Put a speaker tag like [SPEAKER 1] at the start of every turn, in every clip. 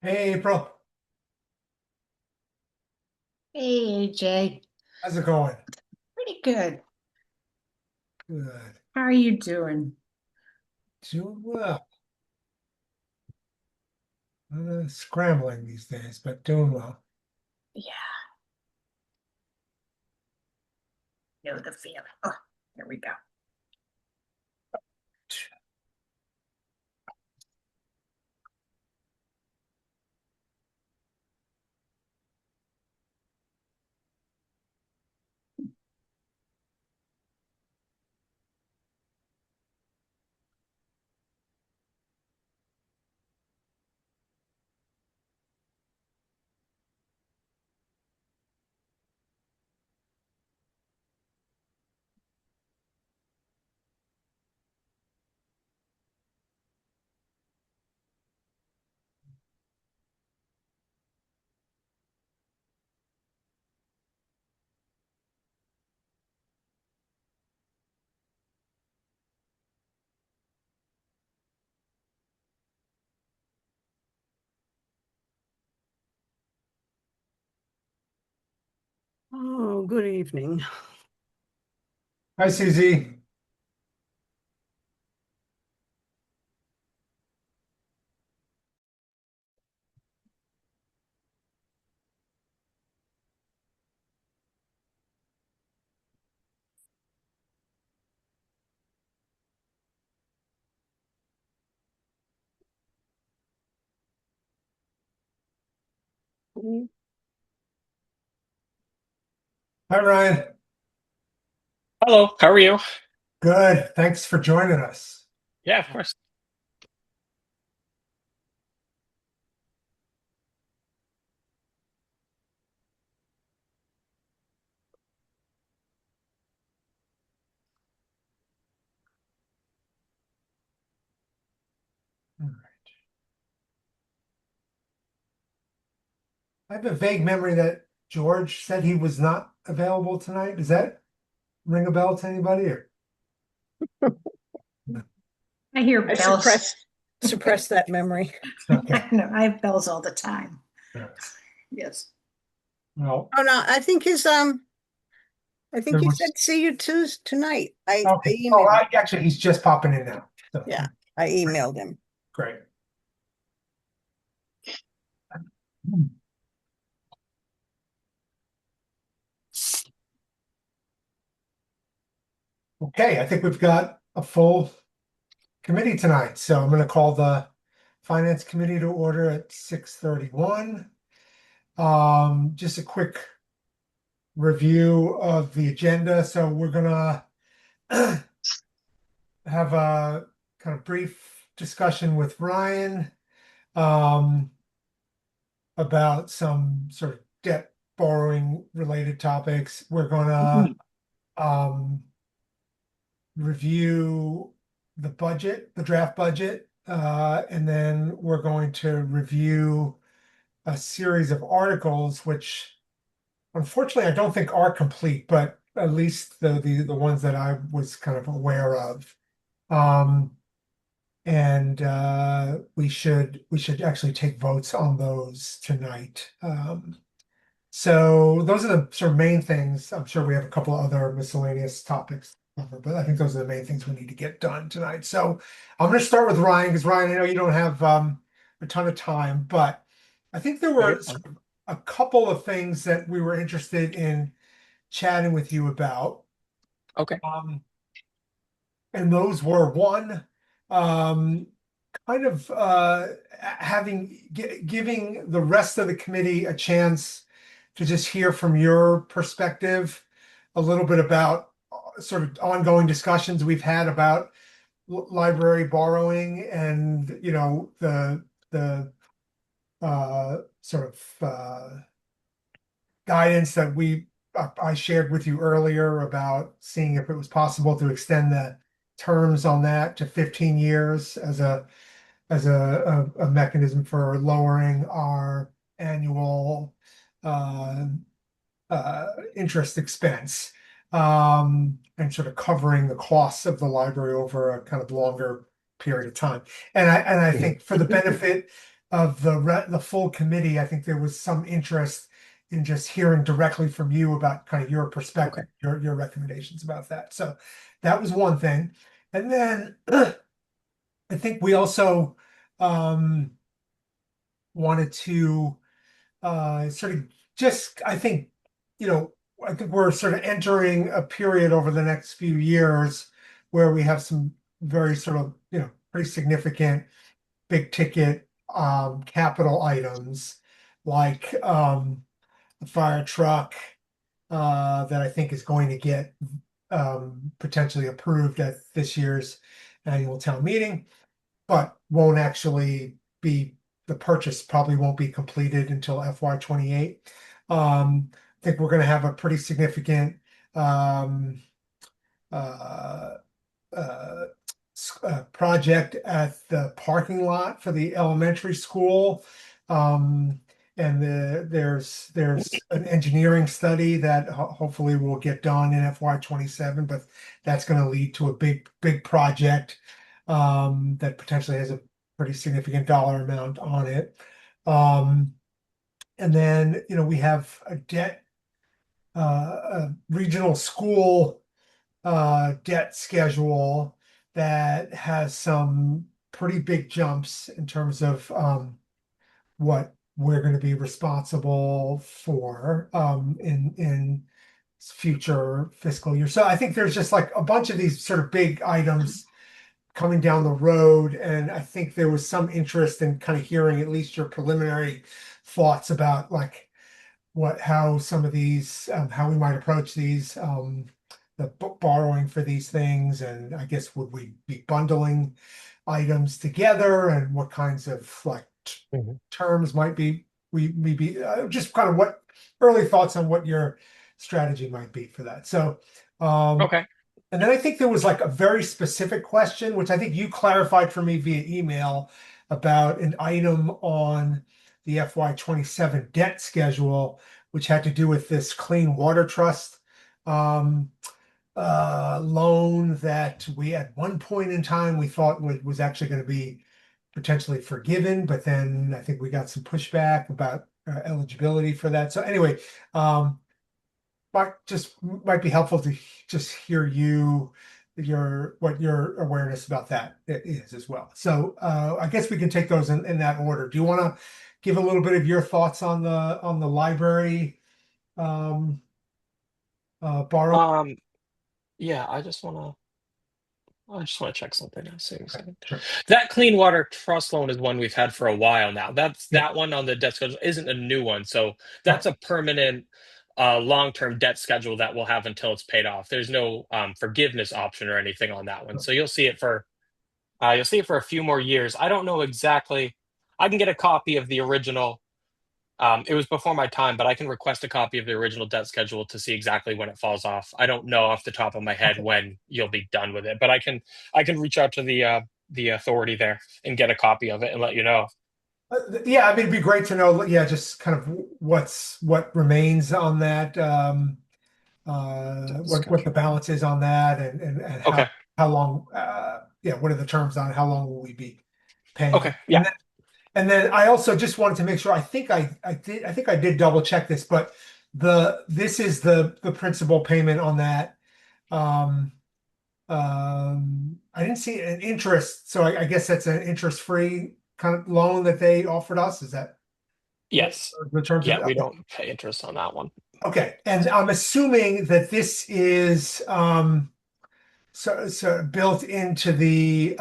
[SPEAKER 1] Hey April,
[SPEAKER 2] Hey, AJ.
[SPEAKER 1] how's it going?
[SPEAKER 2] Pretty good.
[SPEAKER 1] Good.
[SPEAKER 2] How are you doing?
[SPEAKER 1] Doing well. Scrambling these days, but doing well.
[SPEAKER 2] Yeah, know the feeling. Oh, here we go.
[SPEAKER 3] Oh, good evening.
[SPEAKER 1] Hi Susie. Hi Ryan.
[SPEAKER 4] Hello, how are you?
[SPEAKER 1] Good. Thanks for joining us.
[SPEAKER 4] Yeah, of course.
[SPEAKER 1] All right. I have a vague memory that George said he was not available tonight. Does that ring a bell to anybody or no?
[SPEAKER 2] I hear
[SPEAKER 3] I
[SPEAKER 2] bells.
[SPEAKER 3] suppress that memory.
[SPEAKER 1] Okay.
[SPEAKER 2] I know, I have bells all the time.
[SPEAKER 1] All right.
[SPEAKER 2] Yes.
[SPEAKER 1] Well,
[SPEAKER 3] Oh no, I think
[SPEAKER 1] there
[SPEAKER 3] he
[SPEAKER 1] was
[SPEAKER 3] said see you Tuesday tonight. I
[SPEAKER 1] okay. Oh,
[SPEAKER 3] emailed.
[SPEAKER 1] actually he's just popping in now. So
[SPEAKER 3] Yeah, I emailed him.
[SPEAKER 1] great. Okay, I think we've got a full committee tonight. So I'm going to call the Finance Committee to order at 6:31. Just a quick review of the agenda. So we're gonna have a kind of brief discussion with Ryan um, about some sort of debt borrowing related topics. We're gonna um, review the budget, the draft budget, and then we're going to review a series of articles, which unfortunately I don't think are complete, but at least the ones that I was kind of aware of. Um, and we should actually take votes on those tonight. So those are the sort of main things. I'm sure we have a couple of other miscellaneous topics, but I think those are the main things we need to get done tonight. So I'm going to start with Ryan because Ryan, I know you don't have a ton of time, but I think there
[SPEAKER 4] No,
[SPEAKER 1] were
[SPEAKER 4] you're
[SPEAKER 1] sort
[SPEAKER 4] fine.
[SPEAKER 1] of a couple of things that we were interested in chatting with you about.
[SPEAKER 4] Okay.
[SPEAKER 1] Um, and those were one, um, kind of giving the rest of the committee a chance to just hear from your perspective a little bit about sort of ongoing discussions we've had about library borrowing and the sort of guidance that I shared with you earlier about seeing if it was possible to extend the terms on that to 15 years as a mechanism for lowering our annual uh, interest expense, and sort of covering the costs of the library over a kind of longer period of time. And I
[SPEAKER 4] Mhm.
[SPEAKER 1] think for the benefit of the full committee, I think there was some interest in just hearing directly from you about kind of your perspective, your recommendations about that. So that was one thing. And then I think we also wanted to sort of just, I think, I think we're sort of entering a period over the next few years where we have some very sort of, pretty significant big ticket capital items like the fire truck that I think is going to get potentially approved at this year's annual town meeting, but won't actually be, the purchase probably won't be completed until FY 28. I think we're going to have a pretty significant um, uh, uh, project at the parking lot for the elementary school. And there's an engineering study that hopefully will get done in FY 27, but that's going to lead to a big project that potentially has a pretty significant dollar amount on it. And then, we have a regional school debt schedule that has some pretty big jumps in terms of what we're going to be responsible for in future fiscal year. So I think there's just like a bunch of these sort of big items coming down the road, and I think there was some interest in kind of hearing at least your preliminary thoughts about like how some of these how we might approach these the borrowing for these things, and I guess would we be bundling items together, and what kinds of like
[SPEAKER 4] Mhm.
[SPEAKER 1] terms might be we maybe just kind of what early thoughts on what your strategy might be for that. So
[SPEAKER 4] Okay.
[SPEAKER 1] and then I think there was like a very specific question, which I think you clarified for me via email about an item on the FY 27 debt schedule, which had to do with this Clean Water Trust um, loan that we at one point in time we thought was actually going to be potentially forgiven, but then I think we got some pushback about eligibility for that. So anyway, might be helpful to just hear what your awareness about that is as well. So I guess we can take those in that order. Do you want to give a little bit of your thoughts on the library um borrow?
[SPEAKER 4] Um, yeah, I just want to check something. I'll see.
[SPEAKER 1] Okay, sure.
[SPEAKER 4] That Clean Water Trust loan is one we've had for a while now.
[SPEAKER 1] Yeah,
[SPEAKER 4] That one on the debt schedule isn't a new one, so
[SPEAKER 1] right.
[SPEAKER 4] that's a permanent, long-term debt schedule that we'll have until it's paid off. There's no forgiveness option or anything on that one, so you'll see it for a few more years. I don't know exactly. I can get a copy of the original. It was before my time, but I can request a copy of the original debt schedule to see exactly when it falls off. I don't know off the top of my head
[SPEAKER 1] Okay.
[SPEAKER 4] when you'll be done with it, but I can reach out to the authority there and get a copy of it and let you know.
[SPEAKER 1] Yeah, I mean, it'd be great to know, yeah, just kind of what remains on that,
[SPEAKER 4] Debt
[SPEAKER 1] what the
[SPEAKER 4] schedule.
[SPEAKER 1] balance is on that, and
[SPEAKER 4] Okay.
[SPEAKER 1] how long, yeah, what are the terms on it? How long will we be paying?
[SPEAKER 4] Okay. Yeah.
[SPEAKER 1] And then I also just wanted to make sure, I think I did double check this, but this is the principal payment on that. Um, I didn't see an interest, so I guess that's an interest-free kind of loan that they offered us. Is that what
[SPEAKER 4] Yes.
[SPEAKER 1] the terms of
[SPEAKER 4] Yeah.
[SPEAKER 1] it?
[SPEAKER 4] We
[SPEAKER 1] Okay.
[SPEAKER 4] don't pay interest on that one.
[SPEAKER 1] Okay. And I'm assuming that this is so built into the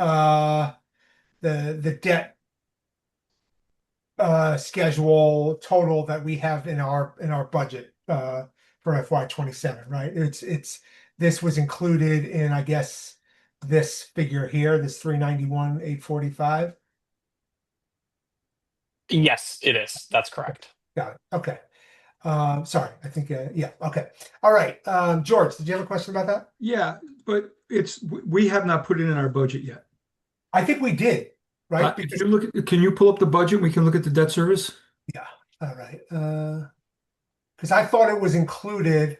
[SPEAKER 1] debt schedule total that we have in our budget for FY 27, right? This was included in, I guess, this figure here, this 391 845.
[SPEAKER 4] Yes, it is. That's correct.
[SPEAKER 1] Got it. Okay. Sorry, I think yeah, okay. All right. George, did you have a question about that?
[SPEAKER 5] Yeah, but we have not put it in our budget yet.
[SPEAKER 1] I think we did, right?
[SPEAKER 5] If
[SPEAKER 1] Because
[SPEAKER 5] you can you pull up the budget? We can look at the debt service.
[SPEAKER 1] yeah, all right. Because I thought it was included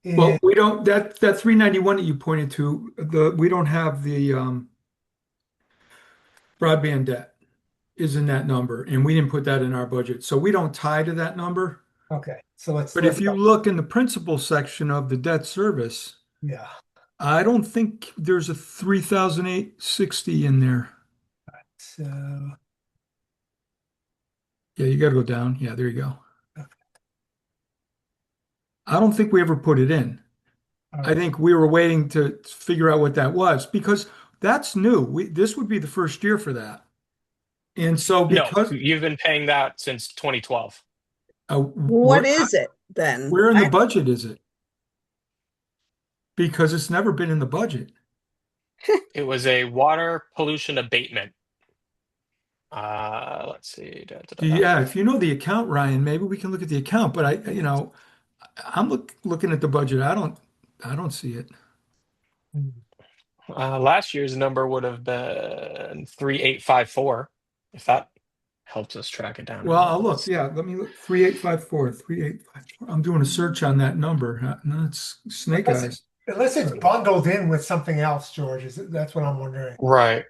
[SPEAKER 1] in
[SPEAKER 5] Well, we don't that 391 that you pointed to, we don't have the broadband debt. is in that number, and we didn't put that in our budget. So we don't tie to that number.
[SPEAKER 1] Okay, so let's.
[SPEAKER 5] But if you look in the principal section of the debt service,
[SPEAKER 1] Yeah,
[SPEAKER 5] I don't think there's a 3,860 in there.
[SPEAKER 1] so,
[SPEAKER 5] Yeah, you got to go down. Yeah, there you go.
[SPEAKER 1] Okay.
[SPEAKER 5] I don't think we ever put it in.
[SPEAKER 1] all
[SPEAKER 5] I
[SPEAKER 1] right.
[SPEAKER 5] think we were waiting to figure out what that was because that's new. This would be the first year for that. And so
[SPEAKER 4] No,
[SPEAKER 5] because
[SPEAKER 4] you've been paying that since 2012.
[SPEAKER 3] What is it then?
[SPEAKER 5] where in the
[SPEAKER 3] I-
[SPEAKER 5] budget is it? Because it's never been in the budget.
[SPEAKER 4] It was a water pollution abatement. Let's see.
[SPEAKER 5] Yeah, if you know the account, Ryan, maybe we can look at the account. But I'm looking at the budget. I don't see it.
[SPEAKER 4] Last year's number would have been 3854, if that helps us track it down.
[SPEAKER 5] Well, I'll look. Yeah, let me look. 3854, 3854. I'm doing a search on that number. No, it's Snake
[SPEAKER 1] Unless
[SPEAKER 5] Eyes.
[SPEAKER 1] Unless it's bundled in with something else, George, that's what I'm wondering.
[SPEAKER 4] Right.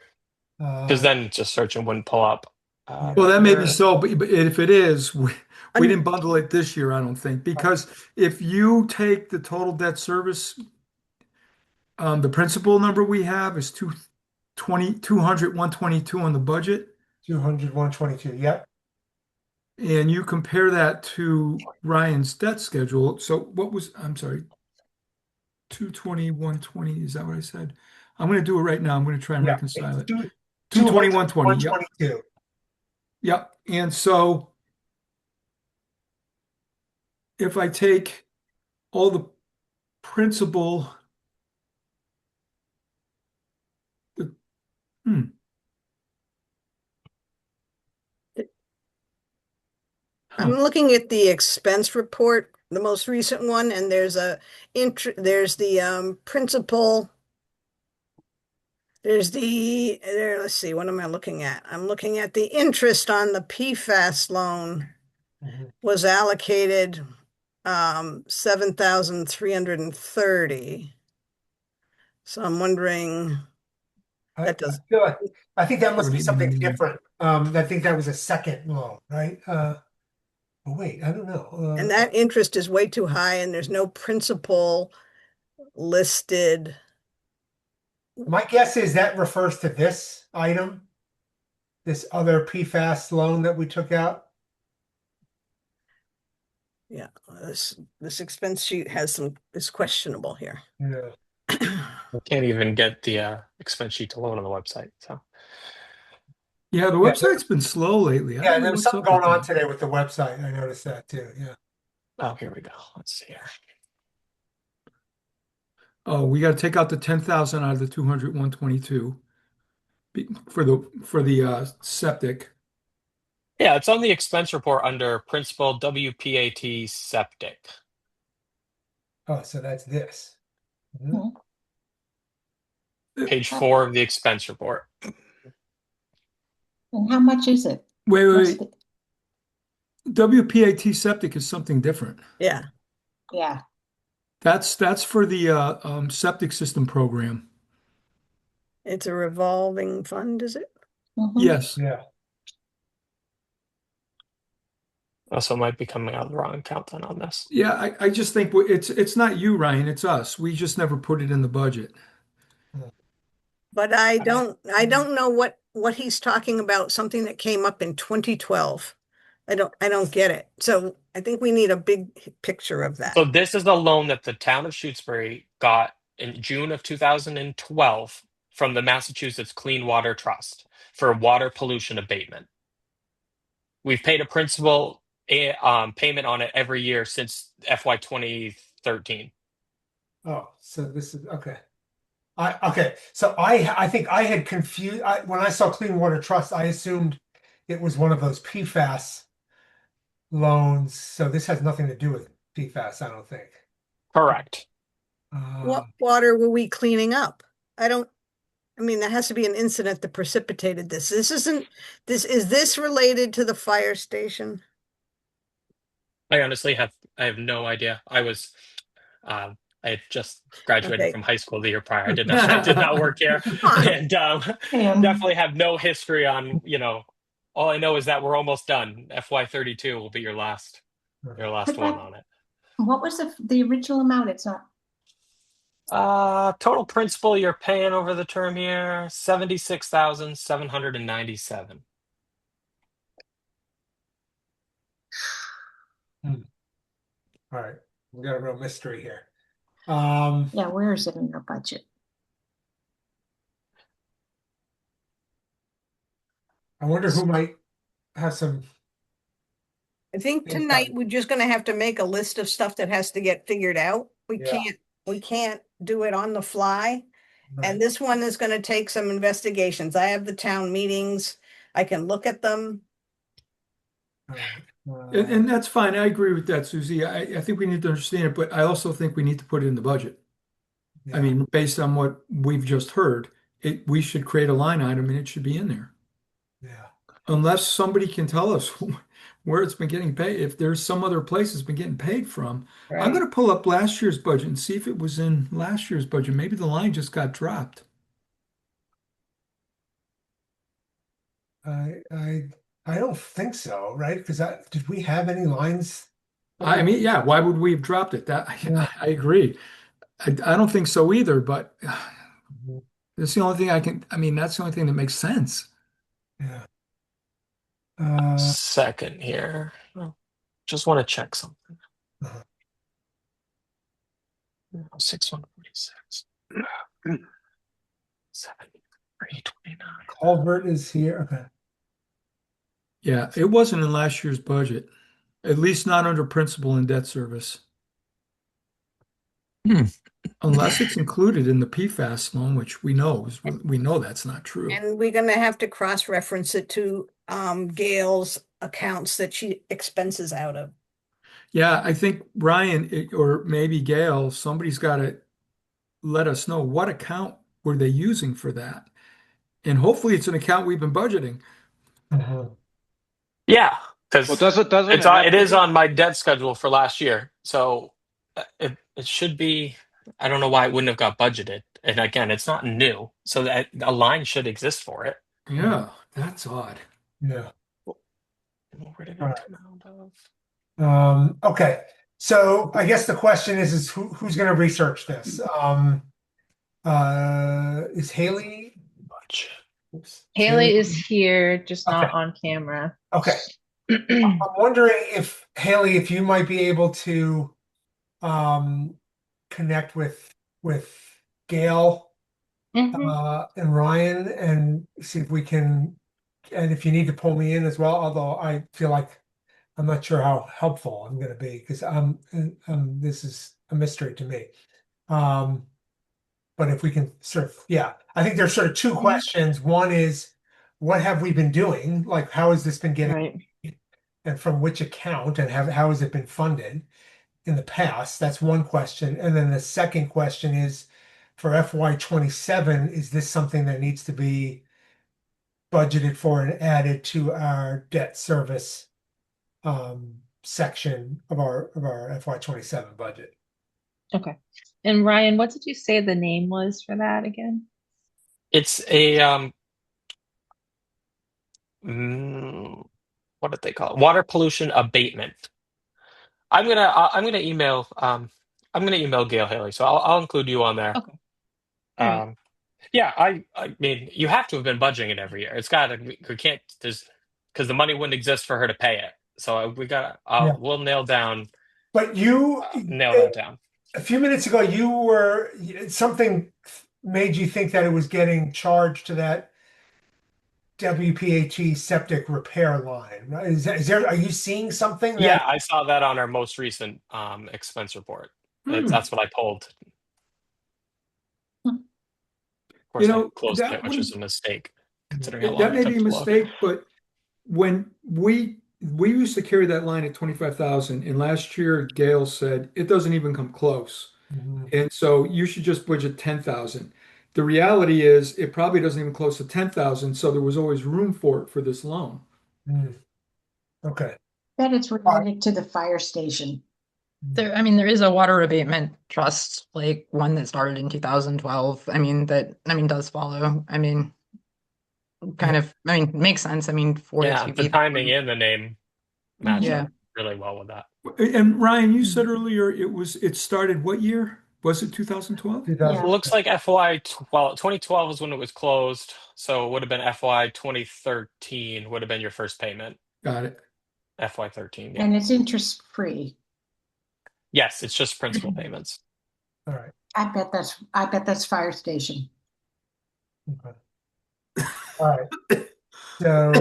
[SPEAKER 4] Because
[SPEAKER 1] Uh,
[SPEAKER 4] then just searching wouldn't pull up.
[SPEAKER 5] Well, that may be so, but if it is, we
[SPEAKER 3] Un-
[SPEAKER 5] didn't bundle it this year, I don't think, because if you take the total debt service, the principal number we have is 200, 122 on the budget,
[SPEAKER 1] 200, 122, yep.
[SPEAKER 5] and you compare that to Ryan's debt schedule. So I'm sorry, 220, 120, is that what I said? I'm going to do it right now. I'm going to try and
[SPEAKER 1] Yeah,
[SPEAKER 5] reconcile it.
[SPEAKER 1] it's
[SPEAKER 5] 220, 120, yep.
[SPEAKER 1] 122.
[SPEAKER 5] Yep. And so if I take all the principal,
[SPEAKER 3] I'm looking at the expense report, the most recent one, and there's the principal. Let's see, what am I looking at? I'm looking at the interest on the PFAS loan
[SPEAKER 1] Mhm.
[SPEAKER 3] was allocated 7,330. So I'm wondering, That does-
[SPEAKER 1] I think that must be something
[SPEAKER 5] 30.
[SPEAKER 1] different. I think that was a second loan, right? Oh, wait, I don't know.
[SPEAKER 3] and that interest is way too high and there's no principal listed.
[SPEAKER 1] My guess is that refers to this item, this other PFAS loan that we took out.
[SPEAKER 3] Yeah, this expense sheet is questionable here.
[SPEAKER 1] Yeah.
[SPEAKER 4] We can't even get the expense sheet to load on the website. So
[SPEAKER 5] yeah, the website's been slow lately. I
[SPEAKER 1] Yeah,
[SPEAKER 5] don't know
[SPEAKER 1] there was
[SPEAKER 5] what's
[SPEAKER 1] something
[SPEAKER 5] up with
[SPEAKER 1] going on
[SPEAKER 5] that.
[SPEAKER 1] today with the website. I noticed that too. Yeah.
[SPEAKER 4] oh, here we go. Let's see here.
[SPEAKER 5] Oh, we got to take out the 10,000 out of the 200, 122 for the septic.
[SPEAKER 4] Yeah, it's on the expense report under principal WPAT septic.
[SPEAKER 1] Oh, so that's this. Mhm.
[SPEAKER 4] Page 4 of the expense report.
[SPEAKER 2] And how much is it?
[SPEAKER 5] Wait,
[SPEAKER 2] What's
[SPEAKER 5] wait. WPAT septic is something different.
[SPEAKER 3] Yeah,
[SPEAKER 2] Yeah,
[SPEAKER 5] That's for the septic system program.
[SPEAKER 3] it's a revolving fund, is it?
[SPEAKER 2] mhm.
[SPEAKER 5] Yes.
[SPEAKER 1] Yeah.
[SPEAKER 4] Also might be coming out of the wrong account then on this.
[SPEAKER 5] Yeah, I just think it's not you, Ryan, it's us. We just never put it in the budget.
[SPEAKER 3] But I don't know what he's talking about, something that came up in 2012. I don't get it. So I think we need a big picture of that.
[SPEAKER 4] So this is the loan that the town of Shutesbury got in June of 2012 from the Massachusetts Clean Water Trust for water pollution abatement. We've paid a principal payment on it every year since FY 2013.
[SPEAKER 1] Oh, so this is okay. So I think I had confused when I saw Clean Water Trust, I assumed it was one of those PFAS loans. So this has nothing to do with PFAS, I don't think.
[SPEAKER 4] Correct.
[SPEAKER 3] What water were we cleaning up? There has to be an incident that precipitated this. Is this related to the fire station?
[SPEAKER 4] I honestly have no idea. I had just graduated
[SPEAKER 3] Okay.
[SPEAKER 4] from high school the year prior. I did not work here, and
[SPEAKER 2] And
[SPEAKER 4] definitely have no history on All I know is that we're almost done. FY32 will be your last
[SPEAKER 2] But
[SPEAKER 4] one
[SPEAKER 2] that-
[SPEAKER 4] on it.
[SPEAKER 2] What was the original amount? It's not,
[SPEAKER 4] Total principal you're paying over the term here, 76,797.
[SPEAKER 1] All right, we got a real mystery here.
[SPEAKER 2] yeah, where is it in your budget?
[SPEAKER 1] I wonder who might have some.
[SPEAKER 3] I think
[SPEAKER 1] Thanks,
[SPEAKER 3] tonight
[SPEAKER 1] Doug.
[SPEAKER 3] we're just gonna have to make a list of stuff that has to get figured out.
[SPEAKER 1] Yeah.
[SPEAKER 3] We can't do it on the fly.
[SPEAKER 1] Right,
[SPEAKER 3] And this one is gonna take some investigations. I have the town meetings. I can look at them.
[SPEAKER 1] all right,
[SPEAKER 5] And that's fine. I agree with that, Susie. I think we need to understand it, but I also think we need to put it in the budget. I
[SPEAKER 1] yeah,
[SPEAKER 5] mean, based on what we've just heard, we should create a line item and it should be in there.
[SPEAKER 1] yeah.
[SPEAKER 5] Unless somebody can tell us where it's been getting paid, if there's some other place it's been getting paid from. I'm
[SPEAKER 3] Right.
[SPEAKER 5] gonna pull up last year's budget and see if it was in last year's budget. Maybe the line just got dropped.
[SPEAKER 1] I don't think so, right? Because did we have any lines?
[SPEAKER 5] I mean, yeah, why would we have dropped it? That
[SPEAKER 1] Yeah.
[SPEAKER 5] I agree. I don't think so either, but
[SPEAKER 1] Mhm.
[SPEAKER 5] that's the only thing I mean, that's the only thing that makes sense.
[SPEAKER 1] Yeah.
[SPEAKER 4] Second here. Just want to check something.
[SPEAKER 1] Uh-huh.
[SPEAKER 4] 6146. 7329.
[SPEAKER 1] Culvert is here. Okay.
[SPEAKER 5] Yeah, it wasn't in last year's budget, at least not under principal and debt service. Unless it's included in the PFAS loan, which we know that's not true.
[SPEAKER 3] And we're gonna have to cross-reference it to Gail's accounts that she expenses out of.
[SPEAKER 5] Yeah, I think Ryan or maybe Gail, somebody's got to let us know what account were they using for that. And hopefully it's an account we've been budgeting.
[SPEAKER 1] Uh-huh.
[SPEAKER 4] Yeah, because
[SPEAKER 6] Well, doesn't
[SPEAKER 4] it
[SPEAKER 6] have to
[SPEAKER 4] is
[SPEAKER 6] be?
[SPEAKER 4] on my debt schedule for last year. So it should be. I don't know why it wouldn't have got budgeted. And again, it's not new, so that a line should exist for it.
[SPEAKER 5] Yeah, that's odd.
[SPEAKER 1] Yeah.
[SPEAKER 4] Where did it
[SPEAKER 1] Alright.
[SPEAKER 4] come out of?
[SPEAKER 1] Okay. So I guess the question is who's going to research this? Is Haley?
[SPEAKER 4] Budget.
[SPEAKER 1] Oops.
[SPEAKER 7] Haley is here, just not
[SPEAKER 1] Okay.
[SPEAKER 7] on camera.
[SPEAKER 1] Okay. I'm wondering if Haley, if you might be able to connect with Gail
[SPEAKER 7] Mhm.
[SPEAKER 1] and Ryan and see if we can, and if you need to pull me in as well, although I feel like I'm not sure how helpful I'm going to be because this is a mystery to me. But if we can sort of, yeah, I think there's sort of two questions. One is, what have we been doing? Like, how has this been getting,
[SPEAKER 7] Right.
[SPEAKER 1] and from which account, and how has it been funded in the past? That's one question. And then the second question is, for FY27, is this something that needs to be budgeted for and added to our debt service section of our FY27 budget?
[SPEAKER 7] Okay. And Ryan, what did you say the name was for that again?
[SPEAKER 4] It's a what did they call it? Water pollution abatement. I'm gonna email Gail Haley, so I'll include you on there.
[SPEAKER 7] Okay. All right.
[SPEAKER 4] Yeah, I mean, you have to have been budgeting it every year. It's gotta, we can't, because the money wouldn't exist for her to pay it. So we gotta,
[SPEAKER 1] Yeah.
[SPEAKER 4] we'll nail
[SPEAKER 1] But you,
[SPEAKER 4] that down.
[SPEAKER 1] a few minutes ago, something made you think that it was getting charged to that WPHE septic repair line, right? Are you seeing something
[SPEAKER 4] Yeah,
[SPEAKER 1] that,
[SPEAKER 4] I saw that on our most recent expense report. That's what I pulled.
[SPEAKER 2] Hmm.
[SPEAKER 4] Of course,
[SPEAKER 5] You
[SPEAKER 4] I
[SPEAKER 5] know,
[SPEAKER 4] closed
[SPEAKER 5] that
[SPEAKER 4] it, which
[SPEAKER 5] would-
[SPEAKER 4] was a mistake, considering how long
[SPEAKER 5] That
[SPEAKER 4] it
[SPEAKER 5] may
[SPEAKER 4] took
[SPEAKER 5] be a
[SPEAKER 4] to load.
[SPEAKER 5] mistake, but when we used to carry that line at 25,000, and last year Gail said it doesn't even come close.
[SPEAKER 1] Mhm.
[SPEAKER 5] And so you should just budget 10,000. The reality is it probably doesn't even close to 10,000, so there was always room for it for this loan.
[SPEAKER 1] Mm. Okay.
[SPEAKER 2] Bet it's related to the fire station.
[SPEAKER 8] There, I mean, there is a water abatement trust, like one that started in 2012. Does follow. kind of, I mean, makes sense. I mean, for it
[SPEAKER 4] Yeah,
[SPEAKER 8] to
[SPEAKER 4] the
[SPEAKER 8] be.
[SPEAKER 4] timing and the name match
[SPEAKER 8] Yeah.
[SPEAKER 4] up really well with that.
[SPEAKER 5] And Ryan, you said earlier it started what year? Was it 2012?
[SPEAKER 1] 2000.
[SPEAKER 4] Looks like FY 12, 2012 was when it was closed, so it would have been FY 2013 would have been your first payment.
[SPEAKER 5] Got it.
[SPEAKER 4] FY 13, yeah.
[SPEAKER 2] And it's interest free.
[SPEAKER 4] Yes, it's just principal payments.
[SPEAKER 1] All right.
[SPEAKER 2] I bet that's fire station.
[SPEAKER 1] Okay. All right. So,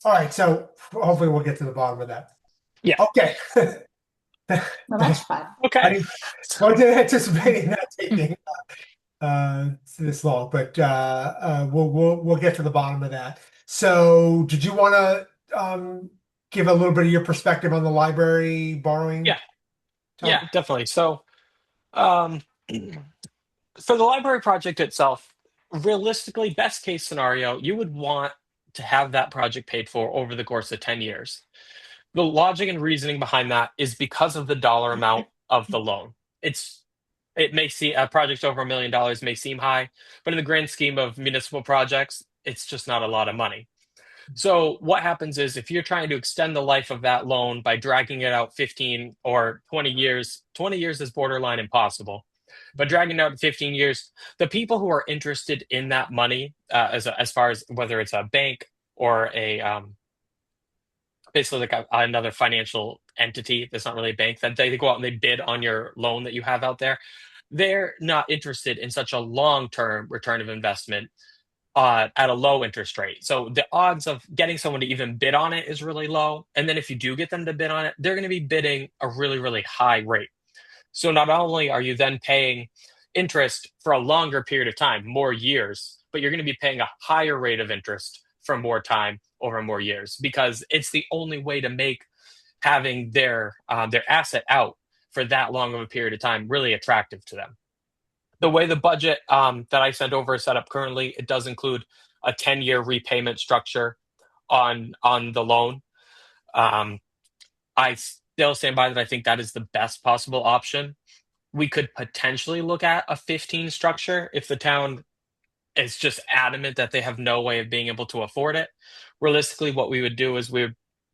[SPEAKER 1] all right. So hopefully we'll get to the bottom of that.
[SPEAKER 4] Yeah.
[SPEAKER 1] Okay.
[SPEAKER 2] Well, that's fun.
[SPEAKER 4] Okay.
[SPEAKER 1] Wasn't anticipating that taking this long, but we'll get to the bottom of that. So, did you want to give a little bit of your perspective on the library borrowing?
[SPEAKER 4] Yeah.
[SPEAKER 1] topic?
[SPEAKER 4] Yeah, definitely. So, for the library project itself, realistically, best case scenario, you would want to have that project paid for over the course of 10 years. The logic and reasoning behind that is because of the dollar amount of the loan. It may see a project over $1 million may seem high, but in the grand scheme of municipal projects, it's just not a lot of money. So what happens is if you're trying to extend the life of that loan by dragging it out 15 or 20 years, 20 years is borderline impossible. But dragging it out 15 years, the people who are interested in that money, as far as whether it's a bank or a basically like another financial entity that's not really a bank, that they go out and they bid on your loan that you have out there, they're not interested in such a long-term return of investment at a low interest rate. So the odds of getting someone to even bid on it is really low. And then if you do get them to bid on it, they're going to be bidding a really, really high rate. So not only are you then paying interest for a longer period of time, more years, but you're going to be paying a higher rate of interest for more time over more years, because it's the only way to make having their asset out for that long of a period of time really attractive to them. The way the budget that I sent over is set up currently, it does include a 10-year repayment structure on the loan. I still stand by that. I think that is the best possible option. We could potentially look at a 15 structure if the town is just adamant that they have no way of being able to afford it. Realistically, what we would do is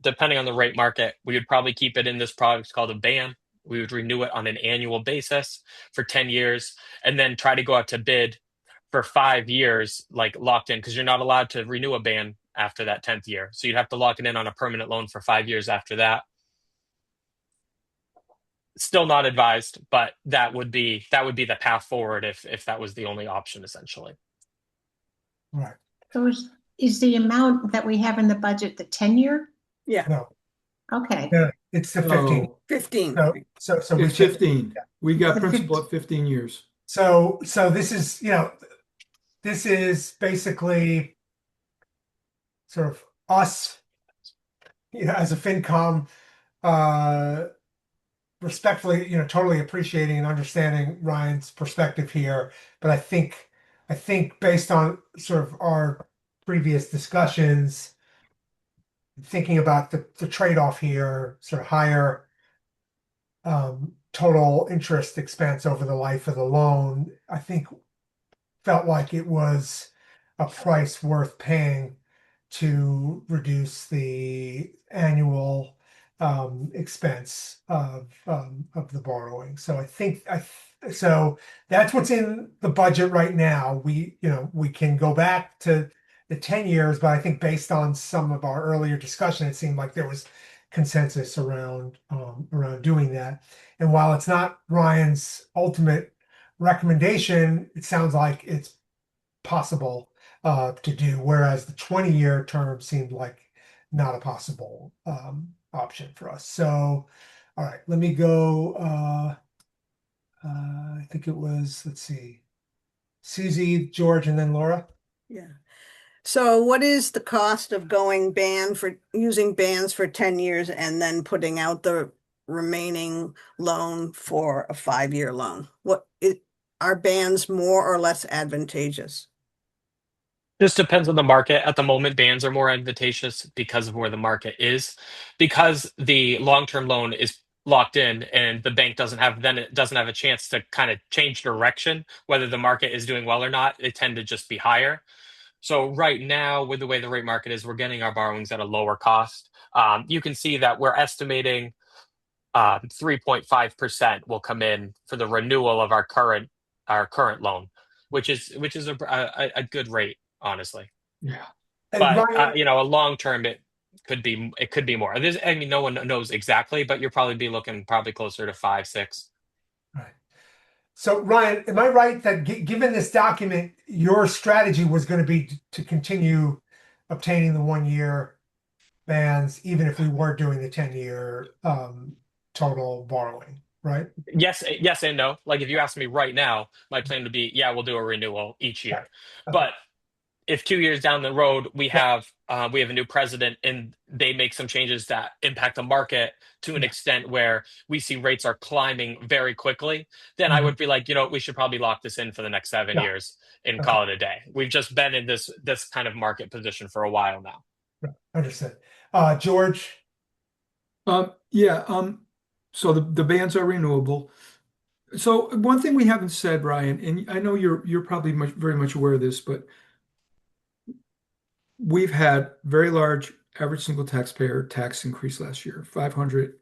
[SPEAKER 4] depending on the rate market, we would probably keep it in this product called a BAN. We would renew it on an annual basis for 10 years and then try to go out to bid for 5 years, like locked in, because you're not allowed to renew a BAN after that 10th year. So you'd have to lock it in on a permanent loan for 5 years after that. Still not advised, but that would be the path forward if that was the only option, essentially.
[SPEAKER 1] Right.
[SPEAKER 2] So is the amount that we have in the budget the 10-year?
[SPEAKER 3] Yeah,
[SPEAKER 1] No,
[SPEAKER 2] Okay.
[SPEAKER 1] no, it's the 15.
[SPEAKER 5] Oh,
[SPEAKER 3] 15.
[SPEAKER 1] So we
[SPEAKER 5] it's
[SPEAKER 1] should-
[SPEAKER 5] 15. We got
[SPEAKER 1] The
[SPEAKER 5] principal at 15 years.
[SPEAKER 1] So this is, this is basically sort of us, as a FinCom, respectfully, totally appreciating and understanding Ryan's perspective here. But I think based on sort of our previous discussions, thinking about the trade-off here, sort of higher total interest expense over the life of the loan, I think felt like it was a price worth paying to reduce the annual expense of the borrowing. So I think so that's what's in the budget right now. We can go back to the 10 years, but I think based on some of our earlier discussion, it seemed like there was consensus around doing that. And while it's not Ryan's ultimate recommendation, it sounds like it's possible to do, whereas the 20-year term seemed like not a possible option for us. So, all right, let me go. I think it was, let's see, Susie, George, and then Laura.
[SPEAKER 3] Yeah. So what is the cost of using bans for 10 years and then putting out the remaining loan for a 5-year loan? Are bans more or less advantageous?
[SPEAKER 4] Just depends on the market. At the moment, bans are more advantageous because of where the market is. Because the long-term loan is locked in and the bank doesn't have a chance to kind of change direction, whether the market is doing well or not, it tend to just be higher. So right now, with the way the rate market is, we're getting our borrowings at a lower cost. You can see that we're estimating 3.5% will come in for the renewal of our current loan, which is a good rate, honestly.
[SPEAKER 5] Yeah.
[SPEAKER 1] And
[SPEAKER 4] But
[SPEAKER 1] Ryan,
[SPEAKER 4] a long term it could be more. I mean, no one knows exactly, but you'll probably be looking probably closer to 5, 6.
[SPEAKER 1] right. So Ryan, am I right that given this document, your strategy was going to be to continue obtaining the 1 year bans, even if we were doing the 10 year total borrowing, right?
[SPEAKER 4] Yes and no. Like if you ask me right now, my plan would be, yeah, we'll do a renewal each
[SPEAKER 1] Okay.
[SPEAKER 4] year. But if 2 years down the road we have a new president and they make some changes that impact the market to an
[SPEAKER 1] Yeah.
[SPEAKER 4] extent where we see rates are climbing very quickly, then I
[SPEAKER 1] Mhm.
[SPEAKER 4] would be like, we should probably lock this in for the next seven
[SPEAKER 1] Yeah.
[SPEAKER 4] years and
[SPEAKER 1] Okay.
[SPEAKER 4] call it a day. We've just been in this kind of market position for a while now.
[SPEAKER 1] Right. Understood. George,
[SPEAKER 5] Yeah, so the bans are renewable. So one thing we haven't said, Ryan, and I know you're probably very much aware of this, but we've had very large average single taxpayer tax increase last year, 500.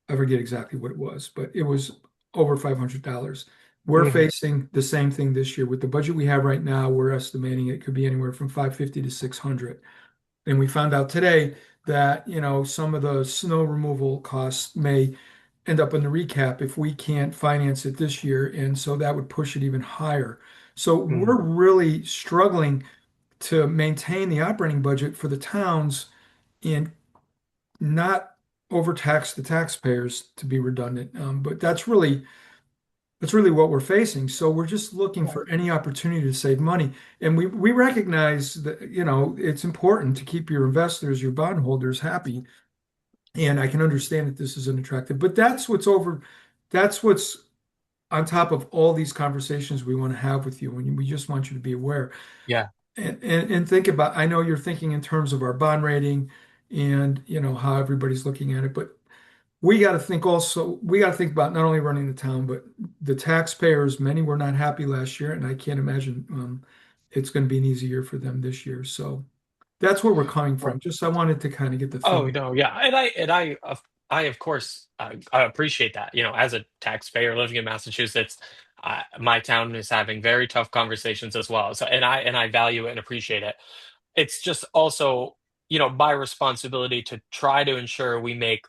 [SPEAKER 5] I forget exactly what it was, but it was over $500. We're
[SPEAKER 1] Mhm.
[SPEAKER 5] facing the same thing this year. With the budget we have right now, we're estimating it could be anywhere from 550 to 600. And we found out today that, some of the snow removal costs may end up in the recap if we can't finance it this year. And so that would push it even higher. So we're really struggling to maintain the operating budget for the towns and not overtax the taxpayers, to be redundant. But that's really what we're facing. So we're just looking
[SPEAKER 1] Right.
[SPEAKER 5] for any opportunity to save money. And we recognize that, it's important to keep your investors, your bondholders happy. And I can understand that this isn't attractive, but that's what's on top of all these conversations we want to have with you. And we just want you to be aware.
[SPEAKER 4] Yeah.
[SPEAKER 5] And think about, I know you're thinking in terms of our bond rating and how everybody's looking at it, but we got to think about not only running the town, but the taxpayers. Many were not happy last year, and I can't imagine it's going to be an easy year for them this year. So that's where we're coming from. Just I wanted to kind of get the
[SPEAKER 4] Oh
[SPEAKER 5] feeling.
[SPEAKER 4] no, yeah, and I of course I appreciate that. As a taxpayer living in Massachusetts, my town is having very tough conversations as well. So and I value it and appreciate it. It's just also my responsibility to try to ensure we make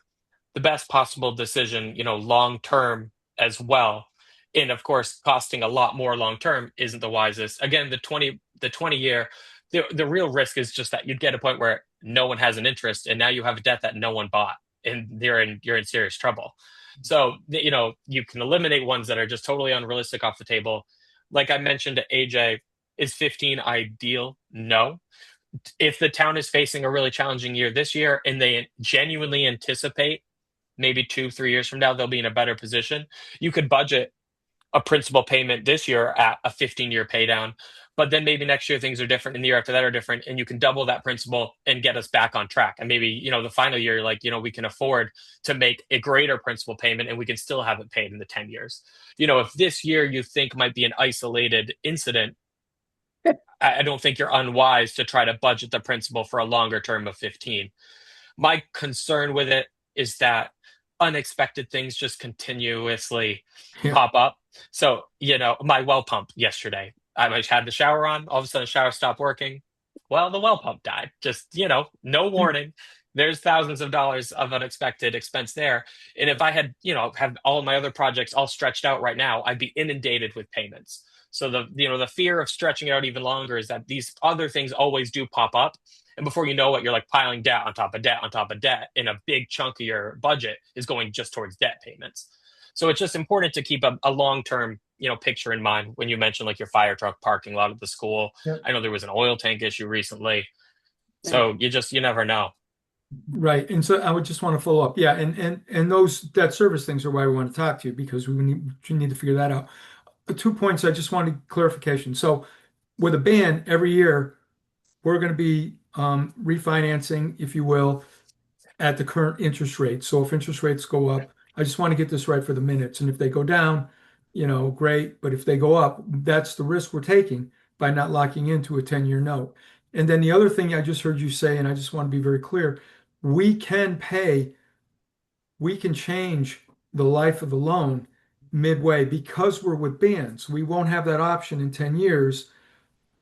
[SPEAKER 4] the best possible decision, long term as well. And of course, costing a lot more long term isn't the wisest. Again, the 20 year, the real risk is just that you'd get a point where no one has an interest, and now you have a debt that no one bought, and you're in serious trouble. So you can eliminate ones that are just totally unrealistic off the table. Like I mentioned to AJ, is 15 ideal? No. If the town is facing a really challenging year this year and they genuinely anticipate maybe 2, 3 years from now they'll be in a better position, you could budget a principal payment this year at a 15-year pay down, but then maybe next year things are different and the year after that are different, and you can double that principal and get us back on track. And maybe the final year, like we can afford to make a greater principal payment and we can still have it paid in the 10 years. If this year you think might be an isolated incident, I don't think you're unwise to try to budget the principal for a longer term of 15. My concern with it is that unexpected things just continuously
[SPEAKER 5] Yeah,
[SPEAKER 4] pop up. So, my well pump yesterday, I had the shower on, all of a sudden the shower stopped working. Well, the well pump died. Just, no warning. There's thousands of dollars of unexpected expense there. And if I had, have all my other projects all stretched out right now, I'd be inundated with payments. So the fear of stretching it out even longer is that these other things always do pop up. And before you know it, you're like piling debt on top of debt on top of debt, and a big chunk of your budget is going just towards debt payments. So it's just important to keep a long-term, picture in mind when you mention like your fire truck parking lot at the school.
[SPEAKER 1] Yep.
[SPEAKER 4] I know there was an oil tank issue recently.
[SPEAKER 3] Yeah.
[SPEAKER 4] So you never know.
[SPEAKER 5] right. And so I would just want to follow up. Yeah, and those debt service things are why we want to talk to you, because we need to figure that out. 2 points I just wanted clarification. So with a ban every year, we're going to be refinancing, if you will, at the current interest rate. So if interest rates go up, I just want to get this right for the minutes. And if they go down, great. But if they go up, that's the risk we're taking. by not locking into a 10-year note. And then the other thing I just heard you say, and I just want to be very clear, we can change the life of the loan midway because we're with bands. We won't have that option in 10 years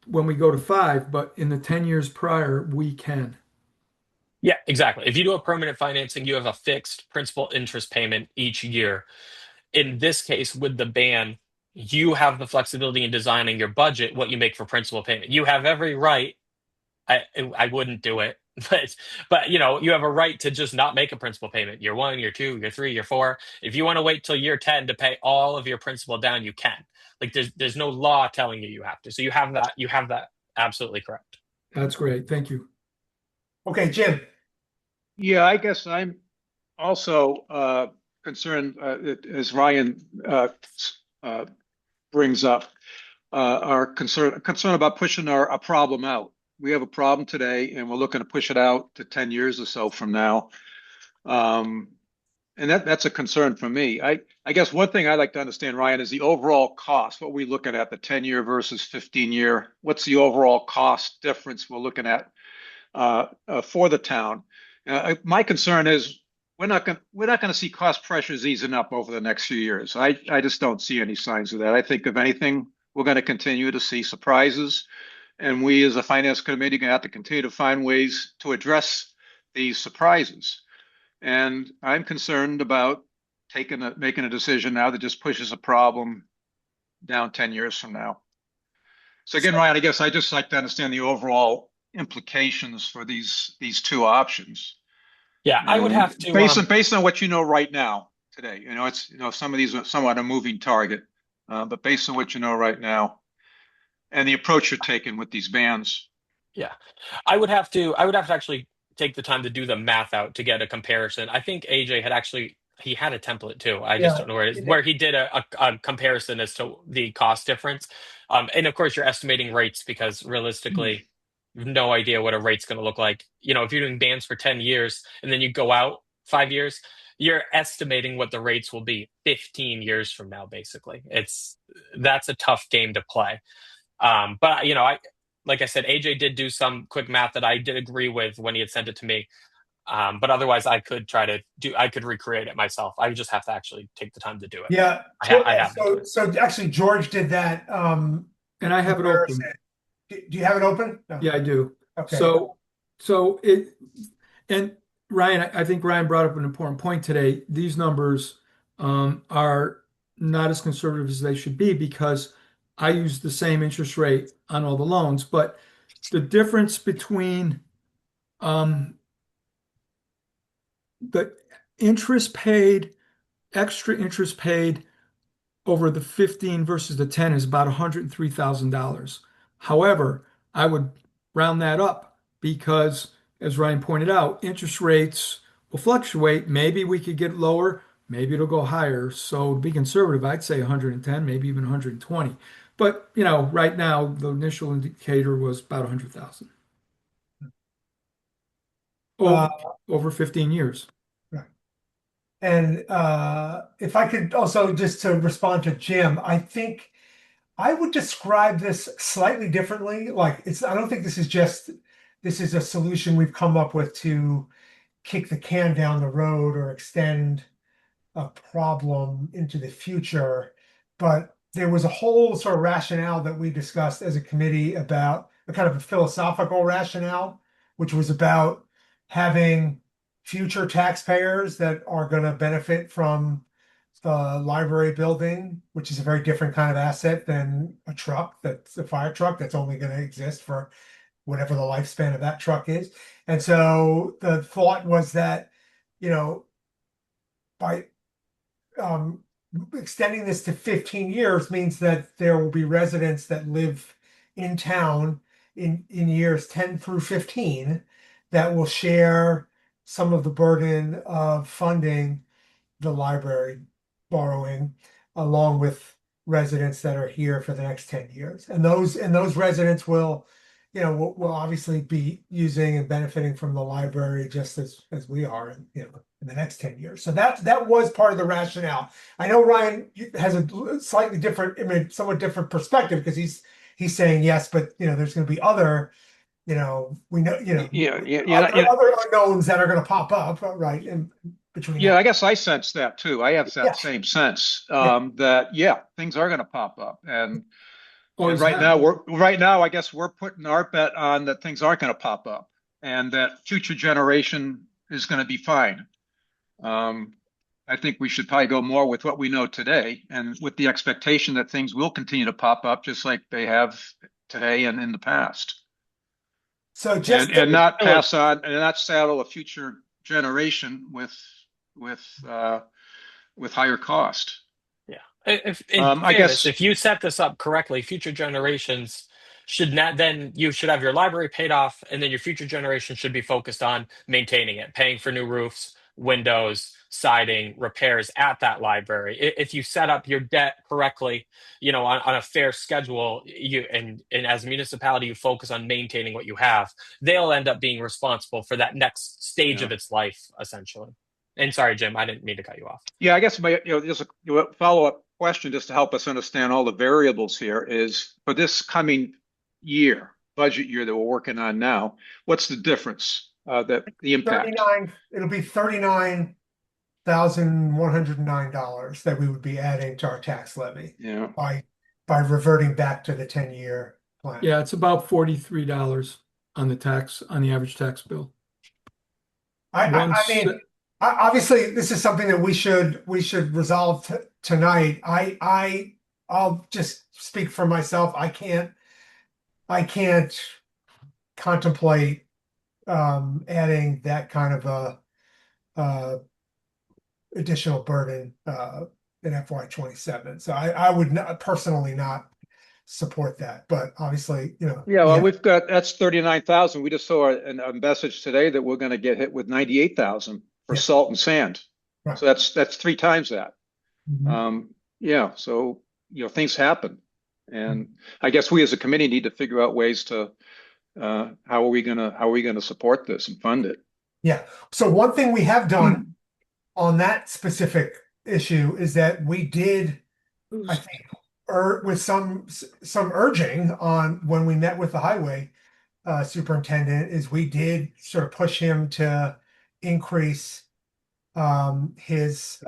[SPEAKER 5] when we go to 5, but in the 10 years prior, we can.
[SPEAKER 4] Yeah, exactly. If you do a permanent financing, you have a fixed principal interest payment each year. In this case, with the ban, you have the flexibility in designing your budget, what you make for principal payment. You have every right. I wouldn't do it, but you have a right to just not make a principal payment. Year 1, year 2, year 3, year 4. If you want to wait till year 10 to pay all of your principal down, you can. Like there's no law telling you have to. So you have that. You have that absolutely correct.
[SPEAKER 5] That's great. Thank you.
[SPEAKER 1] Okay, Jim.
[SPEAKER 6] Yeah, I guess I'm also concerned, as Ryan brings up, our concern about pushing a problem out. We have a problem today, and we're looking to push it out to 10 years or so from now. And that's a concern for me. I guess one thing I'd like to understand, Ryan, is the overall cost. What are we looking at, the 10-year versus 15-year? What's the overall cost difference we're looking at for the town? My concern is we're not going to see cost pressures easing up over the next few years. I just don't see any signs of that. I think if anything, we're going to continue to see surprises, and we as a finance committee are going to have to continue to find ways to address these surprises. And I'm concerned about making a decision now that just pushes a problem down 10 years from now. So again, Ryan, I guess I just like to understand the overall implications for these two options.
[SPEAKER 4] Yeah, I would have to
[SPEAKER 6] based on what you know right now today. It's some of these are somewhat a moving target, but based on what you know right now, and the approach you're taking with these bans.
[SPEAKER 4] Yeah, I would have to actually take the time to do the math out to get a comparison. I think AJ he had a template too. I just don't know where it is, where he did a comparison as to the cost difference. And of course, you're estimating rates because realistically, you have no idea what a rate's going to look like. If you're doing bans for 10 years and then you go out 5 years, you're estimating what the rates will be 15 years from now, basically. That's a tough game to play. But like I said, AJ did do some quick math that I did agree with when he had sent it to me. But otherwise, I could recreate it myself. I would just have to actually take the time to do it.
[SPEAKER 1] Yeah.
[SPEAKER 4] I have.
[SPEAKER 1] So actually, George did that.
[SPEAKER 5] And I have it open.
[SPEAKER 1] Do you have it open? No.
[SPEAKER 5] Yeah, I do.
[SPEAKER 1] Okay.
[SPEAKER 5] So and Ryan, I think Ryan brought up an important point today. These numbers are not as conservative as they should be because I use the same interest rate on all the loans, but the difference between the extra interest paid over the 15 versus the 10 is about $103,000. However, I would round that up because, as Ryan pointed out, interest rates will fluctuate. Maybe we could get lower, maybe it'll go higher. So to be conservative, I'd say 110, maybe even 120. But, right now, the initial indicator was about 100,000 over 15 years.
[SPEAKER 1] Right. And if I could also, just to respond to Jim, I think I would describe this slightly differently. I don't think this is a solution we've come up with to kick the can down the road or extend a problem into the future. But there was a whole sort of rationale that we discussed as a committee about a kind of a philosophical rationale, which was about having future taxpayers that are going to benefit from the library building, which is a very different kind of asset than a truck. That's a fire truck that's only going to exist for whatever the lifespan of that truck is. And so the thought was that, by extending this to 15 years means that there will be residents that live in town in years 10 through 15 that will share some of the burden of funding the library borrowing along with residents that are here for the next 10 years. And those residents will obviously be using and benefiting from the library just as we are in the next 10 years. So that was part of the rationale. I know Ryan has a slightly different, somewhat different perspective because he's he's saying yes, but there's going to be other, we know, other unknowns that are going to pop up, right? In between.
[SPEAKER 6] Yeah, I guess I sense that too. I have that
[SPEAKER 1] Yeah.
[SPEAKER 6] same sense,
[SPEAKER 1] Yeah.
[SPEAKER 6] that things are going to pop up, and
[SPEAKER 5] Always
[SPEAKER 6] right
[SPEAKER 5] have.
[SPEAKER 6] now, I guess we're putting our bet on that things aren't going to pop up, and that future generation is going to be fine. I think we should probably go more with what we know today, and with the expectation that things will continue to pop up just like they have today and in the past,
[SPEAKER 1] So just
[SPEAKER 6] and not pass on and not saddle a future generation with higher cost.
[SPEAKER 4] In
[SPEAKER 6] I
[SPEAKER 4] fairness,
[SPEAKER 6] guess
[SPEAKER 4] if you set this up correctly, future generations should not, then you should have your library paid off, and then your future generation should be focused on maintaining it, paying for new roofs, windows, siding, repairs at that library. If you set up your debt correctly, on a fair schedule, and as a municipality, you focus on maintaining what you have, they'll end up being responsible for that next stage of its life, essentially. And sorry, Jim, I didn't mean to cut you off.
[SPEAKER 6] Yeah, I guess just a follow-up question just to help us understand all the variables here is for this coming budget year that we're working on now, what's the difference, the impact?
[SPEAKER 1] It'll be $39,109 that we would be adding to our tax levy by reverting back to the 10-year plan.
[SPEAKER 5] Yeah, it's about $43 on the average tax bill.
[SPEAKER 1] I mean, obviously, this is something that we should resolve tonight. I'll just speak for myself. I can't contemplate adding that kind of a additional burden in FY27. So I would not personally not support that, but obviously,
[SPEAKER 6] Yeah, well, that's 39,000. We just saw a message today that we're going to get hit with 98,000 for salt and sand.
[SPEAKER 1] Right.
[SPEAKER 6] So that's 3 times that.
[SPEAKER 1] Mhm.
[SPEAKER 6] Yeah, so things happen, and I guess we as a committee need to figure out ways to how are we gonna support this and fund it.
[SPEAKER 1] Yeah. So one thing we have done on that specific issue is that we did, I think, with some urging on when we met with the highway superintendent, is we did sort of push him to increase his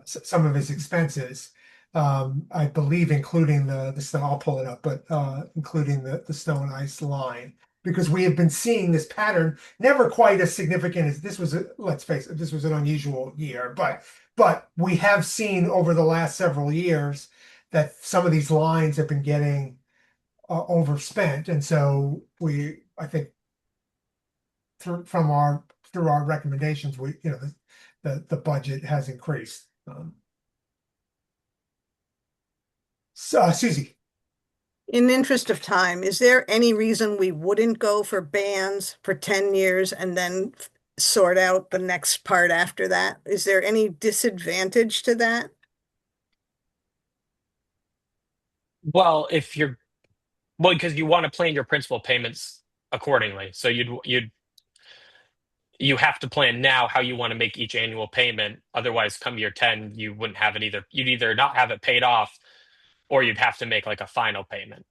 [SPEAKER 1] some of his expenses. I believe including the snow, I'll pull it up, but including the snow and ice line, because we have been seeing this pattern, never quite as significant as this was. Let's face it, this was an unusual year, but we have seen over the last several years that some of these lines have been getting overspent, and so I think through our recommendations, the budget has increased. Susie.
[SPEAKER 3] In the interest of time, is there any reason we wouldn't go for bands for 10 years and then sort out the next part after that? Is there any disadvantage to that?
[SPEAKER 4] Well, because you want to plan your principal payments accordingly. So you have to plan now how you want to make each annual payment. Otherwise, come year 10, you wouldn't have it either. You'd either not have it paid off, or you'd have to make like a final payment.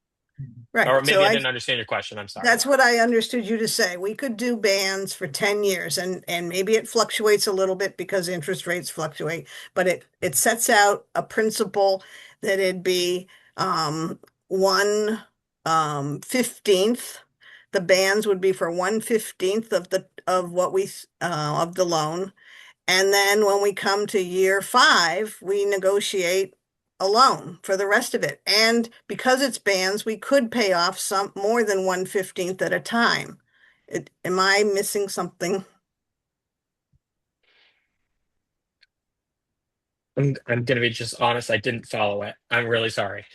[SPEAKER 3] Right.
[SPEAKER 4] Or maybe
[SPEAKER 3] So
[SPEAKER 4] I didn't understand your question. I'm sorry.
[SPEAKER 3] That's what I understood you to say. We could do bands for 10 years and maybe it fluctuates a little bit because interest rates fluctuate, but it sets out a principle that it'd be 1/15. The bands would be for 1/15 of what of the loan. And then when we come to year 5, we negotiate a loan for the rest of it. And because it's bands, we could pay off some more than 1/15 at a time. Am I missing something?
[SPEAKER 4] I'm going to be just honest. I didn't follow it. I'm really sorry.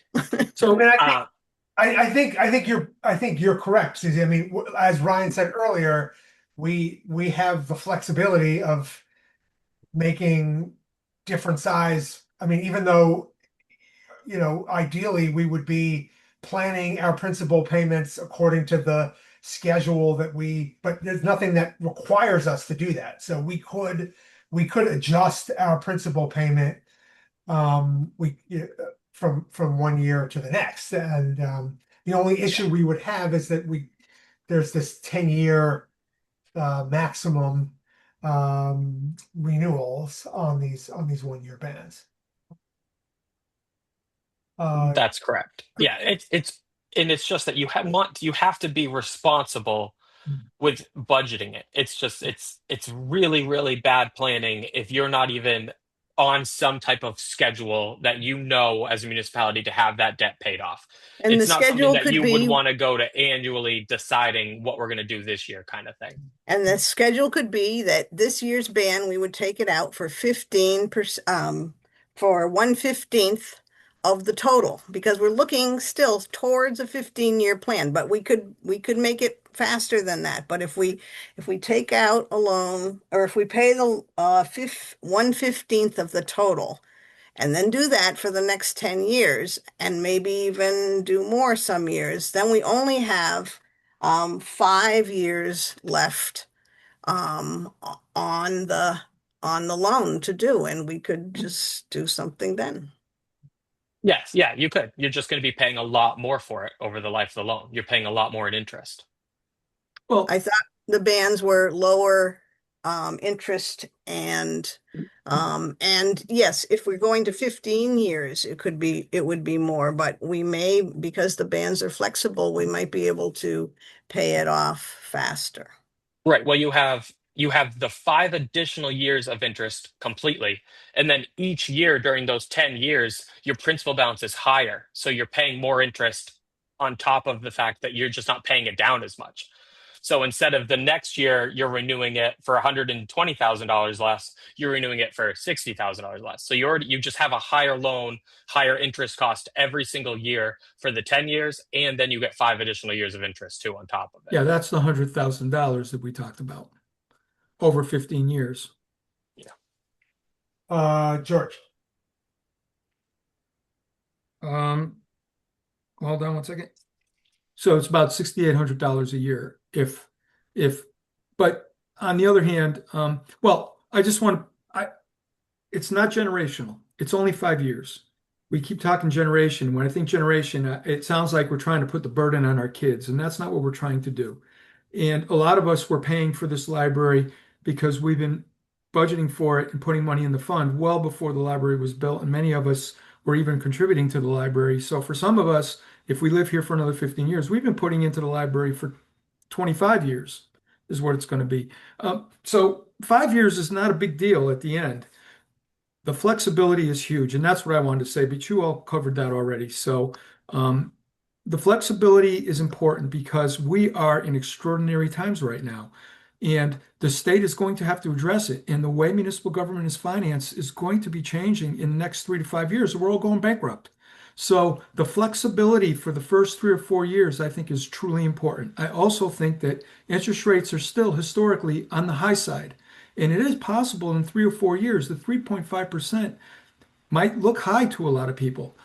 [SPEAKER 1] So I think you're correct, Susie. I mean, as Ryan said earlier, we have the flexibility of making different size. I mean, even though, ideally we would be planning our principal payments according to the schedule but there's nothing that requires us to do that. So we could adjust our principal payment from one year to the next. And The only issue we would have is that there's this 10-year maximum renewals on these 1-year bans.
[SPEAKER 4] That's correct. Yeah, it's just that you have to be responsible with budgeting it. It's really, really bad planning if you're not even on some type of schedule that you know as a municipality to have that debt paid off.
[SPEAKER 3] And the
[SPEAKER 4] It's not something
[SPEAKER 3] schedule
[SPEAKER 4] that
[SPEAKER 3] could
[SPEAKER 4] you would
[SPEAKER 3] be,
[SPEAKER 4] want to go to annually deciding what we're going to do this year kind of thing.
[SPEAKER 3] and the schedule could be that this year's ban, we would take it out for 15%, for 1/15 of the total, because we're looking still towards a 15-year plan, but we could make it faster than that. But if we take out a loan, or if we pay the 1/15 of the total, and then do that for the next 10 years, and maybe even do more some years, then we only have 5 years left on the loan to do, and we could just do something then.
[SPEAKER 4] Yes, yeah, you could. You're just going to be paying a lot more for it over the life of the loan. You're paying a lot more in interest.
[SPEAKER 5] Well,
[SPEAKER 3] I thought the bans were lower interest, and yes, if we're going to 15 years, it would be more, but we may, because the bans are flexible, we might be able to pay it off faster.
[SPEAKER 4] Right. Well, you have the 5 additional years of interest completely, and then each year during those 10 years, your principal balance is higher, so you're paying more interest on top of the fact that you're just not paying it down as much. So instead of the next year you're renewing it for $120,000 less, you're renewing it for $60,000 less. So you just have a higher loan, higher interest cost every single year for the 10 years, and then you get 5 additional years of interest too on top of it.
[SPEAKER 5] yeah, that's the $100,000 that we talked about over 15 years.
[SPEAKER 1] George.
[SPEAKER 5] Hold on one second. So it's about $6,800 a year. But on the other hand, well, it's not generational. It's only 5 years. We keep talking generation. When I think generation, it sounds like we're trying to put the burden on our kids, and that's not what we're trying to do. And a lot of us were paying for this library because we've been budgeting for it and putting money in the fund well before the library was built, and many of us were even contributing to the library. So for some of us, if we live here for another 15 years, we've been putting into the library for 25 years is what it's going to be. So 5 years is not a big deal at the end. The flexibility is huge, and that's what I wanted to say, but you all covered that already. So the flexibility is important because we are in extraordinary times right now, and the state is going to have to address it. And the way municipal government is financed is going to be changing in the next 3 to 5 years. We're all going bankrupt. So the flexibility for the first 3 or 4 years, I think, is truly important. I also think that interest rates are still historically on the high side. And it is possible in 3 or 4 years, the 3.5% might look high to a lot of people.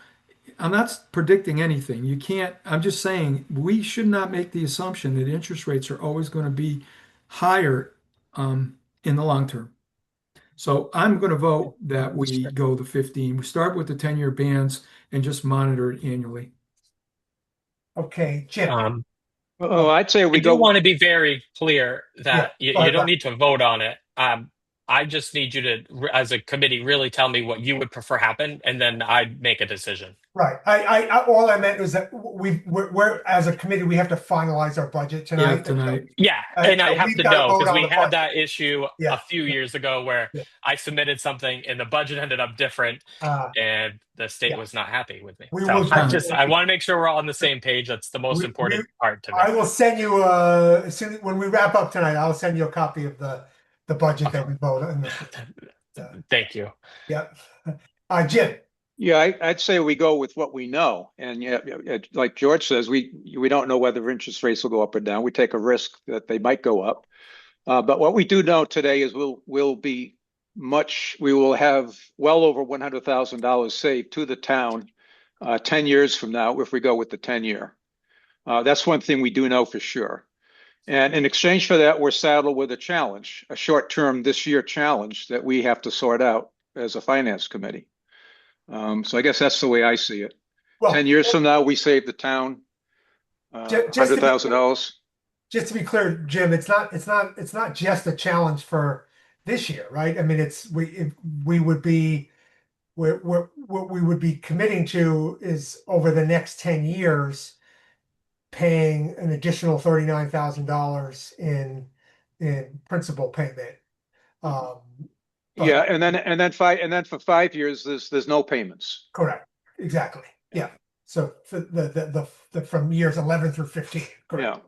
[SPEAKER 5] I'm not predicting anything. I'm just saying we should not make the assumption that interest rates are always going to be higher in the long term. So I'm going to vote that we go the 15. We start with the 10-year bans and just monitor it annually.
[SPEAKER 1] Okay, Jim.
[SPEAKER 6] I'd say we
[SPEAKER 4] I do
[SPEAKER 6] go.
[SPEAKER 4] want to be very clear that
[SPEAKER 1] Yeah,
[SPEAKER 4] you don't need to vote on it. I just need you to, as a committee, really tell me what you would prefer happen, and then I'd make a decision.
[SPEAKER 1] Right. All I meant was that we're as a committee, we have to finalize our budget
[SPEAKER 5] Yeah,
[SPEAKER 1] tonight.
[SPEAKER 5] tonight.
[SPEAKER 4] Yeah, and I have
[SPEAKER 1] we've
[SPEAKER 4] to
[SPEAKER 1] got to
[SPEAKER 4] know
[SPEAKER 1] vote
[SPEAKER 4] because
[SPEAKER 1] on
[SPEAKER 4] we
[SPEAKER 1] the
[SPEAKER 4] had
[SPEAKER 1] budget.
[SPEAKER 4] that issue
[SPEAKER 1] Yeah.
[SPEAKER 4] a few years ago where
[SPEAKER 1] Yeah.
[SPEAKER 4] I submitted something and the budget ended up different, and the state
[SPEAKER 1] yeah.
[SPEAKER 4] was not happy with me.
[SPEAKER 1] We
[SPEAKER 4] So
[SPEAKER 1] will
[SPEAKER 4] I want to make sure we're all on the same page. That's the most important part to me.
[SPEAKER 1] I will send you when we wrap up tonight, I'll send you a copy of the budget that we vote on.
[SPEAKER 4] Thank you.
[SPEAKER 1] Yeah. Jim.
[SPEAKER 6] Yeah, I'd say we go with what we know. And yeah, like George says, we don't know whether interest rates will go up or down. We take a risk that they might go up. But what we do know today is we will have well over $100,000 saved to the town 10 years from now if we go with the 10-year. That's one thing we do know for sure. And in exchange for that, we're saddled with a challenge, a short-term this year challenge that we have to sort out as a finance committee. So I guess that's the way I see it.
[SPEAKER 1] Well,
[SPEAKER 6] 10 years from now, we save the town
[SPEAKER 1] Just to be
[SPEAKER 6] $100,000.
[SPEAKER 1] just to be clear, Jim, it's not just a challenge for this year, right? I mean, we would be what we would be committing to is over the next 10 years paying an additional $39,000 in principal payment. Um, but-
[SPEAKER 6] Yeah, and then for 5 years, there's no payments.
[SPEAKER 1] Correct. Exactly. Yeah. So for the from years 11 through 15. Correct.
[SPEAKER 6] Yeah.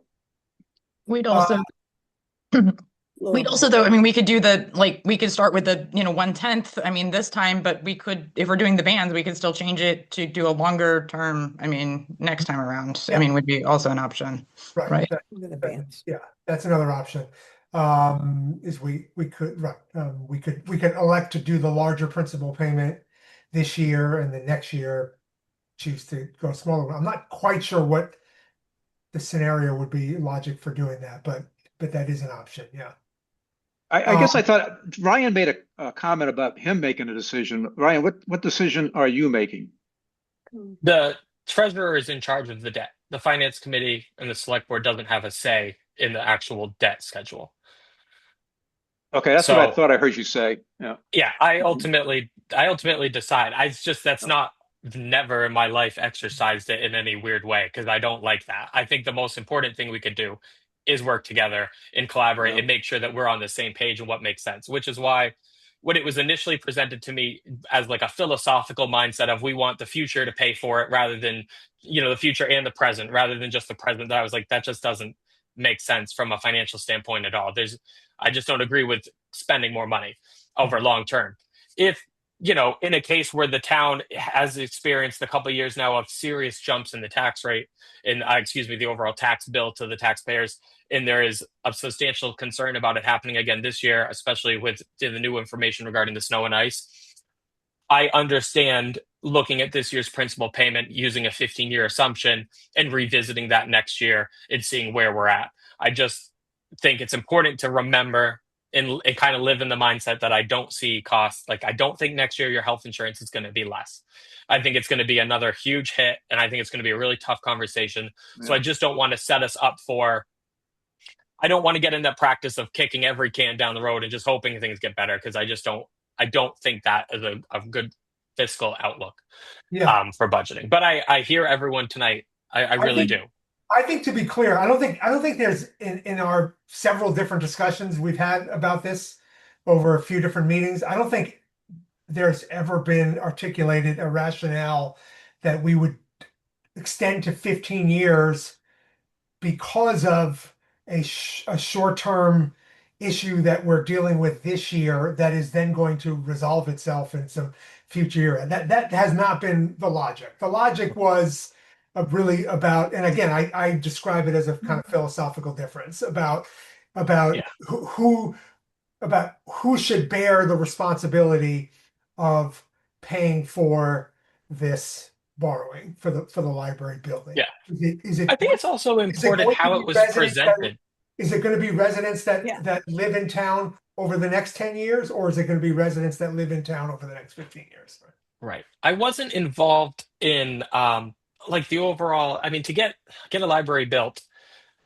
[SPEAKER 8] We'd also, we'd also though, I mean, we could do we could start with the, 1/10, I mean, this time, but we could, if we're doing the bands, we could still change it to do a longer term, I mean, next time around, I
[SPEAKER 1] Yeah.
[SPEAKER 8] mean, would be also an option. Right.
[SPEAKER 3] The bands.
[SPEAKER 1] Yeah, that's another option. Is we could right, we could elect to do the larger principal payment this year, and the next year choose to go smaller. I'm not quite sure what the scenario would be logic for doing that, but that is an option. Yeah.
[SPEAKER 6] I guess I thought Ryan made a comment about him making a decision. Ryan, what decision are you making?
[SPEAKER 4] The treasurer is in charge of the debt. The finance committee and the select board doesn't have a say in the actual debt schedule.
[SPEAKER 6] Okay, that's what I
[SPEAKER 4] So-
[SPEAKER 6] thought I heard you say. Yeah.
[SPEAKER 4] Yeah, I ultimately decide. That's not never in my life exercised it in any weird way because I don't like that. I think the most important thing we could do is work together and collaborate
[SPEAKER 6] Yeah.
[SPEAKER 4] and make sure that we're on the same page and what makes sense, which is why when it was initially presented to me as like a philosophical mindset of we want the future to pay for it rather than, the future and the present rather than just the present, that I was like, that just doesn't make sense from a financial standpoint at all. I just don't agree with spending more money over long term. If, in a case where the town has experienced a couple of years now of serious jumps in the tax rate and the overall tax bill to the taxpayers, and there is a substantial concern about it happening again this year, especially with the new information regarding the snow and ice, I understand looking at this year's principal payment using a 15-year assumption and revisiting that next year and seeing where we're at. I just think it's important to remember and kind of live in the mindset that I don't see costs. Like, I don't think next year your health insurance is going to be less. I think it's going to be another huge hit, and I think it's going to be a really tough conversation. So I just don't want to set us up for, I don't want to get in that practice of kicking every can down the road and just hoping things get better, because I don't think that is a good fiscal outlook for budgeting. But I hear everyone tonight. I really do.
[SPEAKER 1] I think, to be clear, I don't think there's in our several different discussions we've had about this over a few different meetings, I don't think there's ever been articulated a rationale that we would extend to 15 years because of a short-term issue that we're dealing with this year that is then going to resolve itself in some future year. That has not been the logic. The logic was really about, and again, I describe it as a kind of philosophical difference about who should bear the responsibility of paying for this borrowing for the library building.
[SPEAKER 4] Yeah.
[SPEAKER 1] Is it
[SPEAKER 4] I think it's also important how it was presented.
[SPEAKER 1] Is it going to be residents that
[SPEAKER 3] Yeah.
[SPEAKER 1] live in town over the next 10 years, or is it going to be residents that live in town over the next 15 years?
[SPEAKER 4] Right. I wasn't involved in the overall, I mean, to get a library built,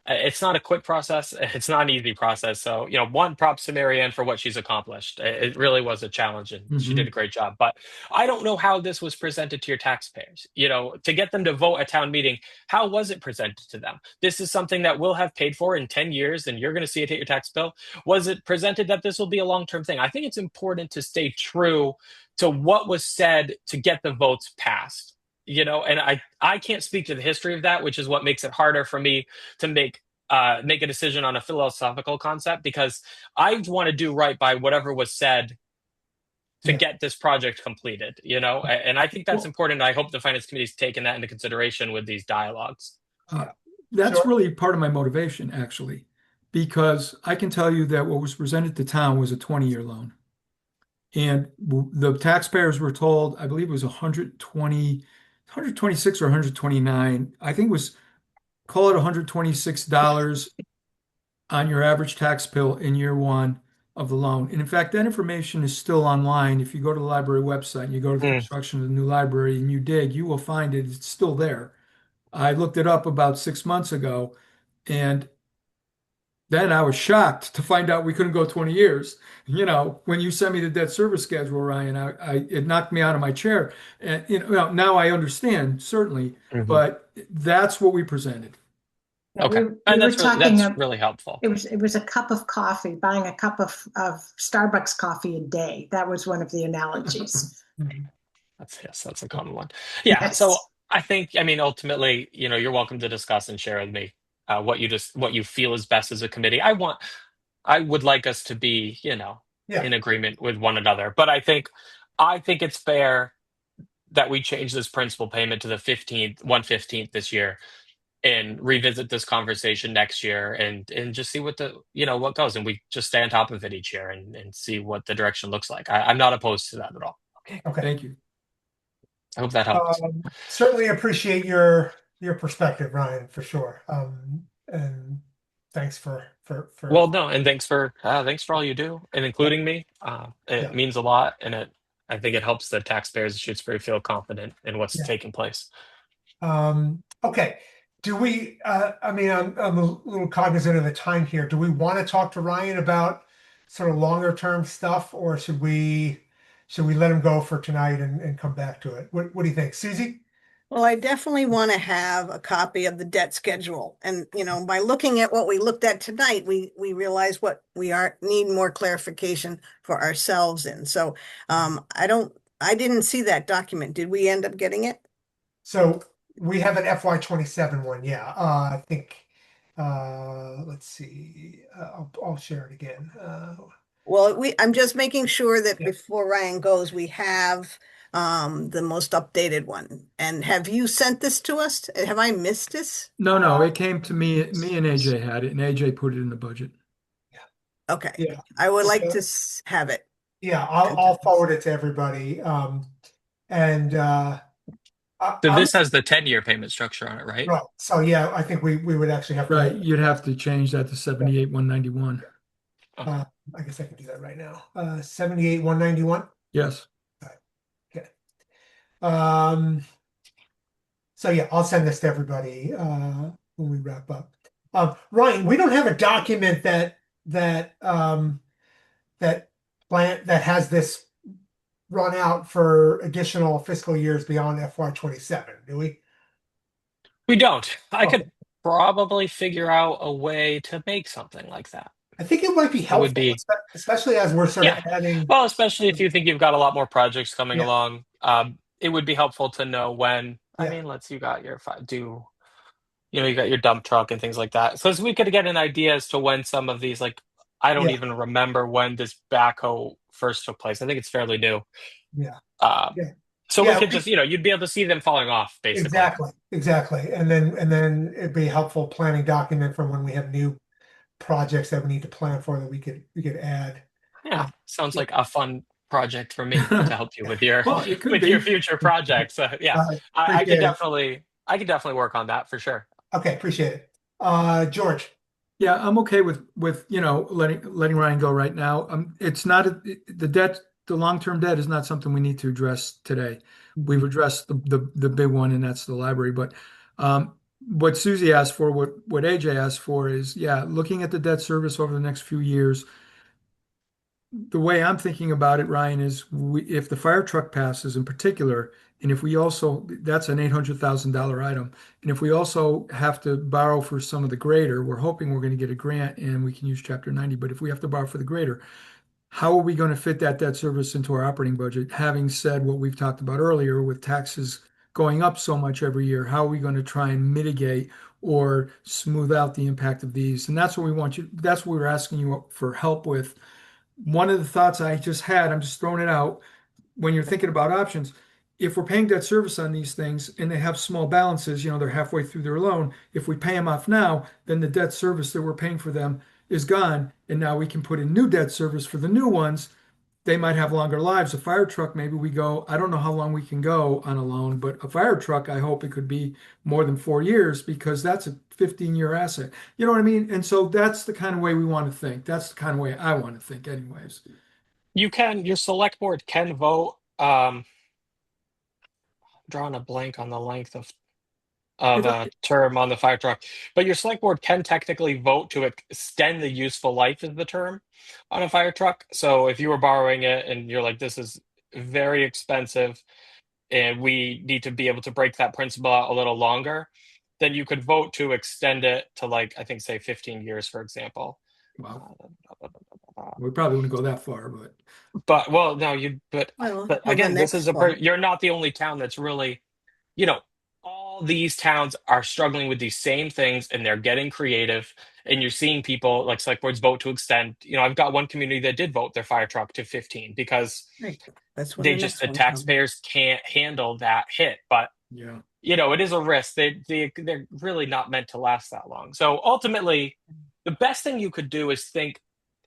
[SPEAKER 4] it's not a quick process. It's not an easy process. So, one, props to Mary Ann for what she's accomplished. It really was a challenge, and she did a great job. But I don't know how this was presented to your taxpayers. To get them to vote at town meeting, how was it presented to them? This is something that we'll have paid for in 10 years, and you're going to see it hit your tax bill. Was it presented that this will be a long-term thing? I think it's important to stay true to what was said to get the votes passed. And I can't speak to the history of that, which is what makes it harder for me to make a decision on a philosophical concept, because I want to do right by whatever was said to get this project completed, and I think that's important. I hope the finance committee's taken that into consideration with these dialogues.
[SPEAKER 5] That's really part of my motivation, actually, because I can tell you that what was presented to town was a 20-year loan. And the taxpayers were told, I believe it was 126 or 129. I think it was, call it $126 on your average tax bill in year one of the loan. And in fact, that information is still online. If you go to the library website and you go to the construction of the new library and you dig, you will find it. It's still there. I looked it up about 6 months ago, and then I was shocked to find out we couldn't go 20 years. When you sent me the debt service schedule, Ryan, it knocked me out of my chair. And now I understand, certainly,
[SPEAKER 4] Mhm.
[SPEAKER 5] but that's what we presented.
[SPEAKER 2] Yeah,
[SPEAKER 4] Okay,
[SPEAKER 2] we
[SPEAKER 4] and
[SPEAKER 2] were
[SPEAKER 4] that's really
[SPEAKER 2] talking,
[SPEAKER 4] helpful.
[SPEAKER 2] it was a cup of coffee, buying a cup of Starbucks coffee a day. That was one of the analogies.
[SPEAKER 4] That's a common one. Yeah. So
[SPEAKER 2] Yes.
[SPEAKER 4] I think, I mean, ultimately, you're welcome to discuss and share with me what you feel is best as a committee. I would like us to be,
[SPEAKER 1] Yeah.
[SPEAKER 4] in agreement with one another. But I think it's fair that we change this principal payment to the 1/15 this year and revisit this conversation next year and just see what goes, and we just stay on top of it each year and see what the direction looks like. I'm not opposed to that at all.
[SPEAKER 5] Okay,
[SPEAKER 1] Okay.
[SPEAKER 5] thank you.
[SPEAKER 4] I hope that helps.
[SPEAKER 1] Certainly appreciate your perspective, Ryan, for sure. And thanks for
[SPEAKER 4] Well, no, and thanks for all you do, and including me. It
[SPEAKER 1] yeah,
[SPEAKER 4] means a lot, and I think it helps the taxpayers of Shutesbury feel confident in what's
[SPEAKER 1] yeah.
[SPEAKER 4] taking place.
[SPEAKER 1] Okay. Do we, I mean, I'm a little cognizant of the time here. Do we want to talk to Ryan about sort of longer term stuff, or should we let him go for tonight and come back to it? What do you think, Susie?
[SPEAKER 3] Well, I definitely want to have a copy of the debt schedule. And, by looking at what we looked at tonight, we realize what we need more clarification for ourselves in. So, I didn't see that document. Did we end up getting it?
[SPEAKER 1] So we have an FY 27 one, yeah. I think let's see. I'll share it again.
[SPEAKER 3] Well, I'm just making sure that
[SPEAKER 1] Yeah.
[SPEAKER 3] before Ryan goes, we have the most updated one. And have you sent this to us? Have I missed this?
[SPEAKER 5] No, it came to me. Me and AJ had it, and AJ put it in the budget.
[SPEAKER 3] Okay,
[SPEAKER 1] Yeah.
[SPEAKER 3] I would like
[SPEAKER 1] Okay.
[SPEAKER 3] to have it.
[SPEAKER 1] Yeah, I'll forward it to everybody. And
[SPEAKER 4] So
[SPEAKER 1] I'm
[SPEAKER 4] this has the 10-year payment structure on it, right?
[SPEAKER 1] right. So yeah, I think we would actually have to
[SPEAKER 5] Right, you'd have to change that to 78,191.
[SPEAKER 1] I guess I can do that right now. 78,191.
[SPEAKER 5] Yes.
[SPEAKER 1] Okay. So yeah, I'll send this to everybody when we wrap up. Ryan, we don't have a document that that has this run out for additional fiscal years beyond FY 27, do we?
[SPEAKER 4] We don't. I
[SPEAKER 1] Okay.
[SPEAKER 4] could probably figure out a way to make something like that.
[SPEAKER 1] I think it might be
[SPEAKER 4] It would
[SPEAKER 1] helpful,
[SPEAKER 4] be,
[SPEAKER 1] especially as we're sort of
[SPEAKER 4] yeah.
[SPEAKER 1] adding.
[SPEAKER 4] Well, especially if you think you've got a lot more projects coming
[SPEAKER 1] Yeah,
[SPEAKER 4] along, it would be helpful to know when. I
[SPEAKER 1] yeah,
[SPEAKER 4] mean, you got your you got your dump truck and things like that. So as we could get an idea as to when some of these, like, I don't
[SPEAKER 1] yeah,
[SPEAKER 4] even remember when this backhoe first took place. I think it's fairly new.
[SPEAKER 1] yeah,
[SPEAKER 4] Um,
[SPEAKER 1] yeah,
[SPEAKER 4] so we
[SPEAKER 1] yeah.
[SPEAKER 4] could just, you'd be able to see them falling off, basically.
[SPEAKER 1] Exactly. And then it'd be a helpful planning document from when we have new projects that we need to plan for that we could add.
[SPEAKER 4] Yeah, sounds like a fun project for me to help you with your
[SPEAKER 5] Well, it could
[SPEAKER 4] with your
[SPEAKER 5] be.
[SPEAKER 4] future projects. Yeah, I could
[SPEAKER 1] Appreciate it.
[SPEAKER 4] definitely work on that for sure.
[SPEAKER 1] Okay, appreciate it. George.
[SPEAKER 5] Yeah, I'm okay with letting Ryan go right now. It's not the debt. The long-term debt is not something we need to address today. We've addressed the big one, and that's the library. But what Susie asked for, what AJ asked for is, yeah, looking at the debt service over the next few years. The way I'm thinking about it, Ryan, is if the fire truck passes in particular, and if we also, that's an $800,000 item. And if we also have to borrow for some of the grader, we're hoping we're going to get a grant and we can use Chapter 90. But if we have to borrow for the grader, how are we going to fit that debt service into our operating budget? Having said what we've talked about earlier with taxes going up so much every year, how are we going to try and mitigate or smooth out the impact of these? And that's what that's what we're asking you for help with. One of the thoughts I just had, I'm just throwing it out, when you're thinking about options, if we're paying debt service on these things and they have small balances, they're halfway through their loan. If we pay them off now, then the debt service that we're paying for them is gone. And now we can put in new debt service for the new ones. They might have longer lives. A fire truck, maybe I don't know how long we can go on a loan, but a fire truck, I hope it could be more than 4 years because that's a 15-year asset. You know what I mean? And so that's the kind of way we want to think. That's the kind of way I want to think anyways.
[SPEAKER 4] Your select board can vote. Drawing a blank on the length of a term on the fire truck, but your select board can technically vote to extend the useful life of the term on a fire truck. So if you were borrowing it and you're like, this is very expensive and we need to be able to break that principal out a little longer, then you could vote to extend it to, like, I think, say 15 years, for example.
[SPEAKER 5] Wow. We probably wouldn't go that far,
[SPEAKER 4] But well, no, but
[SPEAKER 3] Well,
[SPEAKER 4] but
[SPEAKER 3] the
[SPEAKER 4] again, this
[SPEAKER 3] next
[SPEAKER 4] is
[SPEAKER 3] one.
[SPEAKER 4] you're not the only town that's really, you know, all these towns are struggling with these same things and they're getting creative. And you're seeing people like select boards vote to extend. I've got one community that did vote their fire truck to 15 because
[SPEAKER 3] Right. That's when
[SPEAKER 4] the
[SPEAKER 3] next one comes.
[SPEAKER 4] taxpayers can't handle that hit. But
[SPEAKER 5] yeah.
[SPEAKER 4] it is a risk. They're really not meant to last that long. So ultimately, the best thing you could do is think,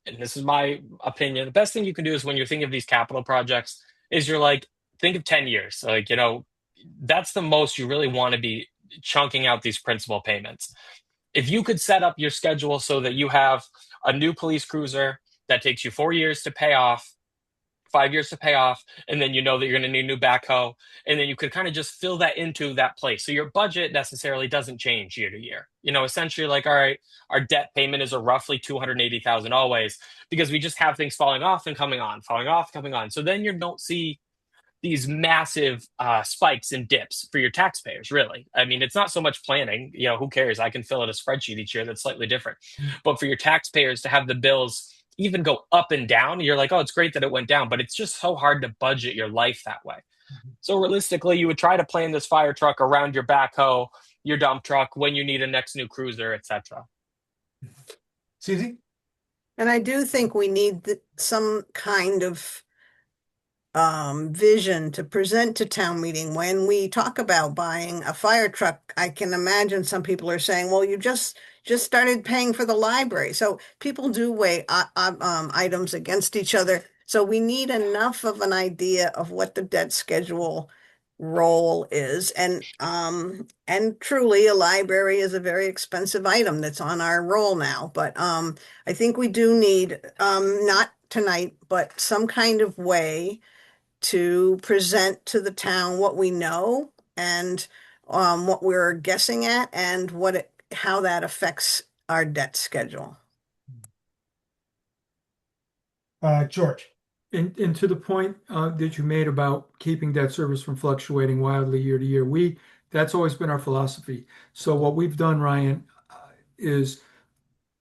[SPEAKER 4] and this is my opinion, the best thing you can do is when you're thinking of these capital projects is you're like, think of 10 years. Like, that's the most you really want to be chunking out these principal payments. If you could set up your schedule so that you have a new police cruiser that takes you 4 years to pay off, 5 years to pay off, and then you know that you're going to need a new backhoe, and then you could kind of just fill that into that place. So your budget necessarily doesn't change year to year. Essentially, like, all right, our debt payment is a roughly 280,000 always, because we just have things falling off and coming on, falling off, coming on. So then you don't see these massive spikes and dips for your taxpayers, really. I mean, it's not so much planning. Who cares? I can fill out a spreadsheet each year that's slightly different. But for your taxpayers to have the bills even go up and down, you're like, oh, it's great that it went down, but it's just so hard to budget your life that way. So realistically, you would try to plan this fire truck around your backhoe, your dump truck, when you need a next new cruiser, etc.
[SPEAKER 1] Susie?
[SPEAKER 3] And I do think we need some kind of vision to present to town meeting when we talk about buying a fire truck. I can imagine some people are saying, well, you just started paying for the library. So people do weigh items against each other. So we need enough of an idea of what the debt schedule role is. And truly a library is a very expensive item that's on our roll now. But I think we do need, not tonight, but some kind of way to present to the town what we know and what we're guessing at and how that affects our debt schedule.
[SPEAKER 1] George?
[SPEAKER 5] And to the point that you made about keeping debt service from fluctuating wildly year to year, that's always been our philosophy. So what we've done, Ryan, is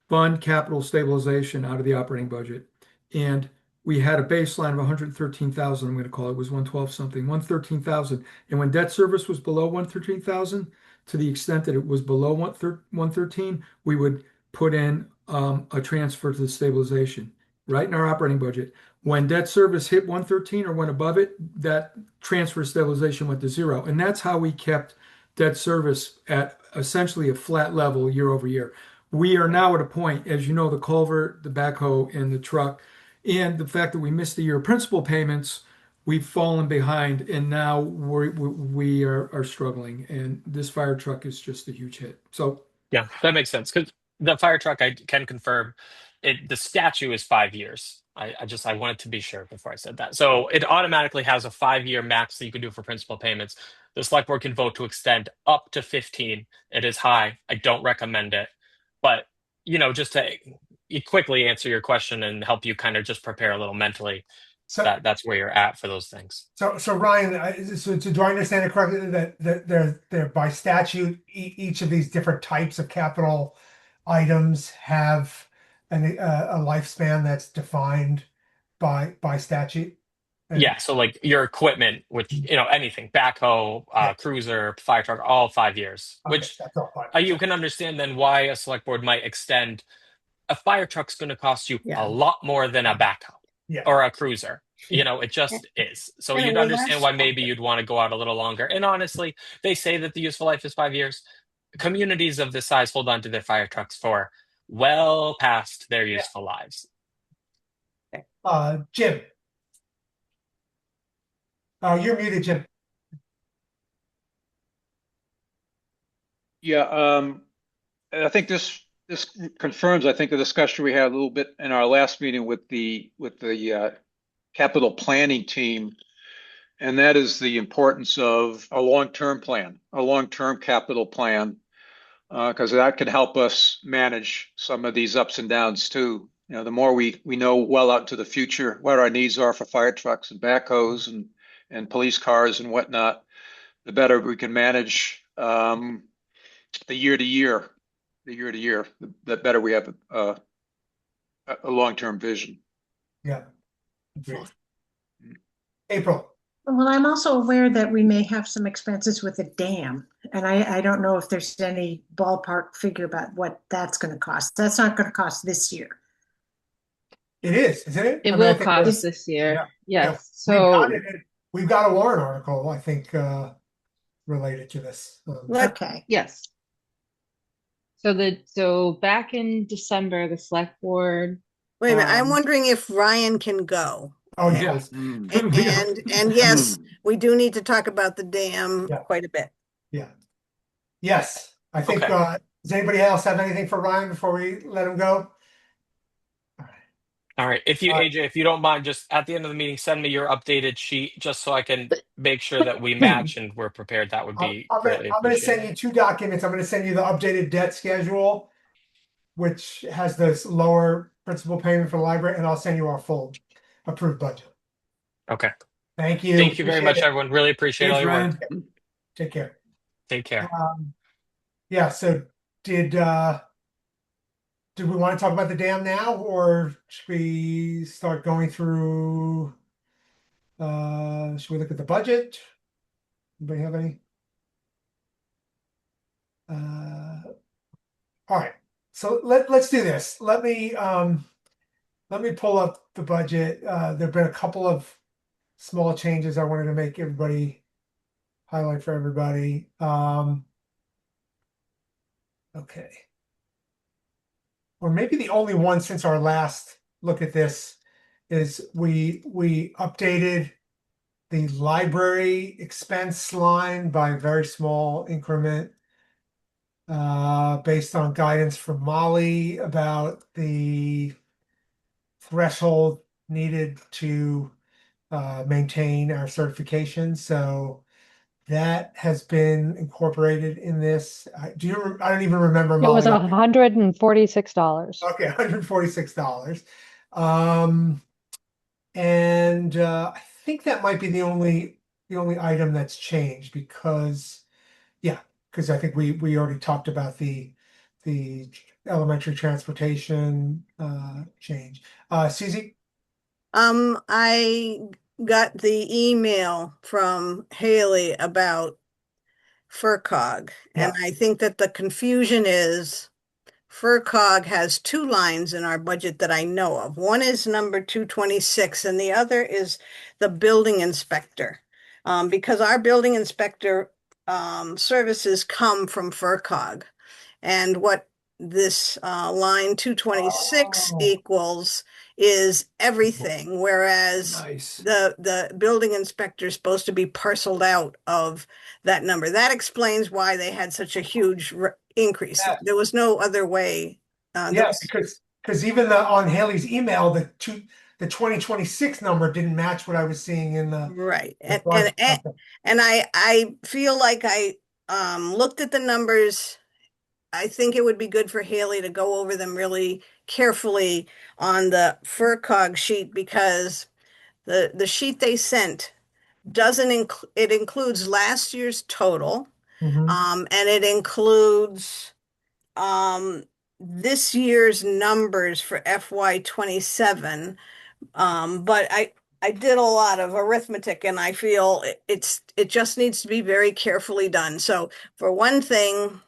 [SPEAKER 5] fund capital stabilization out of the operating budget. And we had a baseline of 113,000, I'm going to call it, was 112 something, 113,000. And when debt service was below 113,000, to the extent that it was below 113, we would put in a transfer to the stabilization right in our operating budget. When debt service hit 113 or went above it, that transfer stabilization went to zero. And that's how we kept debt service at essentially a flat level year over year. We are now at a point, as you know, the culvert, the backhoe, and the truck, and the fact that we missed the year of principal payments, we've fallen behind, and now we are struggling. And this fire truck is just a huge hit. So
[SPEAKER 4] yeah, that makes sense, because the fire truck, I can confirm, the statute is 5 years. I wanted to be sure before I said that. So it automatically has a 5-year max that you can do for principal payments. The select board can vote to extend up to 15. It is high. I don't recommend it, but just to quickly answer your question and help you kind of just prepare a little mentally,
[SPEAKER 1] So
[SPEAKER 4] that's where you're at for those things.
[SPEAKER 1] So Ryan, so do I understand it correctly that they're by statute, each of these different types of capital items have a lifespan that's defined by statute?
[SPEAKER 4] Yeah, so like your equipment, which anything, backhoe, cruiser, fire truck, all 5 years.
[SPEAKER 1] Okay,
[SPEAKER 4] Which
[SPEAKER 1] that's all fine.
[SPEAKER 4] you can understand then why a select board might extend. A fire truck's going to cost you
[SPEAKER 3] Yeah.
[SPEAKER 4] a lot more than a backhoe
[SPEAKER 1] Yeah.
[SPEAKER 4] or a cruiser. It just is. So
[SPEAKER 3] And it
[SPEAKER 4] you'd
[SPEAKER 3] will
[SPEAKER 4] understand
[SPEAKER 3] last
[SPEAKER 4] why maybe
[SPEAKER 3] longer.
[SPEAKER 4] you'd want to go out a little longer. And honestly, they say that the useful life is 5 years. Communities of this size hold on to their fire trucks for well past their useful lives.
[SPEAKER 1] Jim. Oh, you're muted, Jim.
[SPEAKER 6] Yeah, I think this confirms, I think, the discussion we had a little bit in our last meeting with the capital planning team. and that is the importance of a long-term plan, a long-term capital plan, because that can help us manage some of these ups and downs too. You know, the more we know well out into the future what our needs are for fire trucks and backhoes and police cars and whatnot, the better we can manage the year to year, the better we have a long-term vision.
[SPEAKER 1] Yeah. Agreed. April.
[SPEAKER 2] Well, I'm also aware that we may have some expenses with the dam, and I don't know if there's any ballpark figure about what that's going to cost. That's not going to cost this year.
[SPEAKER 1] It is, isn't it?
[SPEAKER 7] It
[SPEAKER 1] I mean, I
[SPEAKER 7] will
[SPEAKER 1] think
[SPEAKER 7] cost
[SPEAKER 1] it's-
[SPEAKER 7] this year.
[SPEAKER 1] yeah,
[SPEAKER 7] Yes.
[SPEAKER 1] We've got
[SPEAKER 7] So
[SPEAKER 1] it. We've got a warrant article, I think, related to this.
[SPEAKER 2] Okay.
[SPEAKER 7] yes. So back in December, the select board.
[SPEAKER 3] Wait a minute, I'm
[SPEAKER 7] Um,
[SPEAKER 3] wondering if Ryan can go.
[SPEAKER 1] Oh,
[SPEAKER 5] Yes.
[SPEAKER 1] yes.
[SPEAKER 3] And yes, we do need to talk about the dam
[SPEAKER 1] Yeah.
[SPEAKER 3] quite a bit.
[SPEAKER 1] Yeah. Yes. I think,
[SPEAKER 4] Okay.
[SPEAKER 1] does anybody else have anything for Ryan before we let him go?
[SPEAKER 4] All right. If you,
[SPEAKER 1] All right.
[SPEAKER 4] AJ, if you don't mind, just at the end of the meeting, send me your updated sheet just so I can make sure that we match and we're prepared. That would be greatly
[SPEAKER 1] I'm gonna send
[SPEAKER 4] appreciated.
[SPEAKER 1] you 2 documents. I'm gonna send you the updated debt schedule, which has this lower principal payment for the library, and I'll send you our full approved budget.
[SPEAKER 4] Okay.
[SPEAKER 1] Thank you.
[SPEAKER 4] Thank you very much,
[SPEAKER 1] Appreciate it.
[SPEAKER 4] everyone. Really appreciate all
[SPEAKER 5] Thanks,
[SPEAKER 4] your work.
[SPEAKER 5] Ryan.
[SPEAKER 1] Take care.
[SPEAKER 4] Take care.
[SPEAKER 1] Yeah, so did we want to talk about the dam now, or should we start going through should we look at the budget? Anybody have any? All right, so let's do this. Let me pull up the budget. There've been a couple of small changes I wanted to make everybody highlight for everybody. Okay. Or maybe the only one since our last look at this is we updated the library expense line by a very small increment based on guidance from Molly about the threshold needed to maintain our certification. So that has been incorporated in this. I don't even remember.
[SPEAKER 9] It
[SPEAKER 1] Molly.
[SPEAKER 9] was $146.
[SPEAKER 1] Okay, $146. And I think that might be the only item that's changed because I think we already talked about the elementary transportation change. Susie?
[SPEAKER 3] I got the email from Haley about FERCog, and I think that the confusion is FERCog has 2 lines in our budget that I know of. One is number 226, and the other is the building inspector. Because our building inspector services come from FERCog, and what this line 226 equals is everything, whereas
[SPEAKER 5] Nice.
[SPEAKER 3] the building inspector is supposed to be parceled out of that number. That explains why they had such a huge increase.
[SPEAKER 1] Yeah.
[SPEAKER 3] There was no other way.
[SPEAKER 1] Yeah, because even on Haley's email, the 2026 number didn't match what I was seeing in the
[SPEAKER 3] Right.
[SPEAKER 1] the
[SPEAKER 3] And
[SPEAKER 1] budget.
[SPEAKER 3] I feel like I looked at the numbers. I think it would be good for Haley to go over them really carefully on the FERCog sheet, because the sheet they sent doesn't it includes last year's total,
[SPEAKER 1] Mhm.
[SPEAKER 3] and it includes this year's numbers for FY27. But I did a lot of arithmetic, and I feel it just needs to be very carefully done. So for one thing,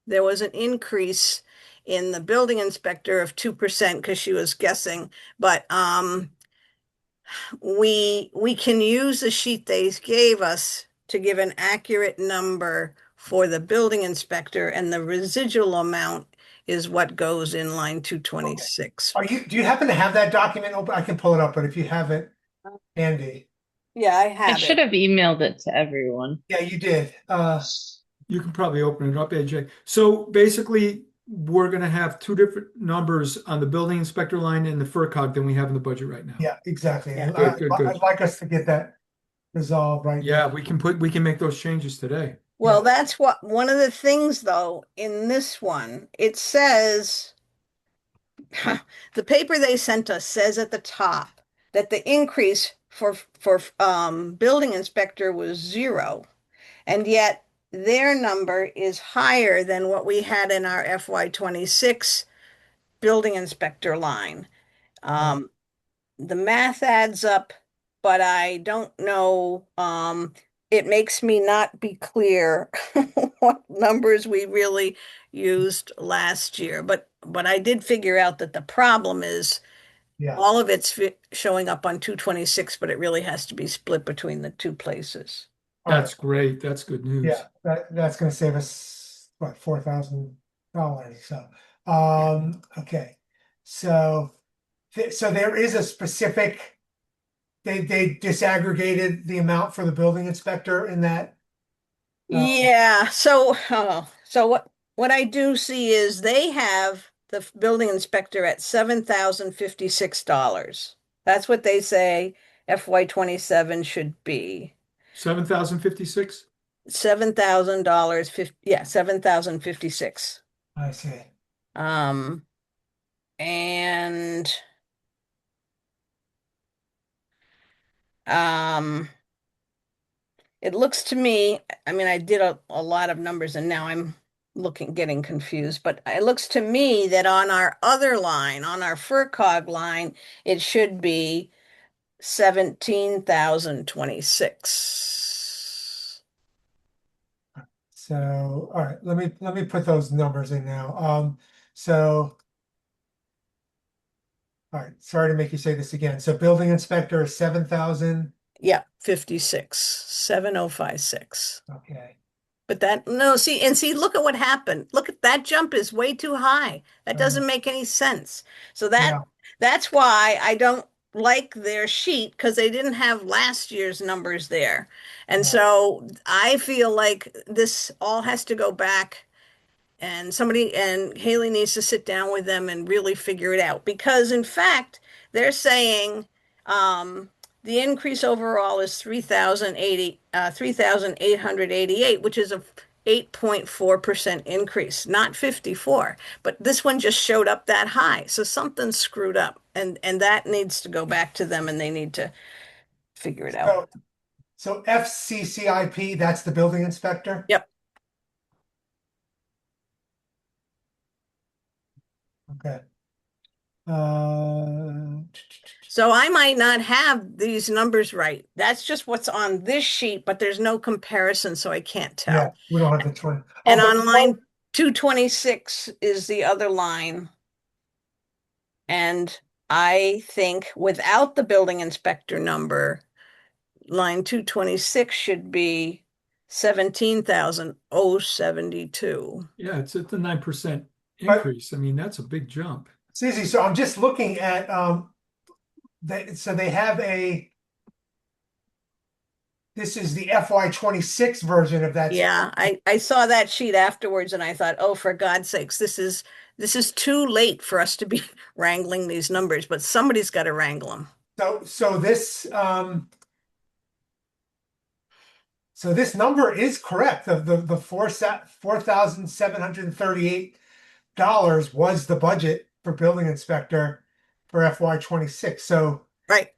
[SPEAKER 3] there was an increase in the building inspector of 2% because she was guessing, but we can use the sheet they gave us to give an accurate number for the building inspector, and the residual amount is what goes in line 226.
[SPEAKER 1] Do you happen to have that document open? I can pull it up, but if you have it handy.
[SPEAKER 3] Yeah, I
[SPEAKER 7] I
[SPEAKER 3] have
[SPEAKER 7] should
[SPEAKER 3] it.
[SPEAKER 7] have emailed it to everyone.
[SPEAKER 1] Yeah, you did.
[SPEAKER 5] You can probably open it up, AJ. So basically, we're going to have 2 different numbers on the building inspector line and the FERCog than we have in the budget right now.
[SPEAKER 1] Yeah, exactly.
[SPEAKER 3] Yeah.
[SPEAKER 1] And
[SPEAKER 5] Good.
[SPEAKER 1] I'd like us to get that resolve right
[SPEAKER 5] Yeah,
[SPEAKER 1] now.
[SPEAKER 5] we can make those changes today.
[SPEAKER 3] Well,
[SPEAKER 1] Yeah.
[SPEAKER 3] that's what, one of the things though, in this one, it says, the paper they sent us says at the top that the increase for building inspector was 0. And yet their number is higher than what we had in our FY26 building inspector line. The math adds up, but I don't know. It makes me not be clear what numbers we really used last year. But I did figure out that the problem is
[SPEAKER 1] Yeah.
[SPEAKER 3] all of it's showing up on 226, but it really has to be split between the two places.
[SPEAKER 1] All right.
[SPEAKER 5] That's great. That's good news.
[SPEAKER 1] Yeah, that's gonna save us, what, $4,000. So, okay. So, so there is a specific, they disaggregated the amount for the building inspector in that.
[SPEAKER 3] Yeah, so what I do see is they have the building inspector at $7,056. That's what they say FY27 should be.
[SPEAKER 5] 7,056?
[SPEAKER 3] $7,000, yeah, 7,056.
[SPEAKER 1] I see.
[SPEAKER 3] And um it looks to me, I mean, I did a lot of numbers and now I'm getting confused, but it looks to me that on our other line, on our FERCog line, it should be 17,026.
[SPEAKER 1] So, all right, let me put those numbers in now. So, all right, sorry to make you say this again. So building inspector is 7,000.
[SPEAKER 3] Yeah, 56, 7056.
[SPEAKER 1] Okay.
[SPEAKER 3] But that, no, see, look at what happened. Look at that jump is way too high. That doesn't make any sense. So
[SPEAKER 1] Yeah.
[SPEAKER 3] that's why I don't like their sheet because they didn't have last year's numbers there. And
[SPEAKER 1] Yeah.
[SPEAKER 3] so I feel like this all has to go back and Haley needs to sit down with them and really figure it out because in fact, they're saying, the increase overall is 3,888, which is a 8.4% increase, not 54. But this one just showed up that high. So something's screwed up and that needs to go back to them and they need to figure it out.
[SPEAKER 1] So FCCIP, that's the building inspector?
[SPEAKER 3] Yep.
[SPEAKER 1] Okay.
[SPEAKER 3] So I might not have these numbers right. That's just what's on this sheet, but there's no comparison, so I can't tell.
[SPEAKER 1] Yeah, we don't have the 20.
[SPEAKER 3] And
[SPEAKER 1] but
[SPEAKER 3] on line 226 is the other line. And I think without the building inspector number, line 226 should be 17,072.
[SPEAKER 5] Yeah, it's at the 9%
[SPEAKER 1] But-
[SPEAKER 5] increase. I mean, that's a big jump.
[SPEAKER 1] Susie, so I'm just looking at so they have this is the FY26 version of that.
[SPEAKER 3] Yeah, I saw that sheet afterwards and I thought, oh, for God's sakes, this is too late for us to be wrangling these numbers, but somebody's got to wrangle them.
[SPEAKER 1] So this number is correct. The $4,738 was the budget for building inspector for FY26. So
[SPEAKER 3] Right.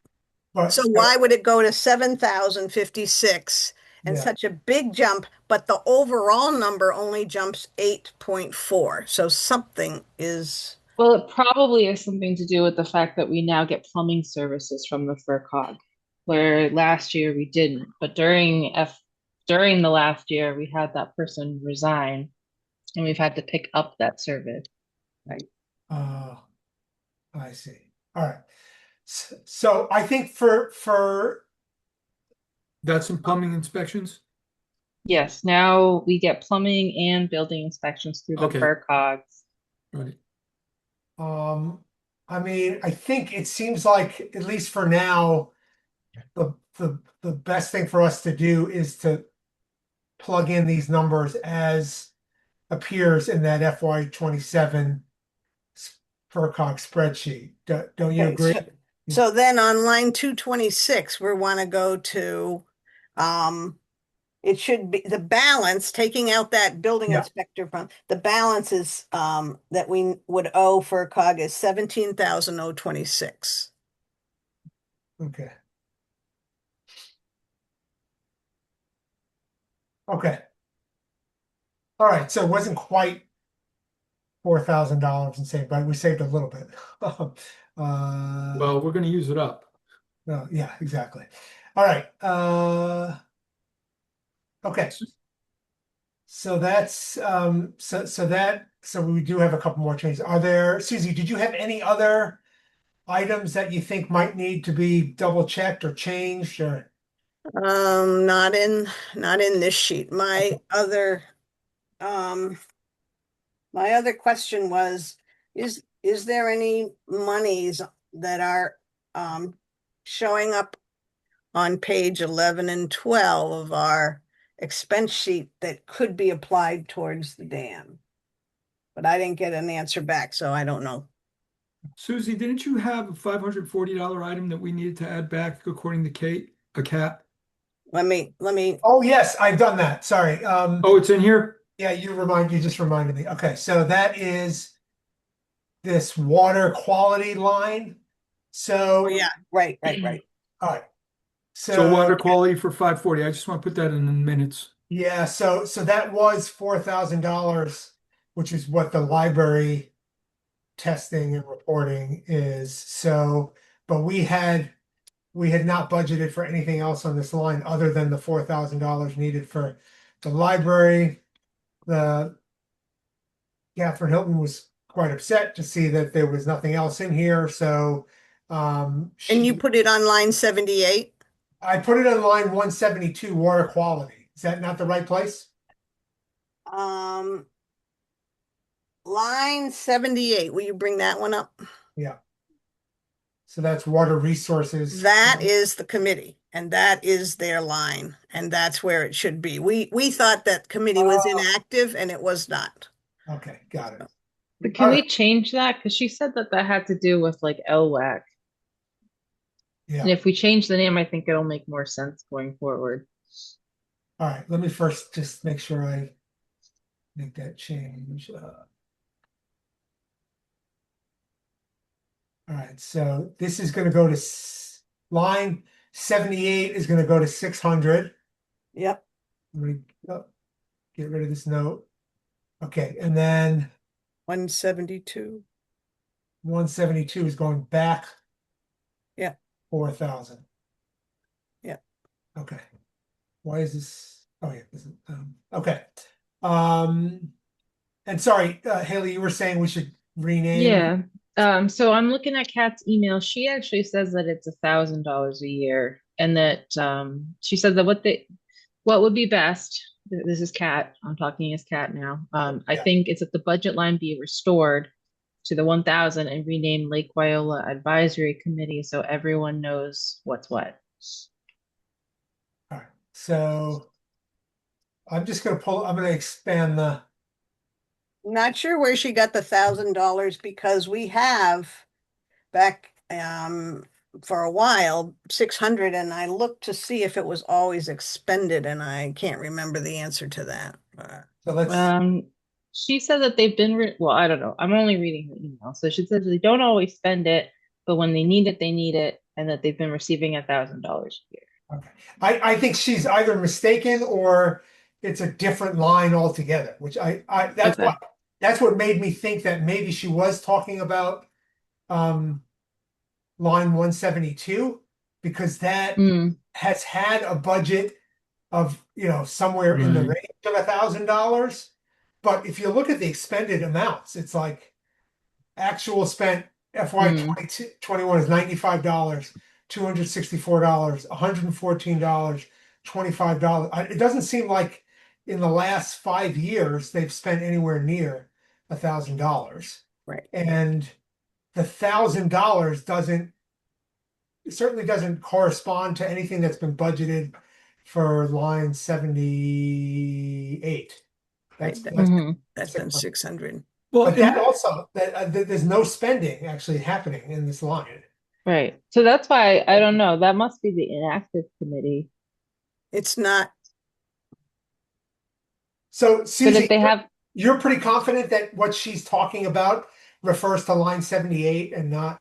[SPEAKER 1] but
[SPEAKER 3] So why would it go to 7,056 and
[SPEAKER 1] Yeah.
[SPEAKER 3] such a big jump, but the overall number only jumps 8.4? So something is,
[SPEAKER 7] Well, it probably has something to do with the fact that we now get plumbing services from the FERCog, where last year we didn't. But during the last year, we had that person resign, and we've had to pick up that service.
[SPEAKER 1] I see. All right. So I think for
[SPEAKER 5] That's some plumbing inspections?
[SPEAKER 7] Yes, now we get plumbing and building inspections through the
[SPEAKER 5] Okay.
[SPEAKER 7] FERCogs.
[SPEAKER 5] Right.
[SPEAKER 1] I mean, I think it seems like, at least for now, the best thing for us to do is to plug in these numbers as appears in that FY27 FERCog spreadsheet. Don't you
[SPEAKER 3] Okay,
[SPEAKER 1] agree?
[SPEAKER 3] so then on line 226, we want to go to It should be the balance, taking out that building
[SPEAKER 1] Yeah.
[SPEAKER 3] inspector from, the balance is, that we would owe for COG is 17,026.
[SPEAKER 1] Okay. Okay. All right, so it wasn't quite $4,000 and saved, but we saved a little bit.
[SPEAKER 5] Well, we're gonna use it up.
[SPEAKER 1] No, yeah, exactly. All right. Okay. So that's so we do have a couple more changes. Are there, Susie, did you have any other items that you think might need to be double checked or changed or?
[SPEAKER 3] Not in this sheet. Um, my other question was, is there any monies that are, showing up on page 11 and 12 of our expense sheet that could be applied towards the dam? But I didn't get an answer back, so I don't know.
[SPEAKER 5] Susie, didn't you have a $540 item that we needed to add back according to Kate, a cat?
[SPEAKER 3] Let me,
[SPEAKER 1] Oh, yes, I've done that. Sorry.
[SPEAKER 5] Oh, it's in here?
[SPEAKER 1] Yeah, you just reminded me. Okay, so that is this water quality line. So,
[SPEAKER 3] oh, yeah, right.
[SPEAKER 1] all right.
[SPEAKER 5] So water quality for 540. I just want to put that in the minutes.
[SPEAKER 1] Yeah, so that was $4,000, which is what the library testing and reporting is. So, but we had not budgeted for anything else on this line other than the $4,000 needed for the library. Catherine Hilton was quite upset to see that there was nothing else in here. So,
[SPEAKER 3] and you put it on line 78?
[SPEAKER 1] I put it on line 172, water quality. Is that not the right place?
[SPEAKER 3] Line 78, will you bring that one up?
[SPEAKER 1] Yeah. So that's water resources.
[SPEAKER 3] That is the committee, and that is their line, and that's where it should be. We thought that committee was inactive, and it was not.
[SPEAKER 1] Okay, got it.
[SPEAKER 7] But can we change that? Because she said that had to do with like LWAC.
[SPEAKER 1] Yeah.
[SPEAKER 7] And if we change the name, I think it'll make more sense going forward.
[SPEAKER 1] All right, let me first just make sure I make that change. All right, so this is going to go to line 78 is going to go to 600.
[SPEAKER 3] Yep.
[SPEAKER 1] Let me get rid of this note. Okay, and then
[SPEAKER 3] 172.
[SPEAKER 1] 172 is going back.
[SPEAKER 3] Yeah.
[SPEAKER 1] 4,000.
[SPEAKER 3] Yeah.
[SPEAKER 1] Okay. Why is this? Oh yeah, this is, okay. And sorry, Haley, you were saying we should rename.
[SPEAKER 7] Yeah. So I'm looking at Kat's email. She actually says that it's $1,000 a year, and that she said that what would be best. This is Kat. I'm talking as Kat now. I think it's that the budget line be restored to the 1,000 and rename Lake Wyola Advisory Committee so everyone knows what's what.
[SPEAKER 1] All right. So I'm just going to expand the.
[SPEAKER 3] Not sure where she got the $1,000 because we have back for a while 600, and I looked to see if it was always expended, and I can't remember the answer to that.
[SPEAKER 1] So let's.
[SPEAKER 7] She said that they've been well, I don't know. I'm only reading the email. So she says they don't always spend it, but when they need it, and that they've been receiving $1,000 a year.
[SPEAKER 1] Okay. I think she's either mistaken or it's a different line altogether, which that's what made me think that maybe she was talking about line 172, because that has had a budget of somewhere in the range of $1,000. But if you look at the expended amounts, it's like actual spent FY 2021 is $95, $264, $114, $25. It doesn't seem like in the last 5 years they've spent anywhere near $1,000.
[SPEAKER 3] Right.
[SPEAKER 1] And the $1,000 certainly doesn't correspond to anything that's been budgeted for line 78. That's
[SPEAKER 3] been 600.
[SPEAKER 1] Well, but that also that there's no spending actually happening in this line.
[SPEAKER 7] Right. So that's why I don't know. That must be the inactive committee.
[SPEAKER 3] It's not,
[SPEAKER 1] So
[SPEAKER 7] But
[SPEAKER 1] Susie,
[SPEAKER 7] if they have,
[SPEAKER 1] you're pretty confident that what she's talking about refers to line 78 and not,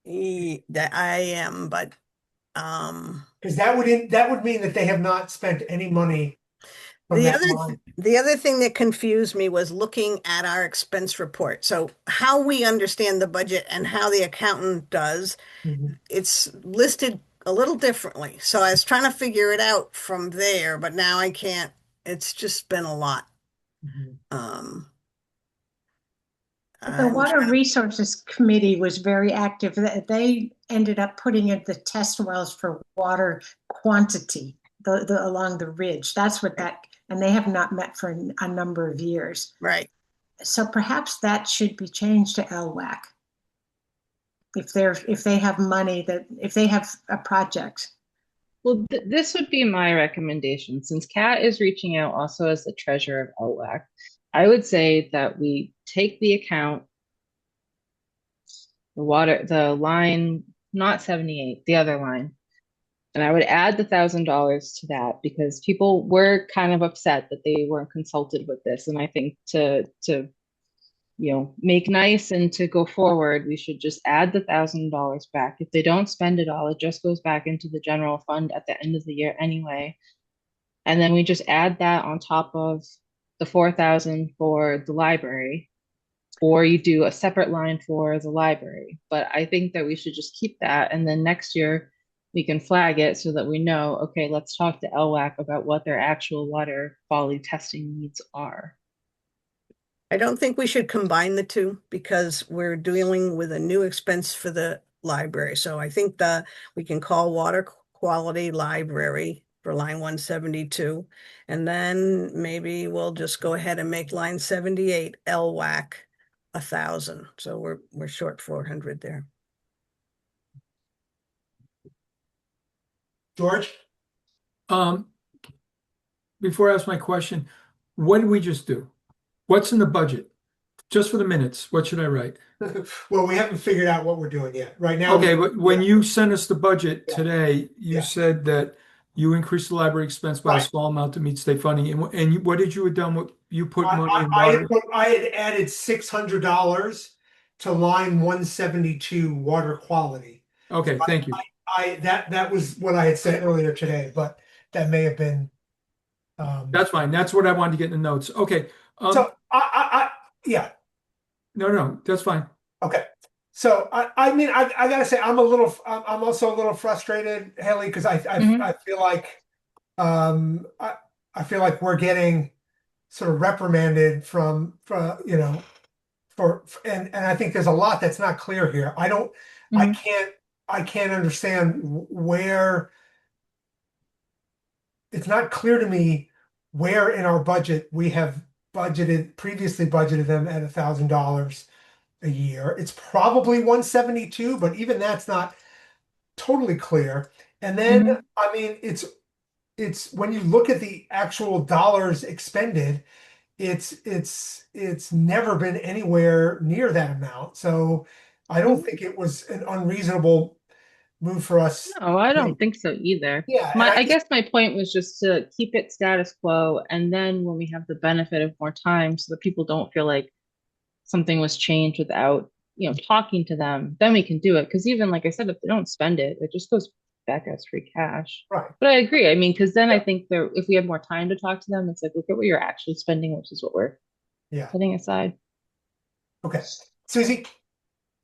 [SPEAKER 3] that I am, but,
[SPEAKER 1] because that would mean that they have not spent any money from
[SPEAKER 3] the
[SPEAKER 1] that
[SPEAKER 3] other,
[SPEAKER 1] line.
[SPEAKER 3] the other thing that confused me was looking at our expense report. So how we understand the budget and how the accountant does,
[SPEAKER 1] Mhm.
[SPEAKER 3] it's listed a little differently. So I was trying to figure it out from there, but now I can't. It's just been a lot.
[SPEAKER 1] Mhm.
[SPEAKER 3] Um,
[SPEAKER 2] The
[SPEAKER 3] I'm
[SPEAKER 2] Water
[SPEAKER 3] trying-
[SPEAKER 2] Resources Committee was very active. They ended up putting in the test wells for water quantity along the ridge. That's what that, and they have not met for a number of years.
[SPEAKER 3] Right.
[SPEAKER 2] So perhaps that should be changed to LWAC. If they have money if they have a project.
[SPEAKER 7] well, this would be my recommendation. Since Kat is reaching out also as the treasurer of LWAC, I would say that we take the account, the line, not 78, the other line. And I would add the $1,000 to that because people were kind of upset that they weren't consulted with this. And I think to make nice and to go forward, we should just add the $1,000 back. If they don't spend it all, it just goes back into the general fund at the end of the year anyway. And then we just add that on top of the 4,000 for the library, or you do a separate line for the library. But I think that we should just keep that. And then next year we can flag it so that we know, okay, let's talk to LWAC about what their actual water quality testing needs are.
[SPEAKER 3] I don't think we should combine the two because we're dealing with a new expense for the library. So I think we can call water quality library for line 172. And then maybe we'll just go ahead and make line 78 LWAC 1,000. So we're short 400 there.
[SPEAKER 1] George?
[SPEAKER 5] Before I ask my question, what did we just do? What's in the budget? Just for the minutes, what should I write?
[SPEAKER 1] Well, we haven't figured out what we're doing yet. Right now.
[SPEAKER 5] Okay, but when
[SPEAKER 1] Yeah.
[SPEAKER 5] you sent us the budget
[SPEAKER 1] Yeah.
[SPEAKER 5] today, you
[SPEAKER 1] Yeah.
[SPEAKER 5] said that you increased the library expense by a
[SPEAKER 1] Right.
[SPEAKER 5] small amount to meet state funding. And what did you have done? What you put money in
[SPEAKER 1] I
[SPEAKER 5] water?
[SPEAKER 1] had added $600 to line 172 water quality.
[SPEAKER 5] Okay, thank you.
[SPEAKER 1] That was what I had said earlier today, but that may have been.
[SPEAKER 5] That's fine. That's what I wanted to get in the notes. Okay.
[SPEAKER 1] So yeah.
[SPEAKER 5] No, that's fine.
[SPEAKER 1] Okay. So I mean I gotta say I'm also a little frustrated, Haley, because I feel like I feel like we're getting sort of reprimanded for and I think there's a lot that's not clear here. I can't understand where it's not clear to me where in our budget we have previously budgeted them at $1,000 a year. It's probably 172, but even that's not totally clear. And then I mean it's when you look at the actual dollars expended, it's never been anywhere near that amount. So I don't think it was an unreasonable move for us.
[SPEAKER 7] No, I don't think so either.
[SPEAKER 1] Yeah, and
[SPEAKER 7] I guess my point was just to keep it status quo, and then when we have the benefit of more time, so that people don't feel like something was changed without, talking to them, then we can do it. Because even like I said, if they don't spend it, it just goes back as free cash.
[SPEAKER 1] Right.
[SPEAKER 7] But I agree. I mean, because then I think if we have more time to talk to them, it's like, look at what you're actually spending versus what we're putting aside.
[SPEAKER 1] Okay. Susie?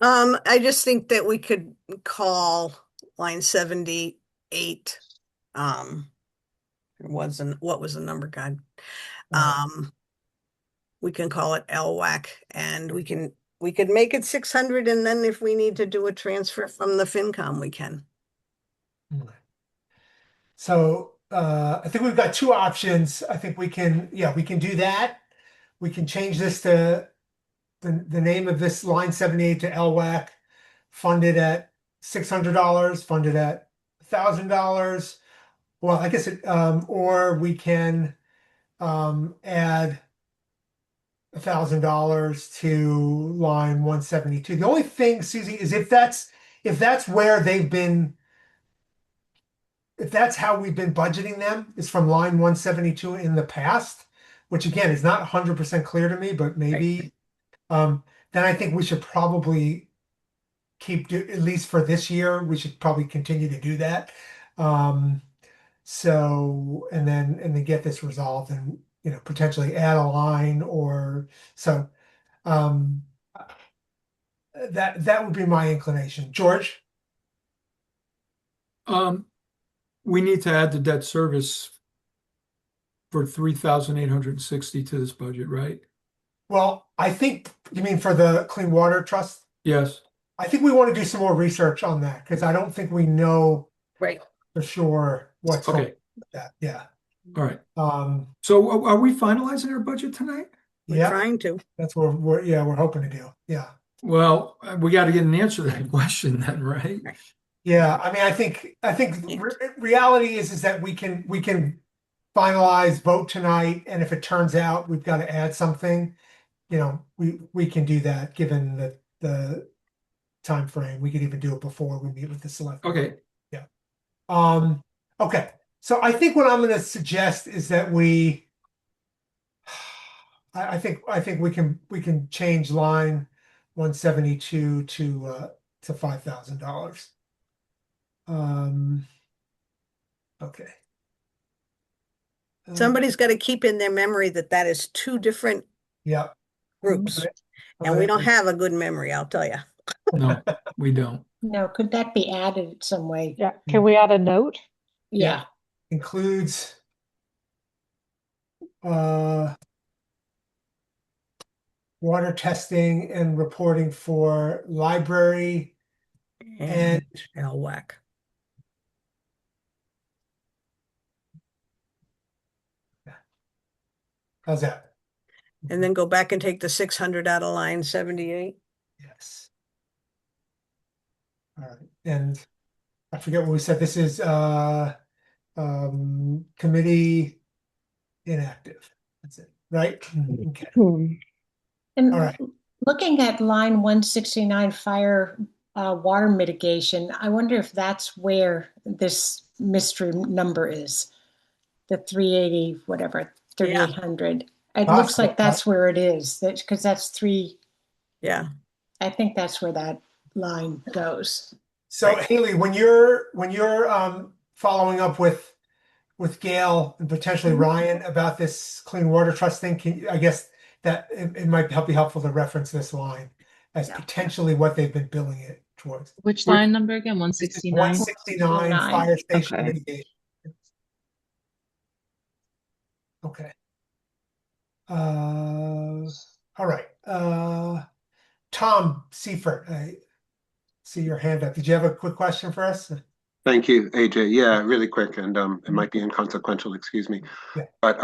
[SPEAKER 3] I just think that we could call line 78. What was the number, God? We can call it LWAC, and we could make it 600, and then if we need to do a transfer from the FinCom, we can.
[SPEAKER 1] So I think we've got two options. I think we can do that. We can change this to the name of this line 78 to LWAC, funded at $600, funded at $1,000. Well, I guess or we can add $1,000 to line 172. The only thing, Susie, is if that's where they've been, if if that's how we've been budgeting them, is from line 172 in the past, which again is not 100% clear to me, but maybe, then I think we should probably at least for this year, we should probably continue to do that. So, and then get this resolved and, potentially add a line or so. That would be my inclination. George?
[SPEAKER 5] We need to add the debt service for 3,860 to this budget, right?
[SPEAKER 1] Well, I think you mean for the Clean Water Trust?
[SPEAKER 5] Yes.
[SPEAKER 1] I think we want to do some more research on that because I don't think we know
[SPEAKER 3] Right.
[SPEAKER 1] for sure what's going
[SPEAKER 5] Okay.
[SPEAKER 1] on with that. Yeah.
[SPEAKER 5] All right.
[SPEAKER 1] Um,
[SPEAKER 5] So are we finalizing our budget tonight?
[SPEAKER 3] We're
[SPEAKER 1] yeah,
[SPEAKER 3] trying to.
[SPEAKER 1] that's what we're hoping to do. Yeah.
[SPEAKER 5] Well, we got to get an answer to that question then, right?
[SPEAKER 1] Yeah. I mean, I think reality is that we can finalize, vote tonight, and if it turns out we've got to add something, we can do that given the time frame. We could even do it before we meet with the select.
[SPEAKER 5] Okay.
[SPEAKER 1] Yeah. Okay. So I think what I'm going to suggest is that I think we can change line 172 to $5,000. Okay.
[SPEAKER 3] Somebody's got to keep in their memory that is two different
[SPEAKER 1] Yeah.
[SPEAKER 3] groups.
[SPEAKER 1] Okay.
[SPEAKER 3] And we don't have a good memory, I'll tell you.
[SPEAKER 5] No, we don't.
[SPEAKER 2] No, could that be added some way?
[SPEAKER 9] Yeah, can we add a note?
[SPEAKER 2] Yeah.
[SPEAKER 1] Includes water testing and reporting for library and
[SPEAKER 3] LWAC.
[SPEAKER 1] how's that?
[SPEAKER 3] And then go back and take the 600 out of line 78.
[SPEAKER 1] Yes. All right. And I forget what we said. This is committee inactive. That's it, right? Okay.
[SPEAKER 2] And
[SPEAKER 1] All right.
[SPEAKER 2] looking at line 169 fire water mitigation, I wonder if that's where this mystery number is. The 380, whatever, 3,800. It looks
[SPEAKER 1] Possible.
[SPEAKER 2] like that's where it is. Because that's three.
[SPEAKER 3] Yeah.
[SPEAKER 2] I think that's where that line goes.
[SPEAKER 1] So Haley, when you're following up with Gail and potentially Ryan about this Clean Water Trust thing, I guess that it might be helpful to reference this line as potentially what they've been billing it towards.
[SPEAKER 7] Which line number again? 169?
[SPEAKER 1] 169 fire station
[SPEAKER 7] Okay.
[SPEAKER 1] mitigation. Okay. All right. Tom Seifert, I see your hand up. Did you have a quick question for us?
[SPEAKER 10] Thank you, AJ. Yeah, really quick, and it might be inconsequential, excuse me.
[SPEAKER 1] Yeah.
[SPEAKER 10] But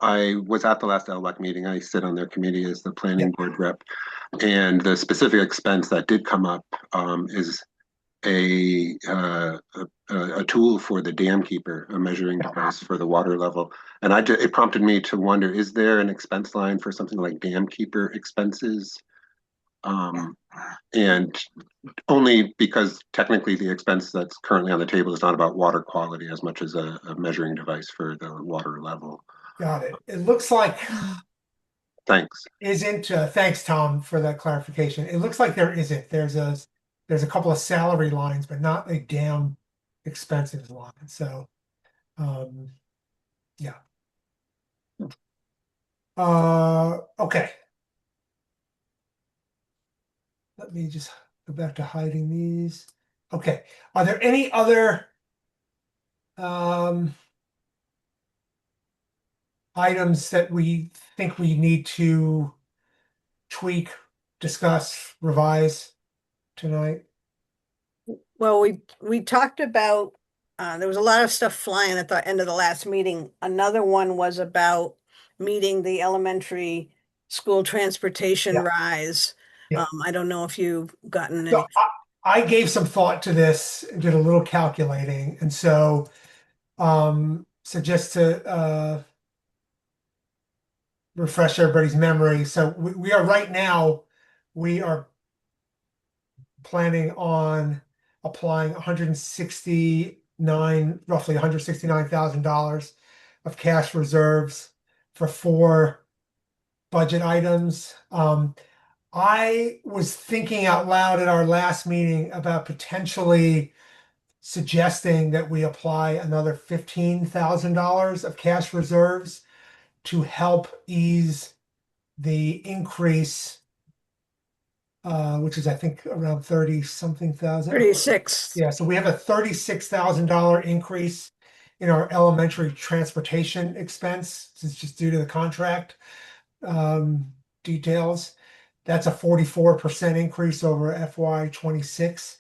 [SPEAKER 10] I was at the last LWAC meeting. I sit on their committee as the planning board rep, and the specific expense that did come up is a tool for the dam keeper, a measuring device for the water level. And it prompted me to wonder, is there an expense line for something like dam keeper expenses? And only because technically the expense that's currently on the table is not about water quality as much as a measuring device for the water level.
[SPEAKER 1] Got it. It looks like
[SPEAKER 10] Thanks.
[SPEAKER 1] thanks, Tom, for that clarification. It looks like there isn't. There's a couple of salary lines, but not a damn expenses line. So, yeah. Okay. Let me just go back to hiding these. Okay. Are there any other items that we think we need to tweak, discuss, revise tonight?
[SPEAKER 3] Well, we talked about, there was a lot of stuff flying at the end of the last meeting. Another one was about meeting the elementary school transportation
[SPEAKER 1] Yeah.
[SPEAKER 3] rise.
[SPEAKER 1] Yeah.
[SPEAKER 3] I don't know if you've gotten any.
[SPEAKER 1] So I gave some thought to this, did a little calculating, and so just to refresh everybody's memory. So we are right now, we are planning on applying $160 roughly $169,000 of cash reserves for 4 budget items. I was thinking out loud at our last meeting about potentially suggesting that we apply another $15,000 of cash reserves to help ease the increase, which is I think around 30 something thousand.
[SPEAKER 3] 36.
[SPEAKER 1] Yeah, so we have a $36,000 increase in our elementary transportation expense. It's just due to the contract details. That's a 44% increase over FY 26.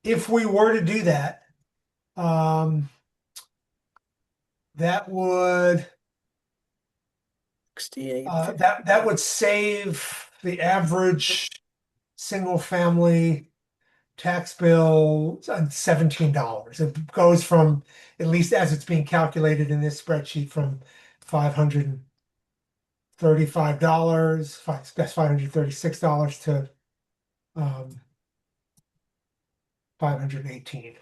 [SPEAKER 1] If we were to do that, that would
[SPEAKER 3] 68.
[SPEAKER 1] that would save the average single family tax bill on $17. It goes from, at least as it's being calculated in this spreadsheet, from $535, that's $536 to 518.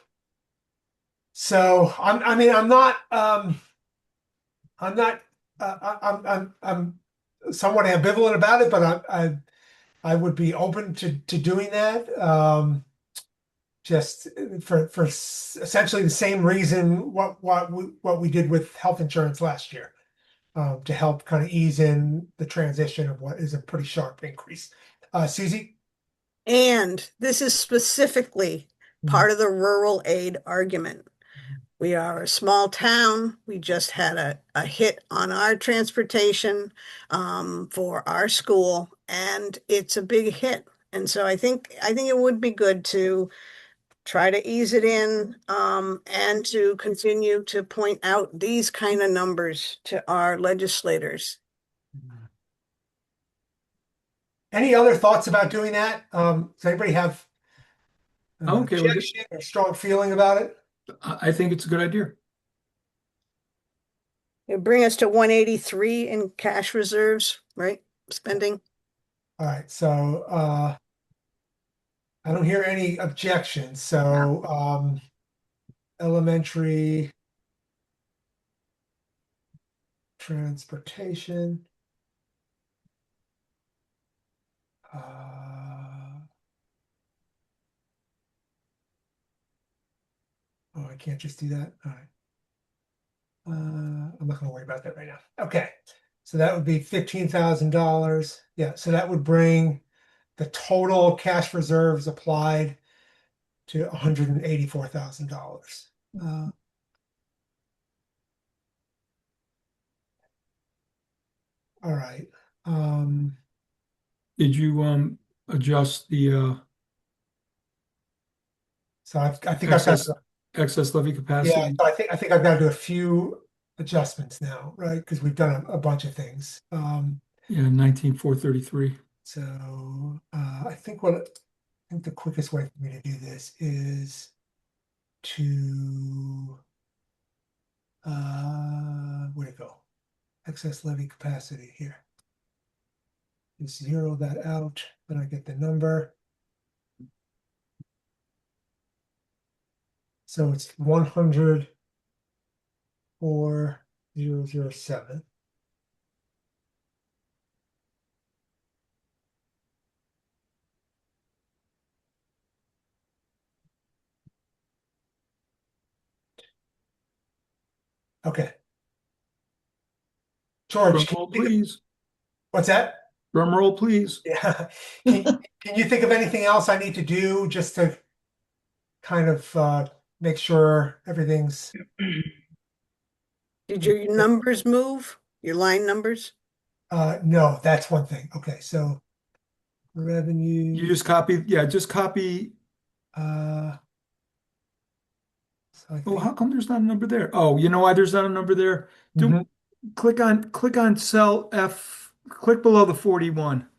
[SPEAKER 1] So I'm somewhat ambivalent about it, but I would be open to doing that. Just for essentially the same reason what we did with health insurance last year, to help kind of ease in the transition of what is a pretty sharp increase. Susie?
[SPEAKER 3] And this is specifically part of the rural aid argument. We are a small town. We just had a hit on our transportation for our school, and it's a big hit. And so I think it would be good to try to ease it in, and to continue to point out these kind of numbers to our legislators.
[SPEAKER 1] Any other thoughts about doing that? Does anybody have
[SPEAKER 5] Okay with it.
[SPEAKER 1] objection or strong feeling about it?
[SPEAKER 5] I think it's a good idea.
[SPEAKER 3] It bring us to 183 in cash reserves, right? Spending.
[SPEAKER 1] All right, so I don't hear any objections. So elementary transportation. Oh, I can't just do that. All right. I'm not going to worry about that right now. Okay, so that would be $15,000. Yeah, so that would bring the total cash reserves applied to $184,000. All right.
[SPEAKER 5] Did you adjust the
[SPEAKER 1] So I think I've got
[SPEAKER 5] excess levy capacity?
[SPEAKER 1] yeah. So I think I've got to do a few adjustments now, right? Because we've done a bunch of things.
[SPEAKER 5] Yeah, 19,433.
[SPEAKER 1] So I think the quickest way for me to do this is to where to go? Excess levy capacity here. Just zero that out, then I get the number. So it's 104,007. Okay. George,
[SPEAKER 5] Drum roll, please.
[SPEAKER 1] what's that?
[SPEAKER 5] Drum roll, please.
[SPEAKER 1] Yeah. Can you think of anything else I need to do just to kind of make sure everything's
[SPEAKER 3] Did your numbers move? Your line numbers?
[SPEAKER 1] no, that's one thing. Okay, so revenue.
[SPEAKER 5] You just copy, yeah, just copy.
[SPEAKER 1] So I
[SPEAKER 5] Oh,
[SPEAKER 1] think,
[SPEAKER 5] how come there's not a number there? Oh, you know why there's not a number there?
[SPEAKER 1] Mhm.
[SPEAKER 5] Click on cell F, click below the 41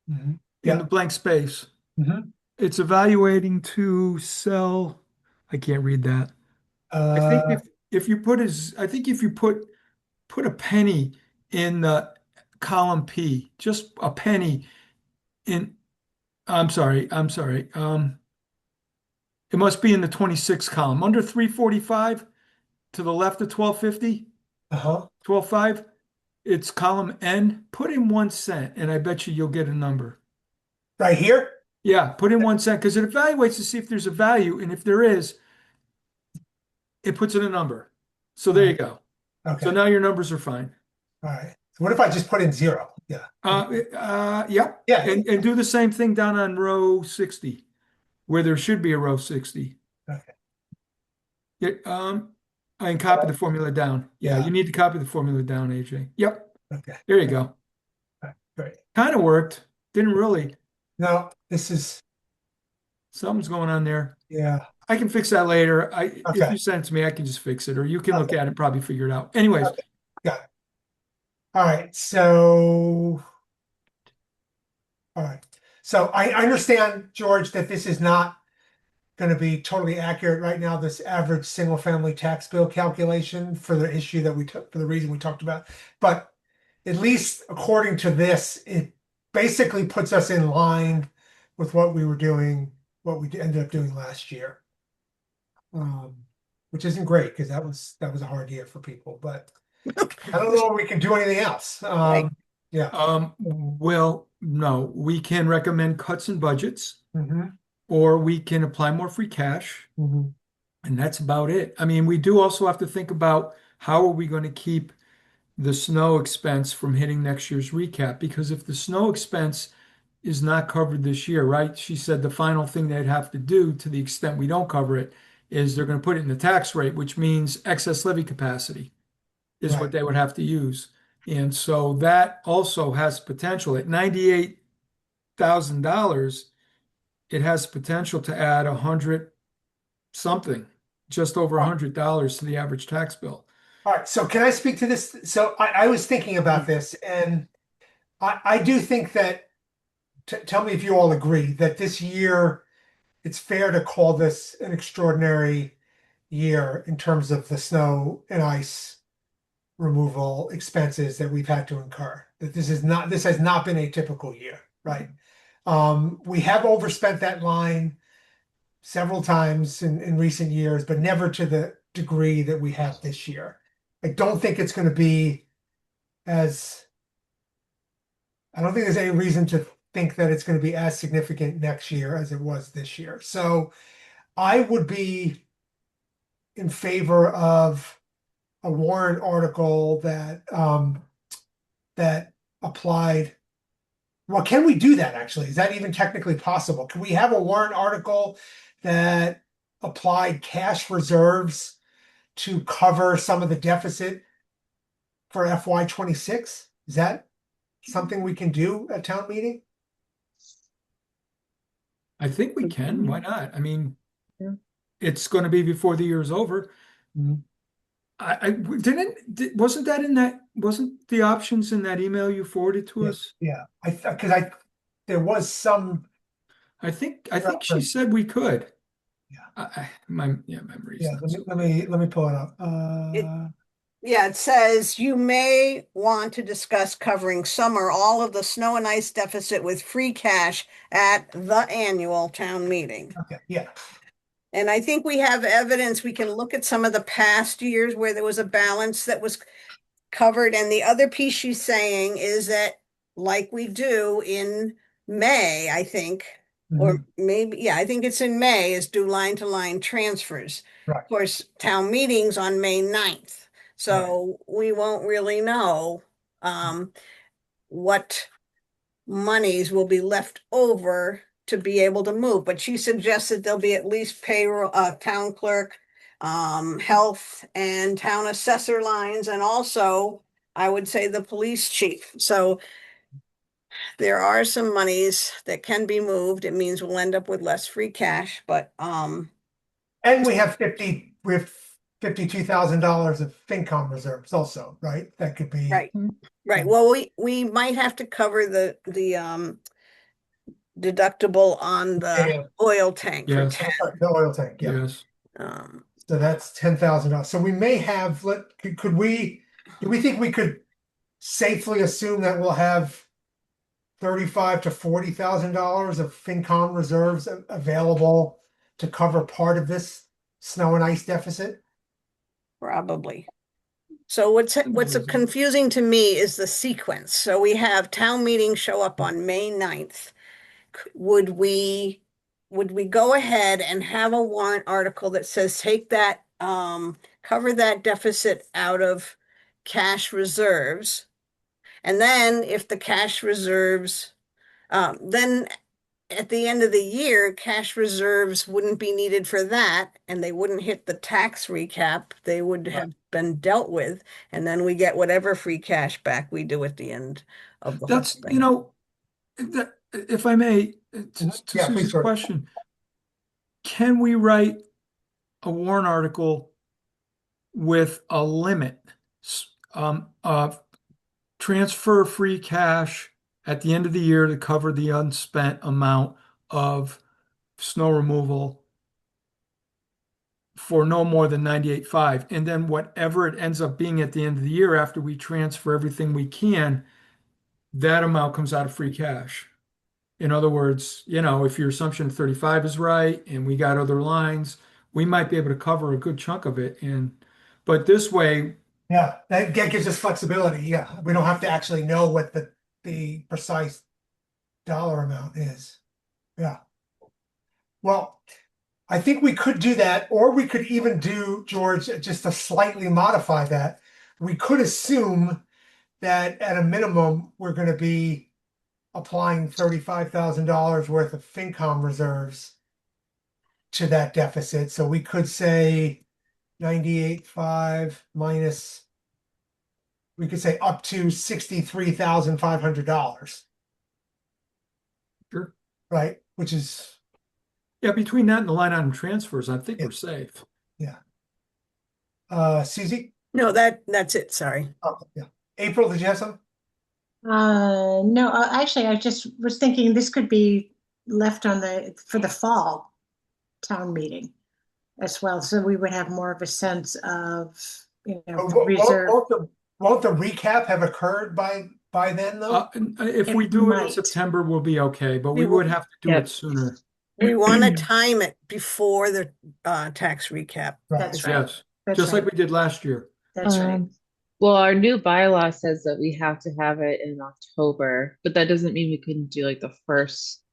[SPEAKER 1] Mhm.
[SPEAKER 5] in
[SPEAKER 1] Yeah.
[SPEAKER 5] the blank space.
[SPEAKER 1] Mhm.
[SPEAKER 5] It's evaluating to sell. I can't read that. I think if you put I think if you put a penny in the column P, just a penny in, I'm sorry. It must be in the 26 column, under 345 to the left of 1250,
[SPEAKER 1] Uh-huh.
[SPEAKER 5] 12.5. It's column N. Put in 1 cent, and I bet you'll get a number.
[SPEAKER 1] Right here?
[SPEAKER 5] Yeah, put in 1 cent because it evaluates to see if there's a value, and if there is, it puts in a number. So there you go.
[SPEAKER 1] Okay.
[SPEAKER 5] So now your numbers are fine.
[SPEAKER 1] All right. So what if I just put in 0? Yeah.
[SPEAKER 5] Yep.
[SPEAKER 1] Yeah.
[SPEAKER 5] And do the same thing down on row 60, where there should be a row 60.
[SPEAKER 1] Okay.
[SPEAKER 5] I can copy the formula down. Yeah,
[SPEAKER 1] Yeah.
[SPEAKER 5] you need to copy the formula down, AJ. Yep.
[SPEAKER 1] Okay.
[SPEAKER 5] There you go.
[SPEAKER 1] Great.
[SPEAKER 5] Kind of worked. Didn't really.
[SPEAKER 1] No, this is,
[SPEAKER 5] Something's going on there.
[SPEAKER 1] yeah.
[SPEAKER 5] I can fix that later. If
[SPEAKER 1] Okay.
[SPEAKER 5] you send it to me, I can just fix it, or you can look at it and probably figure it out. Anyways,
[SPEAKER 1] Okay. Got it. All right. So, all right. So I understand, George, that this is not going to be totally accurate right now, this average single family tax bill calculation for the issue that we took, for the reason we talked about. But at least according to this, it basically puts us in line with what we were doing, what we ended up doing last year. Which isn't great because that was a hard year for people, but I don't know if we can do anything else.
[SPEAKER 3] Right.
[SPEAKER 1] Yeah.
[SPEAKER 5] well, no, we can recommend cuts in budgets,
[SPEAKER 1] Mm-hmm.
[SPEAKER 5] or we can apply more free cash,
[SPEAKER 1] Mm-hmm.
[SPEAKER 5] and that's about it. I mean, we do also have to think about how are we going to keep the snow expense from hitting next year's recap, because if the snow expense is not covered this year, right? She said the final thing they'd have to do, to the extent we don't cover it, is they're going to put it in the tax rate, which means excess levy capacity is what
[SPEAKER 1] Right.
[SPEAKER 5] they would have to use. And so that also has potential at $98,000. It has potential to add 100 something, just over $100 to the average tax bill.
[SPEAKER 1] All right. So can I speak to this? So I was thinking about this, and I do think that, tell me if you all agree, that this year it's fair to call this an extraordinary year in terms of the snow and ice removal expenses that we've had to incur. That this has not been a typical year, right? We have overspent that line several times in recent years, but never to the degree that we have this year. I don't think it's going to be I don't think there's any reason to think that it's going to be as significant next year as it was this year. So I would be in favor of a warrant article that applied. Well, can we do that actually? Is that even technically possible? Can we have a warrant article that applied cash reserves to cover some of the deficit for FY26? Is that something we can do at town meeting?
[SPEAKER 5] I think we can. Why not? I mean,
[SPEAKER 2] Yeah.
[SPEAKER 5] it's going to be before the year's over.
[SPEAKER 1] Mhm.
[SPEAKER 5] Wasn't the options in that email you forwarded to us?
[SPEAKER 1] Yeah, because there was some.
[SPEAKER 5] I think she
[SPEAKER 1] Right.
[SPEAKER 5] said we could.
[SPEAKER 1] Yeah.
[SPEAKER 5] My memory's
[SPEAKER 1] Yeah,
[SPEAKER 5] not so
[SPEAKER 1] let me pull it up.
[SPEAKER 3] Yeah, it says you may want to discuss covering some or all of the snow and ice deficit with free cash at the annual town meeting.
[SPEAKER 1] Okay, yeah,
[SPEAKER 3] And I think we have evidence. We can look at some of the past years where there was a balance that was covered. And the other piece she's saying is that, like we do in May, I think, or maybe, yeah, I think it's in May, is do line to line transfers.
[SPEAKER 1] Right.
[SPEAKER 3] Of course, town meetings on May 9th. So we won't really know what monies will be left over to be able to move. But she suggested there'll be at least payroll, town clerk, health and town assessor lines, and also I would say the police chief. So there are some monies that can be moved. It means we'll end up with less free cash, but
[SPEAKER 1] and we have $52,000 of FinCom reserves also, right? That could be
[SPEAKER 3] right. Well, we might have to cover the deductible on the oil tank for
[SPEAKER 5] Yes.
[SPEAKER 3] 10.
[SPEAKER 1] The oil tank. Yeah.
[SPEAKER 5] Yes.
[SPEAKER 1] So that's $10,000. So we may have. Do we think we could safely assume that we'll have $35,000 to $40,000 of FinCom reserves available to cover part of this snow and ice deficit?
[SPEAKER 3] Probably. So what's confusing to me is the sequence. So we have town meeting show up on May 9th. Would we go ahead and have a warrant article that says take that, cover that deficit out of cash reserves? And then if the cash reserves, then at the end of the year, cash reserves wouldn't be needed for that, and they wouldn't hit the tax recap. They would have been dealt with, and then we get whatever free cash back we do at the end of the whole
[SPEAKER 5] That's,
[SPEAKER 3] thing.
[SPEAKER 5] you know, that, if I may, to
[SPEAKER 1] Yeah, please,
[SPEAKER 5] Susie's
[SPEAKER 1] George.
[SPEAKER 5] question, can we write a warrant article with a limit of transfer free cash at the end of the year to cover the unspent amount of snow removal for no more than 98.5, and then whatever it ends up being at the end of the year after we transfer everything we can, that amount comes out of free cash. In other words, you know, if your assumption of 35 is right and we got other lines, we might be able to cover a good chunk of it. But this way,
[SPEAKER 1] Yeah, that gives us flexibility. Yeah, we don't have to actually know what the precise dollar amount is. Yeah. Well, I think we could do that, or we could even do, George, just to slightly modify that. We could assume that at a minimum, we're going to be applying $35,000 worth of FinCom reserves to that deficit. So we could say 98.5 minus, we could say up to $63,500.
[SPEAKER 5] Sure.
[SPEAKER 1] Right? Which is,
[SPEAKER 5] yeah, between that and the line item transfers, I think we're safe.
[SPEAKER 1] Susie?
[SPEAKER 3] No, that's it. Sorry.
[SPEAKER 1] Oh, yeah. April, did you have something?
[SPEAKER 2] No, actually, I just was thinking this could be left on for the fall town meeting as well. So we would have more of a sense of, you know, the reserve.
[SPEAKER 1] Won't the recap have occurred by then though?
[SPEAKER 5] If
[SPEAKER 2] It
[SPEAKER 5] we do it in
[SPEAKER 2] might.
[SPEAKER 5] September, we'll be okay, but we
[SPEAKER 3] We
[SPEAKER 5] would
[SPEAKER 3] will-
[SPEAKER 5] have to do
[SPEAKER 7] Yep.
[SPEAKER 5] it sooner.
[SPEAKER 3] We want to time it before the tax recap.
[SPEAKER 2] That's right.
[SPEAKER 5] Yes,
[SPEAKER 2] That's
[SPEAKER 5] just like
[SPEAKER 2] right.
[SPEAKER 5] we did last year.
[SPEAKER 2] That's right.
[SPEAKER 7] Well, our new bylaw says that we have to have it in October, but that doesn't mean we couldn't do like the first,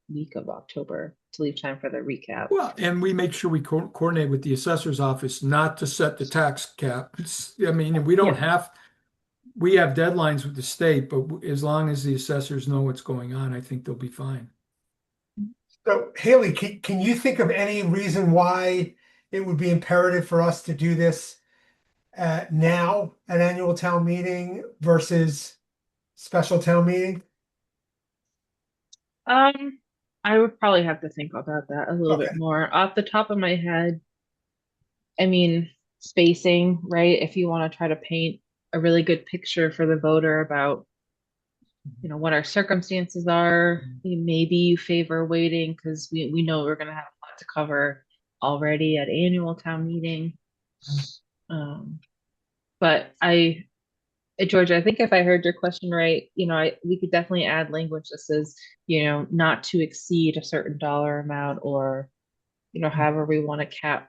[SPEAKER 7] week of October to leave time for the recap.
[SPEAKER 5] Well, and we make sure we coordinate with the assessor's office not to set the tax cap. I mean, we don't we have deadlines with the state, but as long as the assessors know what's going on, I think they'll be fine.
[SPEAKER 1] So Haley, can you think of any reason why it would be imperative for us to do this now at annual town meeting versus special town meeting?
[SPEAKER 7] I would probably have to think about that a little bit
[SPEAKER 1] Okay.
[SPEAKER 7] more. Off the top of my head, I mean, spacing, right? If you want to try to paint a really good picture for the voter about, what our circumstances are, maybe you favor waiting because we know we're going to have a lot to cover already at annual town meeting. But George, I think if I heard your question right, we could definitely add language that says, not to exceed a certain dollar amount or, however we want to cap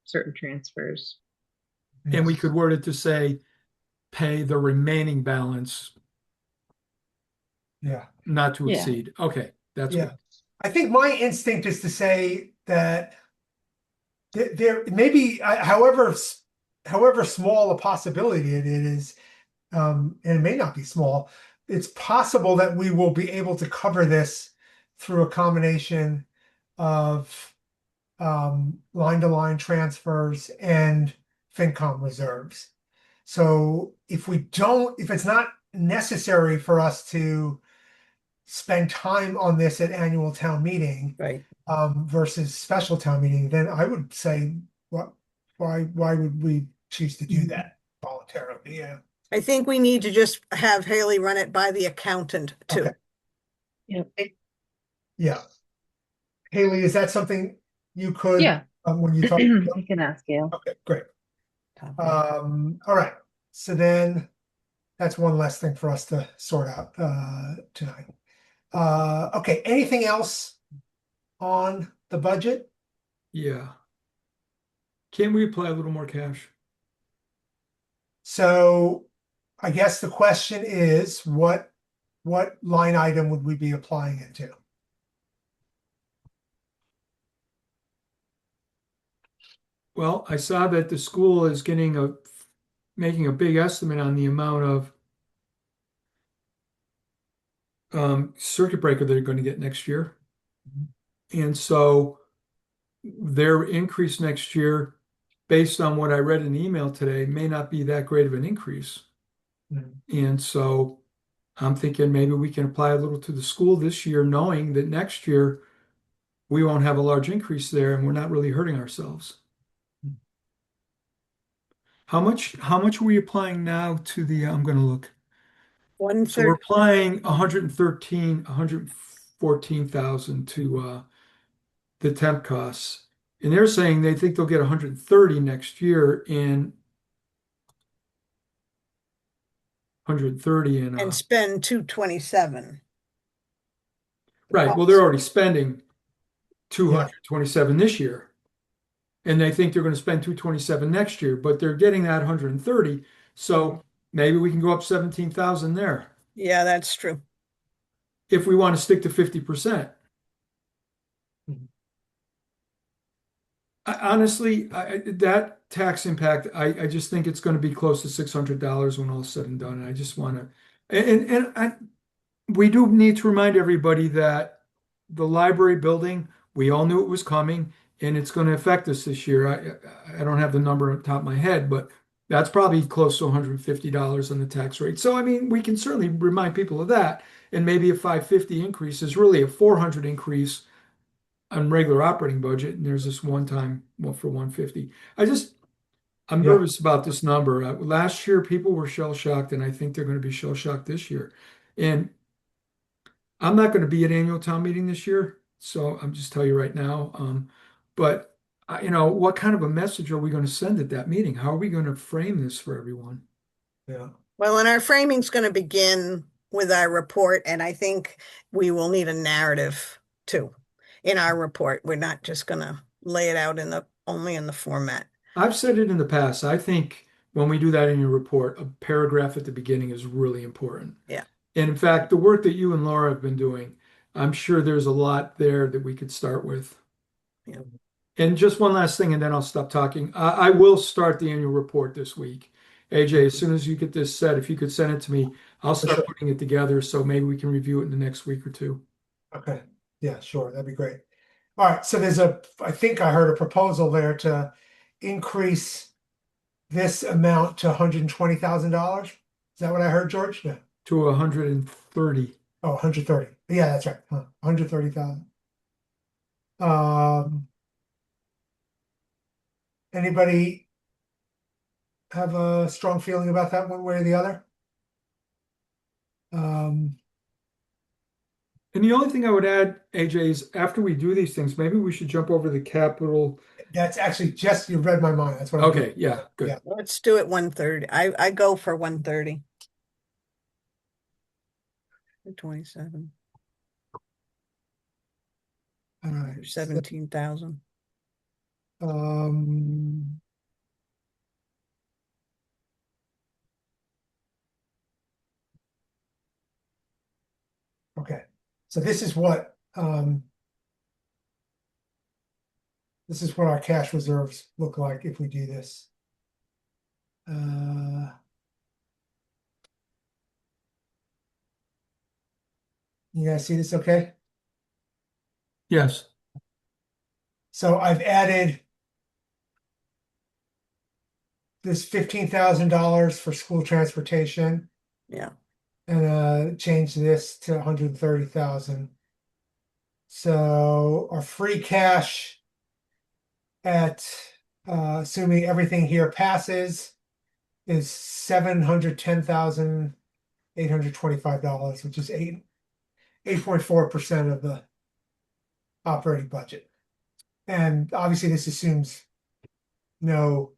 [SPEAKER 7] certain transfers.
[SPEAKER 5] And we could word it to say, pay the remaining balance,
[SPEAKER 1] Yeah.
[SPEAKER 5] not to
[SPEAKER 7] Yeah.
[SPEAKER 5] exceed. Okay, that's
[SPEAKER 1] Yeah.
[SPEAKER 5] good.
[SPEAKER 1] I think my instinct is to say that there maybe, however small a possibility it is, and it may not be small, it's possible that we will be able to cover this through a combination of line-to-line transfers and FinCom reserves. So if it's not necessary for us to spend time on this at annual town meeting,
[SPEAKER 3] Right.
[SPEAKER 1] Versus special town meeting, then I would say, why would we choose to do that voluntarily? Yeah.
[SPEAKER 3] I think we need to just have Haley run it by the accountant too.
[SPEAKER 1] Okay. Yeah. Haley, is that something you could,
[SPEAKER 7] Yeah.
[SPEAKER 1] when you talk?
[SPEAKER 7] I can ask Gail.
[SPEAKER 1] Okay, great. All right. So then that's one less thing for us to sort out tonight. Okay, anything else on the budget.
[SPEAKER 5] Yeah. Can't we apply a little more cash?
[SPEAKER 1] So I guess the question is, what line item would we be applying it to?
[SPEAKER 5] Well, I saw that the school is making a big estimate on the amount of circuit breaker they're going to get next year. And so their increase next year, based on what I read in the email today, may not be that great of an increase. And so I'm thinking maybe we can apply a little to the school this year, knowing that next year we won't have a large increase there and we're not really hurting ourselves. How much are we applying now to the, I'm going to look. So we're
[SPEAKER 3] 1/3.
[SPEAKER 5] applying 114,000 to the temp costs. And they're saying they think they'll get 130 next year and 130
[SPEAKER 3] And spend 227.
[SPEAKER 5] right. Well, they're already spending 227 this year. And they think they're going to spend 227 next year, but they're getting that 130. So maybe we can go up 17,000 there
[SPEAKER 3] Yeah, that's true.
[SPEAKER 5] if we want to stick to 50%. Honestly, that tax impact, I just think it's going to be close to $600 when all said and done. And I just want to, we do need to remind everybody that the library building, we all knew it was coming and it's going to affect us this year. I don't have the number on the top of my head, but that's probably close to $150 on the tax rate. So, I mean, we can certainly remind people of that. And maybe a 550 increase is really a 400 increase on regular operating budget, and there's this one time for 150. I'm nervous about this number. Last year, people were shell shocked, and I think they're going to be shell shocked this year. And I'm not going to be at annual town meeting this year, so I'm just telling you right now. But what kind of a message are we going to send at that meeting? How are we going to frame this for everyone?
[SPEAKER 1] Yeah.
[SPEAKER 3] Well, and our framing's going to begin with our report, and I think we will need a narrative too in our report. We're not just going to lay it out only in the format.
[SPEAKER 5] I've said it in the past. I think when we do that in your report, a paragraph at the beginning is really important.
[SPEAKER 3] Yeah.
[SPEAKER 5] And in fact, the work that you and Laura have been doing, I'm sure there's a lot there that we could start with.
[SPEAKER 3] Yeah.
[SPEAKER 5] And just one last thing, and then I'll stop talking. I will start the annual report this week. AJ, as soon as you get this set, if you could send it to me, I'll start putting it together so maybe we can review it in the next week or two.
[SPEAKER 1] Okay. Yeah, sure. That'd be great. All right. So I think I heard a proposal there to increase this amount to $120,000. Is that what I heard, George? Yeah.
[SPEAKER 5] To 130.
[SPEAKER 1] Oh, 130. Yeah, that's right. 130,000. Anybody have a strong feeling about that one way or the other?
[SPEAKER 5] And the only thing I would add, AJ, is after we do these things, maybe we should jump over the capital.
[SPEAKER 1] That's actually just, you read my mind. That's what I'm
[SPEAKER 5] Okay,
[SPEAKER 1] doing.
[SPEAKER 5] yeah, good.
[SPEAKER 1] Yeah.
[SPEAKER 3] Let's do it 130. I go for 130. 27.
[SPEAKER 1] All right.
[SPEAKER 3] 17,000.
[SPEAKER 1] Okay. So this is what our cash reserves look like if we do this. You guys see this okay?
[SPEAKER 5] Yes.
[SPEAKER 1] So I've added this $15,000 for school transportation
[SPEAKER 3] Yeah.
[SPEAKER 1] and change this to 130,000. So our free cash at assuming everything here passes is $710,825, which is 8.4% of the operating budget. And obviously this assumes no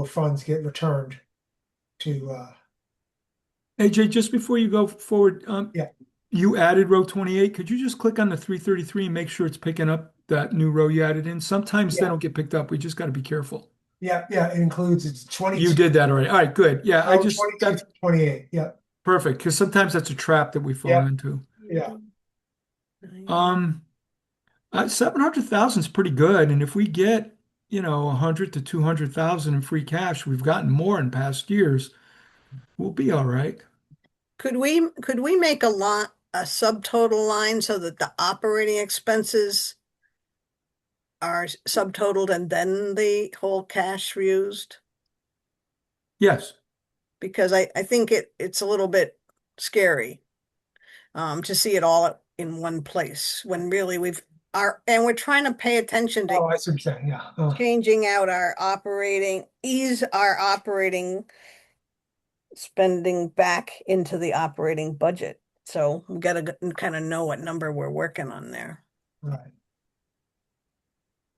[SPEAKER 1] funds get returned to
[SPEAKER 5] AJ, just before you go forward,
[SPEAKER 1] Yeah.
[SPEAKER 5] you added row 28. Could you just click on the 333 and make sure it's picking up that new row you added in? Sometimes they
[SPEAKER 1] Yeah.
[SPEAKER 5] don't get picked up. We just got to be careful.
[SPEAKER 1] Yeah, yeah, it includes, it's
[SPEAKER 5] You
[SPEAKER 1] 22.
[SPEAKER 5] did that already. All right, good. Yeah, I
[SPEAKER 1] row
[SPEAKER 5] just,
[SPEAKER 1] 22
[SPEAKER 5] that's
[SPEAKER 1] to 28, yeah,
[SPEAKER 5] perfect, because sometimes that's a trap that we fall
[SPEAKER 1] Yeah.
[SPEAKER 5] into.
[SPEAKER 1] yeah.
[SPEAKER 5] Um, 700,000 is pretty good, and if we get, 100 to 200,000 in free cash, we've gotten more in past years. We'll be all right.
[SPEAKER 3] Could we make a subtotal line so that the operating expenses are subtotaled and then the whole cash used?
[SPEAKER 5] Yes.
[SPEAKER 3] Because I think it's a little bit scary to see it all in one place when really and we're trying to pay attention to
[SPEAKER 1] Oh, I see what you're saying, yeah.
[SPEAKER 3] changing out ease our operating spending back into the operating budget. So we got to kind of know what number we're working on there.
[SPEAKER 1] Right.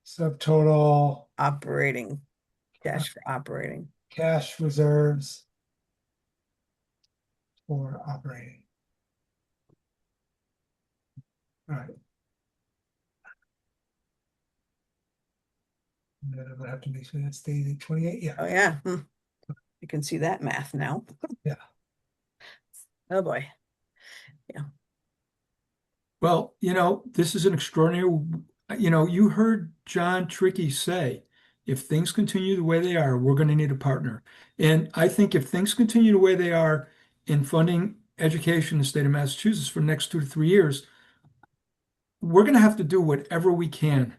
[SPEAKER 1] Subtotal
[SPEAKER 3] Operating, cash for operating.
[SPEAKER 1] cash reserves for operating. All right. And then I'm gonna have to make sure that stays at 28, yeah.
[SPEAKER 3] Oh, yeah. You can see that math now.
[SPEAKER 1] Yeah.
[SPEAKER 3] Oh, boy.
[SPEAKER 5] Well, this is an extraordinary, you heard John Trickey say, if things continue the way they are, we're going to need a partner. And I think if things continue the way they are in funding education in the state of Massachusetts for the next 2 to 3 years, we're going to have to do whatever we can.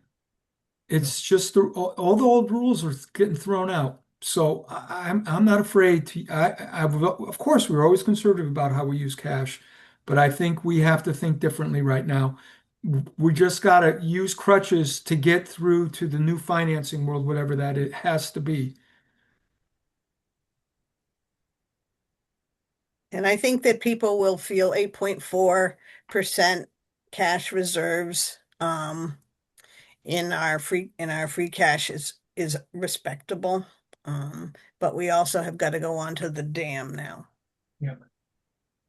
[SPEAKER 5] It's just all the old rules are getting thrown out. So I'm not afraid to. Of course, we're always conservative about how we use cash, but I think we have to think differently right now. We just got to use crutches to get through to the new financing world, whatever that it has to be.
[SPEAKER 3] And I think that people will feel 8.4% cash reserves in our free cash is respectable. But we also have got to go on to the dam now.
[SPEAKER 1] Yeah.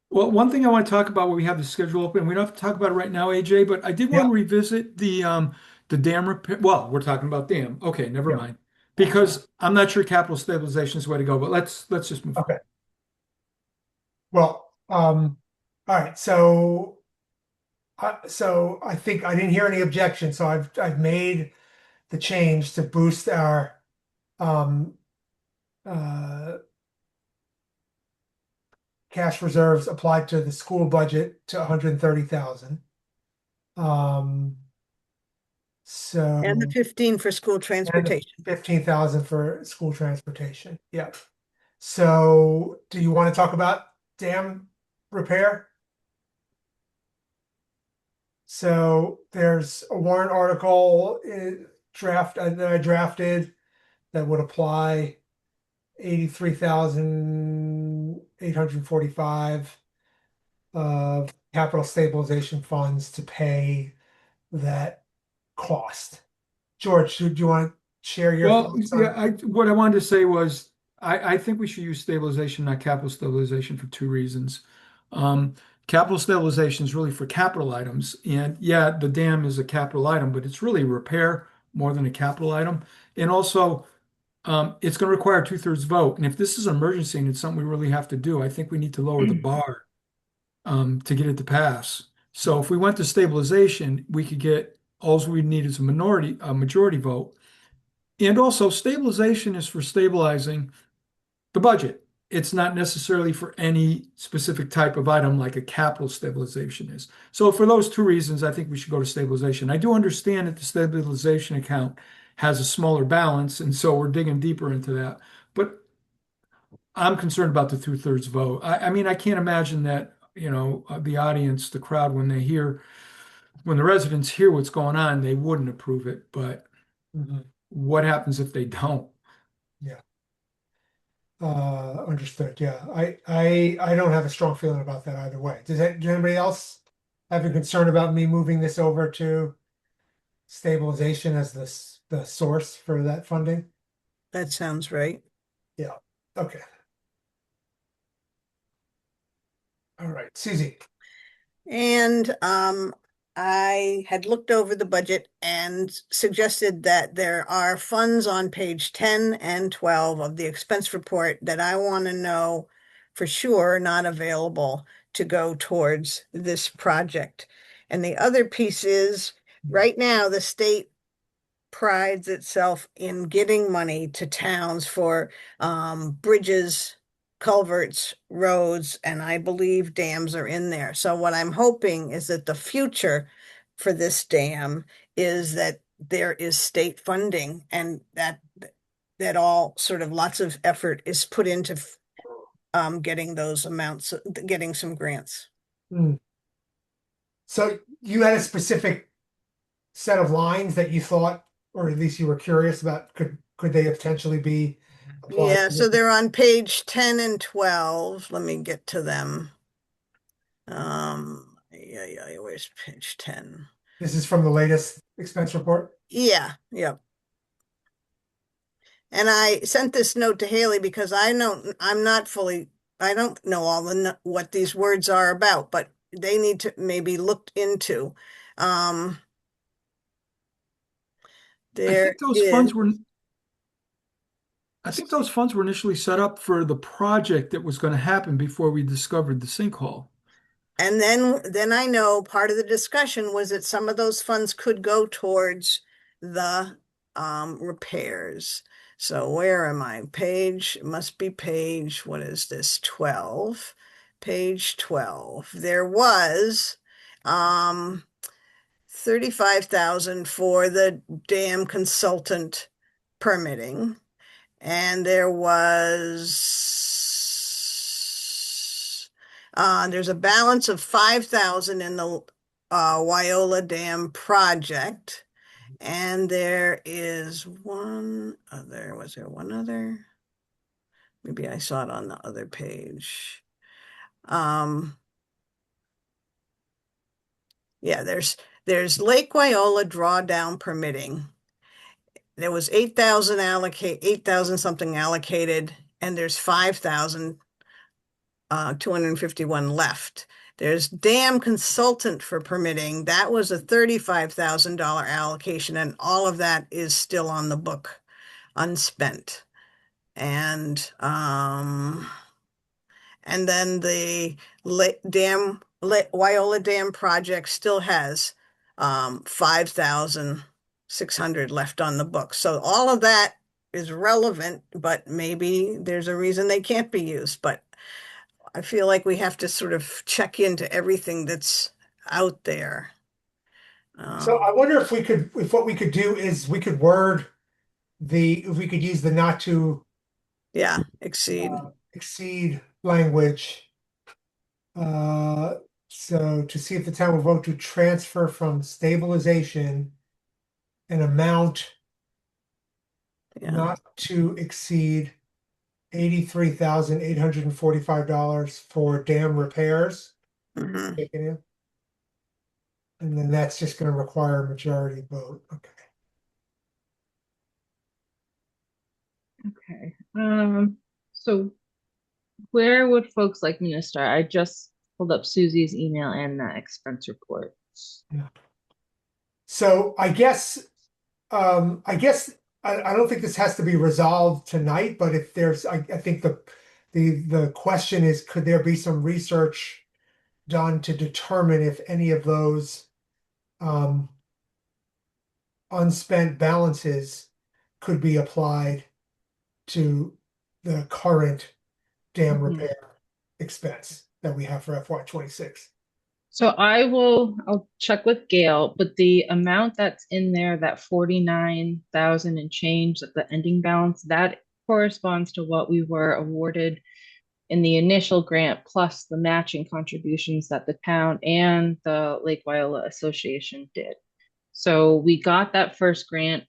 [SPEAKER 5] Well, one thing I want to talk about when we have the schedule open, we don't have to talk about it right now, AJ, but I did want to revisit the dam repair. Well, we're talking about dam. Okay, never
[SPEAKER 1] Yeah.
[SPEAKER 5] mind. Because I'm not sure capital stabilization is the way to go, but let's just move on.
[SPEAKER 1] Okay. Well, all right, so I think I didn't hear any objections, so I've made the change to boost our uh cash reserves applied to the school budget to 130,000. So
[SPEAKER 3] And the 15 for school transportation.
[SPEAKER 1] 15,000 for school transportation. Yep. So do you want to talk about dam repair? So there's a warrant article that I drafted that would apply 83,845 of capital stabilization funds to pay that cost. George, do you want to share your
[SPEAKER 5] Well,
[SPEAKER 1] thoughts
[SPEAKER 5] yeah, what I wanted to say was I think we should use stabilization, not capital stabilization, for 2 reasons. Capital stabilization is really for capital items, and yeah, the dam is a capital item, but it's really repair more than a capital item. And also, it's going to require a 2/3 vote. And if this is an emergency and it's something we really have to do, I think we need to lower the bar to get it to pass. So if we went to stabilization, we could get all we need is a majority vote. And also, stabilization is for stabilizing the budget. It's not necessarily for any specific type of item like a capital stabilization is. So for those 2 reasons, I think we should go to stabilization. I do understand that the stabilization account has a smaller balance, and so we're digging deeper into that. But I'm concerned about the 2/3 vote. I mean, I can't imagine that, the audience, the crowd, when the residents hear what's going on, they wouldn't approve it. But what happens if they don't?
[SPEAKER 1] Yeah. Understood. Yeah. I don't have a strong feeling about that either way. Does anybody else have a concern about me moving this over to stabilization as the source for that funding?
[SPEAKER 3] That sounds right.
[SPEAKER 1] Yeah. Okay. All right, Susie.
[SPEAKER 3] And I had looked over the budget and suggested that there are funds on page 10 and 12 of the expense report that I want to know for sure not available to go towards this project. And the other piece is, right now, the state prides itself in getting money to towns for bridges, culverts, roads, and I believe dams are in there. So what I'm hoping is that the future for this dam is that there is state funding and that all sort of lots of effort is put into getting those amounts, getting some grants.
[SPEAKER 1] Hmm. So you had a specific set of lines that you thought, or at least you were curious about, could they potentially be applied?
[SPEAKER 3] Yeah, so they're on page 10 and 12. Let me get to them. Yeah, where's page 10?
[SPEAKER 1] This is from the latest expense report?
[SPEAKER 3] Yeah, yep. And I sent this note to Haley because I don't know all what these words are about, but they need to maybe looked into.
[SPEAKER 5] I
[SPEAKER 3] There
[SPEAKER 5] think those
[SPEAKER 3] is,
[SPEAKER 5] funds were, I think those funds were initially set up for the project that was going to happen before we discovered the sinkhole.
[SPEAKER 3] and then I know part of the discussion was that some of those funds could go towards the repairs. So where am I? Page, it must be page, what is this, 12? Page 12. There was 35,000 for the dam consultant permitting. And there was there's a balance of 5,000 in the Wyola Dam project. And there is one other, was there one other? Maybe I saw it on the other page. Yeah, there's Lake Wyola drawdown permitting. There was 8,000 something allocated, and there's 5,000 251 left. There's dam consultant for permitting. That was a $35,000 allocation, and all of that is still on the book, unspent. And then the Wyola Dam project still has 5,600 left on the book. So all of that is relevant, but maybe there's a reason they can't be used. But I feel like we have to sort of check into everything that's out there.
[SPEAKER 1] So I wonder if what we could do is we could if we could use the not to
[SPEAKER 3] Yeah, exceed.
[SPEAKER 1] exceed language. So to see if the town will vote to transfer from stabilization an amount
[SPEAKER 3] Yeah.
[SPEAKER 1] not to exceed $83,845 for dam repairs.
[SPEAKER 3] Mhm.
[SPEAKER 1] Taken in. And then that's just going to require a majority vote. Okay.
[SPEAKER 7] Okay. So where would folks like me to start? I just pulled up Susie's email and that expense report.
[SPEAKER 1] So I guess I don't think this has to be resolved tonight, but if there's I think the question is, could there be some research done to determine if any of those unspent balances could be applied to the current dam
[SPEAKER 7] Mhm.
[SPEAKER 1] repair expense that we have for FY26?
[SPEAKER 7] So I'll check with Gail, but the amount that's in there, that 49,000 and change, that the ending balance, that corresponds to what we were awarded in the initial grant, plus the matching contributions that the town and the Lake Wyola Association did. So we got that first grant.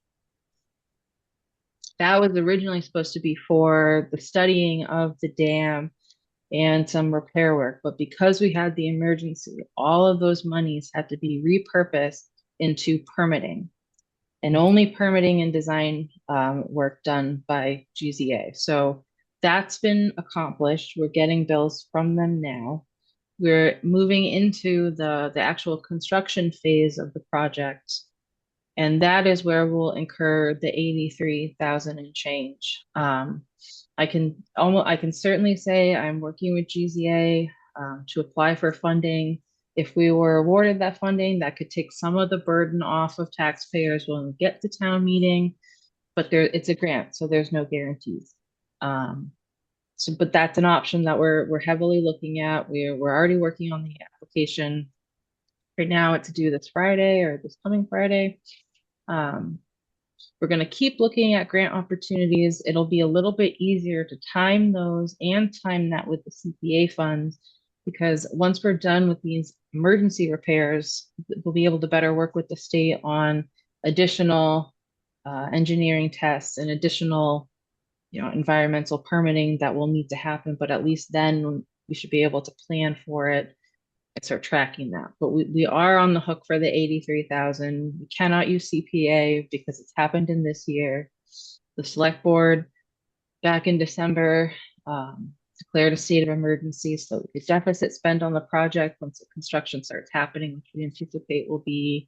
[SPEAKER 7] That was originally supposed to be for the studying of the dam and some repair work. But because we had the emergency, all of those monies had to be repurposed into permitting, and only permitting and design work done by GZA. So that's been accomplished. We're getting bills from them now. we're moving into the actual construction phase of the project. And that is where we'll incur the 83,000 and change. I can certainly say I'm working with GZA to apply for funding. If we were awarded that funding, that could take some of the burden off of taxpayers when we get to town meeting, but it's a grant, so there's no guarantees. But that's an option that we're heavily looking at. We're already working on the application. Right now, it's due this Friday or this coming Friday. We're going to keep looking at grant opportunities. It'll be a little bit easier to time those and time that with the CPA funds, because once we're done with these emergency repairs, we'll be able to better work with the state on additional engineering tests and additional, environmental permitting that will need to happen. But at least then we should be able to plan for it and start tracking that. But we are on the hook for the 83,000. We cannot use CPA because it's happened in this year. The select board back in December declared a state of emergency. So the deficit spent on the project once the construction starts happening, which we anticipate will be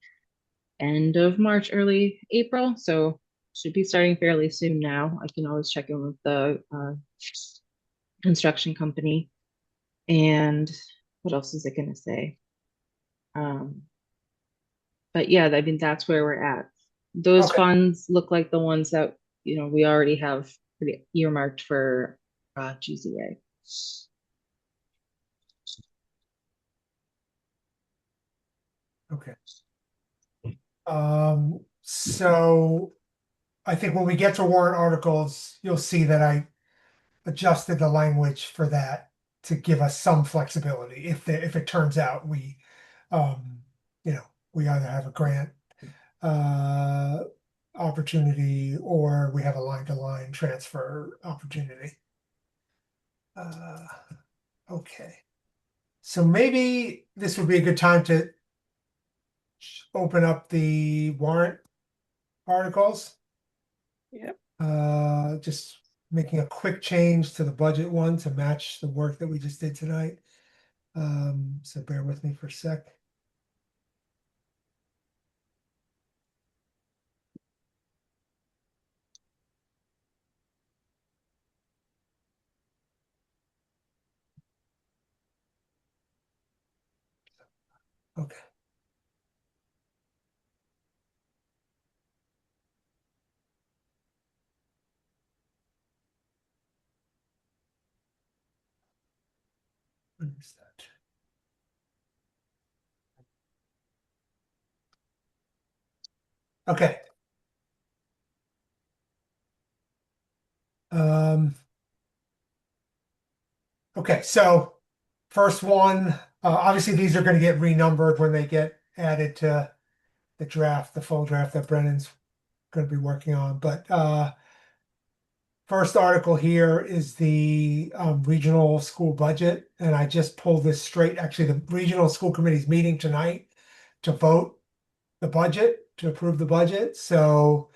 [SPEAKER 7] end of March, early April. So should be starting fairly soon now. I can always check in with the construction company. And what else is it going to say? But yeah, I mean, that's where we're at. Those
[SPEAKER 1] Okay.
[SPEAKER 7] funds look like the ones that, we already have pretty earmarked for GZA.
[SPEAKER 1] Okay. So I think when we get to warrant articles, you'll see that I adjusted the language for that to give us some flexibility. If it turns out we either have a grant opportunity or we have a line-to-line transfer opportunity. Okay. So maybe this would be a good time to open up the warrant articles.
[SPEAKER 3] Yep.
[SPEAKER 1] Just making a quick change to the budget one to match the work that we just did tonight. So bear with me for a sec. Okay. What is that? Okay. Okay, so first one, obviously these are going to get renumbered when they get added to the full draft that Brennan's going to be working on. But first article here is the regional school budget, and I just pulled this straight. Actually, the regional school committee's meeting tonight to vote the budget, to approve the budget. So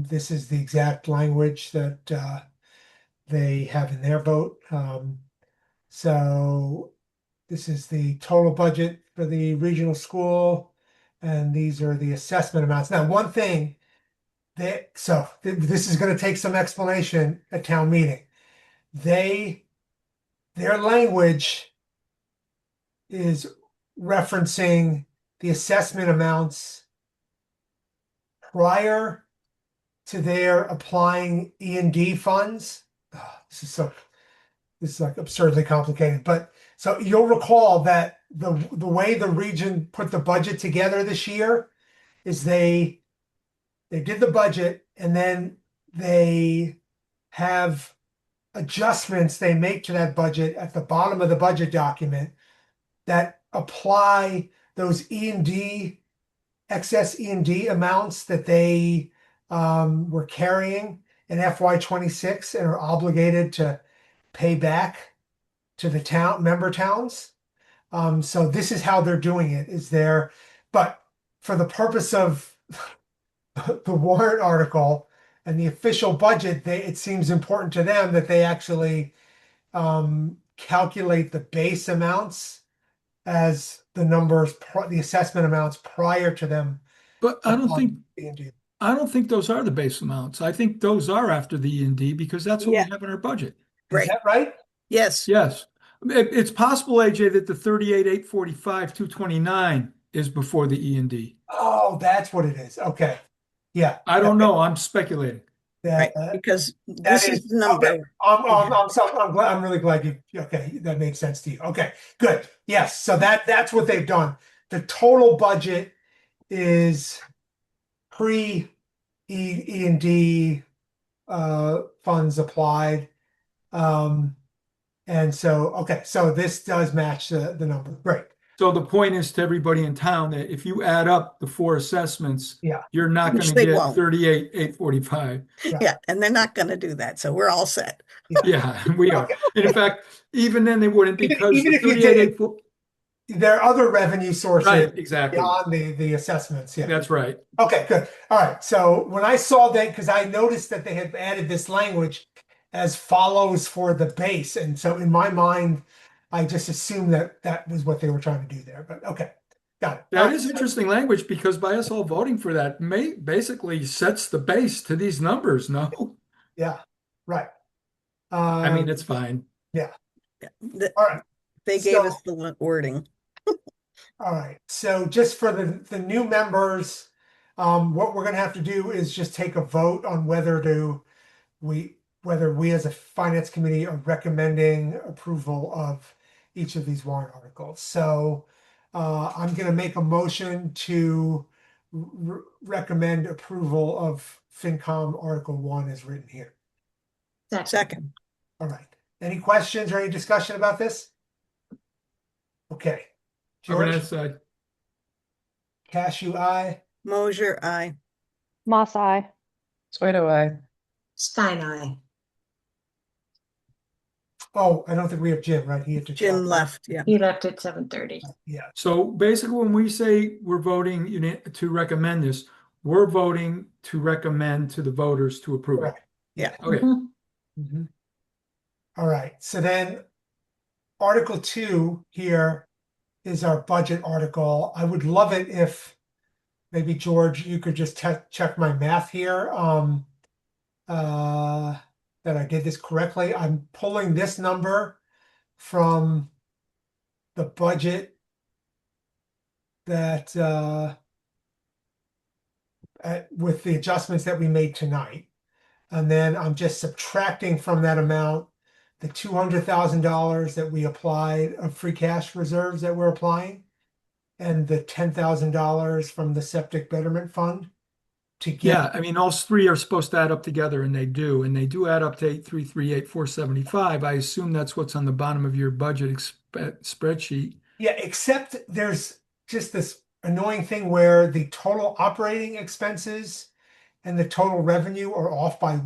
[SPEAKER 1] this is the exact language that they have in their vote. So this is the total budget for the regional school, and these are the assessment amounts. Now, one thing this is going to take some explanation at town meeting. Their language is referencing the assessment amounts prior to their applying E&D funds. This is like absurdly complicated, but so you'll recall that the way the region put the budget together this year is they did the budget and then they have adjustments they make to that budget at the bottom of the budget document that apply those excess E&D amounts that they were carrying in FY26 and are obligated to pay back to the member towns. So this is how they're doing it, but for the purpose of the warrant article and the official budget, it seems important to them that they actually calculate the base amounts as the numbers, the assessment amounts prior to them.
[SPEAKER 5] But I don't think,
[SPEAKER 1] E&D.
[SPEAKER 5] I don't think those are the base amounts. I think those are after the E&D because that's what
[SPEAKER 3] Yeah.
[SPEAKER 5] we have in our budget.
[SPEAKER 1] Is
[SPEAKER 3] Right.
[SPEAKER 1] that right?
[SPEAKER 3] Yes.
[SPEAKER 5] Yes. It's possible, AJ, that the 38,845, 229 is before the E&D.
[SPEAKER 1] Oh, that's what it is. Okay. Yeah.
[SPEAKER 5] I don't know. I'm speculating.
[SPEAKER 3] Right.
[SPEAKER 1] That,
[SPEAKER 3] Because
[SPEAKER 1] that
[SPEAKER 3] this is the number.
[SPEAKER 1] okay. I'm glad. I'm really glad you. Okay, that makes sense to you. Okay, good. Yes. So that's what they've done. The total budget is pre E&D funds applied. And so, okay, so this does match the number. Great.
[SPEAKER 5] So the point is to everybody in town that if you add up the 4 assessments,
[SPEAKER 1] Yeah.
[SPEAKER 5] you're not
[SPEAKER 3] Which
[SPEAKER 5] going to
[SPEAKER 3] they
[SPEAKER 5] get
[SPEAKER 3] won't.
[SPEAKER 5] 38,845.
[SPEAKER 3] Yeah. And they're not going to do that. So we're all set.
[SPEAKER 5] Yeah, we are.
[SPEAKER 1] Okay.
[SPEAKER 5] And in fact, even then they wouldn't because
[SPEAKER 1] Even
[SPEAKER 5] the
[SPEAKER 1] if you did
[SPEAKER 5] 38,845.
[SPEAKER 1] There are other revenue sources
[SPEAKER 5] Right, exactly.
[SPEAKER 1] beyond the assessments. Yeah.
[SPEAKER 5] That's right.
[SPEAKER 1] Okay, good. All right. So when I saw that, because I noticed that they had added this language as follows for the base. And so in my mind, I just assumed that that was what they were trying to do there. But okay, got it.
[SPEAKER 5] That is interesting language because by us all voting for that basically sets the base to these numbers, no?
[SPEAKER 1] Yeah, right.
[SPEAKER 5] I mean, it's fine.
[SPEAKER 3] Yeah.
[SPEAKER 1] All right.
[SPEAKER 3] They gave
[SPEAKER 1] So-
[SPEAKER 3] us the wording.
[SPEAKER 1] All right. So just for the new members, what we're gonna have to do is just take a vote on whether we as a finance committee are recommending approval of each of these warrant articles. So I'm gonna make a motion to recommend approval of FinCom Article 1 as written here.
[SPEAKER 3] Second.
[SPEAKER 1] All right. Any questions or any discussion about this? Okay.
[SPEAKER 5] Over
[SPEAKER 1] George,
[SPEAKER 5] that side.
[SPEAKER 1] Cashew, aye.
[SPEAKER 3] Mosier, aye.
[SPEAKER 9] Moss eye.
[SPEAKER 8] So do I.
[SPEAKER 2] Stein eye.
[SPEAKER 1] Oh, I don't think we have Jim, right? He had to
[SPEAKER 3] Jim
[SPEAKER 1] jump.
[SPEAKER 3] left. Yeah.
[SPEAKER 2] He left at 7:30.
[SPEAKER 1] Yeah.
[SPEAKER 5] So basically, when we say we're voting to recommend this, we're voting to recommend to the voters to approve it.
[SPEAKER 1] Correct.
[SPEAKER 3] Yeah.
[SPEAKER 5] Okay.
[SPEAKER 2] Mhm.
[SPEAKER 1] Mhm. All right. So then Article 2 here is our budget article. I would love it if maybe George, you could just check my math here. That I did this correctly. I'm pulling this number from the budget that with the adjustments that we made tonight. And then I'm just subtracting from that amount the $200,000 that we applied of free cash reserves that we're applying and the $10,000 from the septic betterment fund to get.
[SPEAKER 5] Yeah, I mean, all 3 are supposed to add up together, and they do add up to 833,875. I assume that's what's on the bottom of your budget spreadsheet.
[SPEAKER 1] Yeah, except there's just this annoying thing where the total operating expenses and the total revenue are off by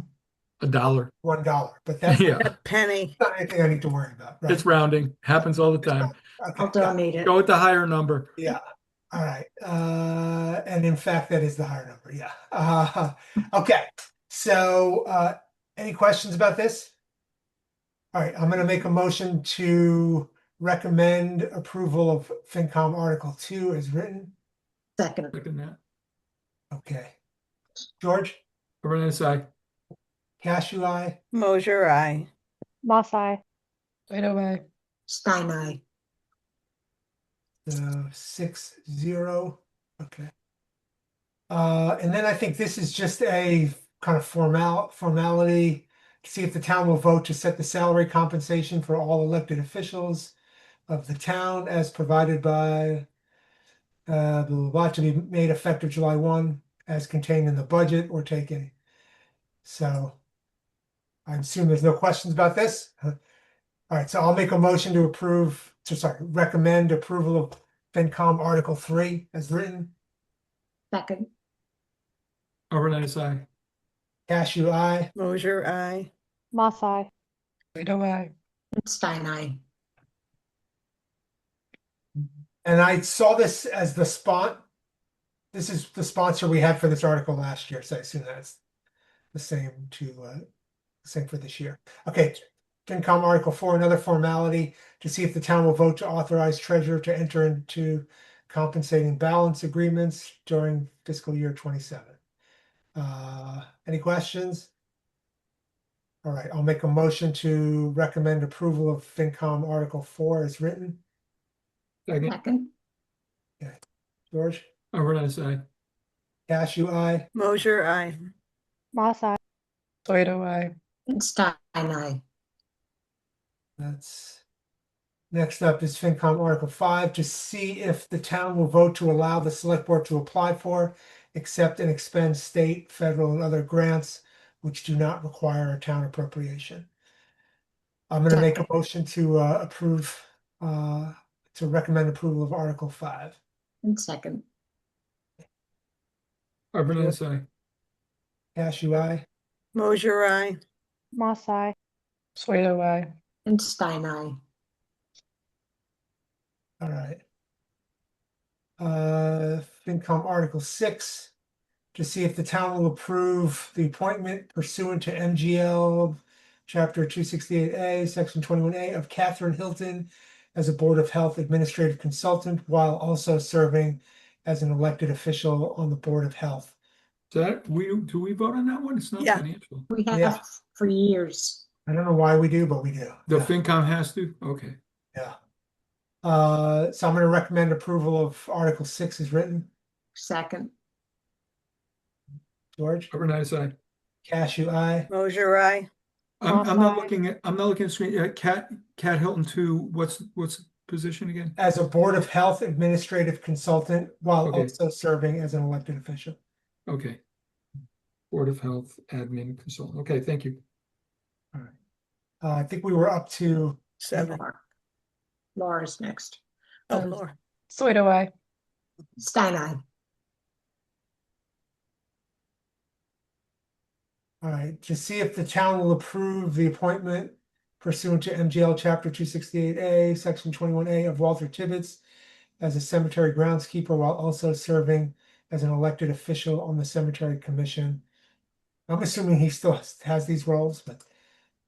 [SPEAKER 5] $1.
[SPEAKER 1] $1. But that's
[SPEAKER 5] Yeah,
[SPEAKER 3] A penny.
[SPEAKER 1] not anything I need to worry about. Right.
[SPEAKER 5] it's rounding. Happens all the time.
[SPEAKER 1] Okay,
[SPEAKER 2] I'll donate it.
[SPEAKER 5] Go with the higher number.
[SPEAKER 1] yeah. All right. And in fact, that is the higher number. Yeah. Okay. So any questions about this? All right. I'm going to make a motion to recommend approval of FinCom Article 2 as written.
[SPEAKER 2] Second.
[SPEAKER 5] Look at that.
[SPEAKER 1] Okay. George,
[SPEAKER 5] Over on the side.
[SPEAKER 1] Cashew, aye.
[SPEAKER 3] Mosier, aye.
[SPEAKER 9] Moss eye.
[SPEAKER 8] So do I.
[SPEAKER 2] Stein eye.
[SPEAKER 1] 6-0. Okay. And then I think this is just a kind of formality to see if the town will vote to set the salary compensation for all elected officials of the town as provided by blah, blah, blah, to be made effective July 1 as contained in the budget or take any. So I assume there's no questions about this. All right, so I'll make a motion to recommend approval of FinCom Article 3 as written.
[SPEAKER 2] Second.
[SPEAKER 5] Over on the side.
[SPEAKER 1] Cashew, aye.
[SPEAKER 3] Mosier, aye.
[SPEAKER 9] Moss eye.
[SPEAKER 8] So do I.
[SPEAKER 2] Stein eye.
[SPEAKER 1] And I saw this as the this is the sponsor we had for this article last year, so I assume that's the same for this year. Okay, FinCom Article 4, another formality to see if the town will vote to authorize treasurer to enter into compensating balance agreements during fiscal year 27. Any questions? All right, I'll make a motion to recommend approval of FinCom Article 4 as written.
[SPEAKER 5] Second,
[SPEAKER 2] Second,
[SPEAKER 1] George?
[SPEAKER 5] Arnott, aye.
[SPEAKER 1] Cashew, aye.
[SPEAKER 3] Mosier, aye.
[SPEAKER 9] Moss eye.
[SPEAKER 8] Soito, I.
[SPEAKER 2] and Stein, aye.
[SPEAKER 1] That's next up is FinCom Article 5 to see if the town will vote to allow the select board to apply for, accept and expend state, federal, and other grants which do not require a town appropriation. I'm going to make a motion to approve, to recommend approval of Article 5.
[SPEAKER 2] And second,
[SPEAKER 5] Arnott, aye.
[SPEAKER 1] Cashew, aye.
[SPEAKER 3] Mosier, aye.
[SPEAKER 9] Moss eye.
[SPEAKER 8] Soito, I.
[SPEAKER 2] and Stein, aye.
[SPEAKER 1] All right. FinCom Article 6 to see if the town will approve the appointment pursuant to MGL Chapter 268A, Section 21A of Catherine Hilton as a Board of Health Administrative Consultant while also serving as an elected official on the Board of Health.
[SPEAKER 5] Is that, do we vote on that one? It's not
[SPEAKER 3] Yeah.
[SPEAKER 5] financial.
[SPEAKER 2] We have
[SPEAKER 1] Yeah.
[SPEAKER 2] for years.
[SPEAKER 1] I don't know why we do, but we do.
[SPEAKER 5] The
[SPEAKER 1] Yeah.
[SPEAKER 5] FinCom has to? Okay.
[SPEAKER 1] Yeah. So I'm going to recommend approval of Article 6 as written.
[SPEAKER 2] Second,
[SPEAKER 1] George?
[SPEAKER 5] Arnott, aye.
[SPEAKER 1] Cashew, aye.
[SPEAKER 3] Mosier, aye.
[SPEAKER 5] I'm not
[SPEAKER 9] Moss
[SPEAKER 5] looking at the screen. Cat Hilton too. What's the position again?
[SPEAKER 1] As a Board of Health Administrative Consultant while
[SPEAKER 5] Okay.
[SPEAKER 1] also serving as an elected official.
[SPEAKER 5] Okay. Board of Health Admin Consultant. Okay, thank you.
[SPEAKER 1] I think we were up to
[SPEAKER 3] 7.
[SPEAKER 2] Laura's next.
[SPEAKER 3] Oh, Laura.
[SPEAKER 8] Soito, I.
[SPEAKER 2] Stein, aye.
[SPEAKER 1] all right, to see if the town will approve the appointment pursuant to MGL Chapter 268A, Section 21A of Walter Tibbetts as a cemetery groundskeeper while also serving as an elected official on the cemetery commission. I'm assuming he still has these roles, but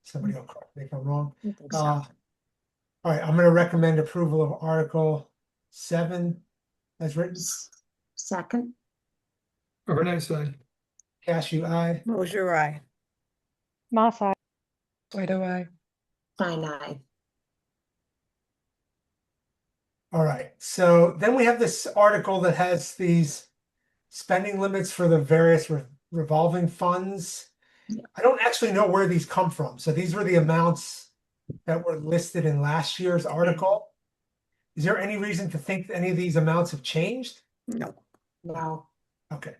[SPEAKER 1] somebody will correct me if I'm wrong.
[SPEAKER 2] I think so.
[SPEAKER 1] All right, I'm going to recommend approval of Article 7 as written.
[SPEAKER 2] Second,
[SPEAKER 5] Arnott, aye.
[SPEAKER 1] Cashew, aye.
[SPEAKER 3] Mosier, aye.
[SPEAKER 9] Moss eye.
[SPEAKER 8] Soito, I.
[SPEAKER 2] Stein, aye.
[SPEAKER 1] All right, so then we have this article that has these spending limits for the various revolving funds.
[SPEAKER 2] Yeah.
[SPEAKER 1] I don't actually know where these come from. So these were the amounts that were listed in last year's article. Is there any reason to think that any of these amounts have changed?
[SPEAKER 3] No.
[SPEAKER 2] No,
[SPEAKER 1] Okay.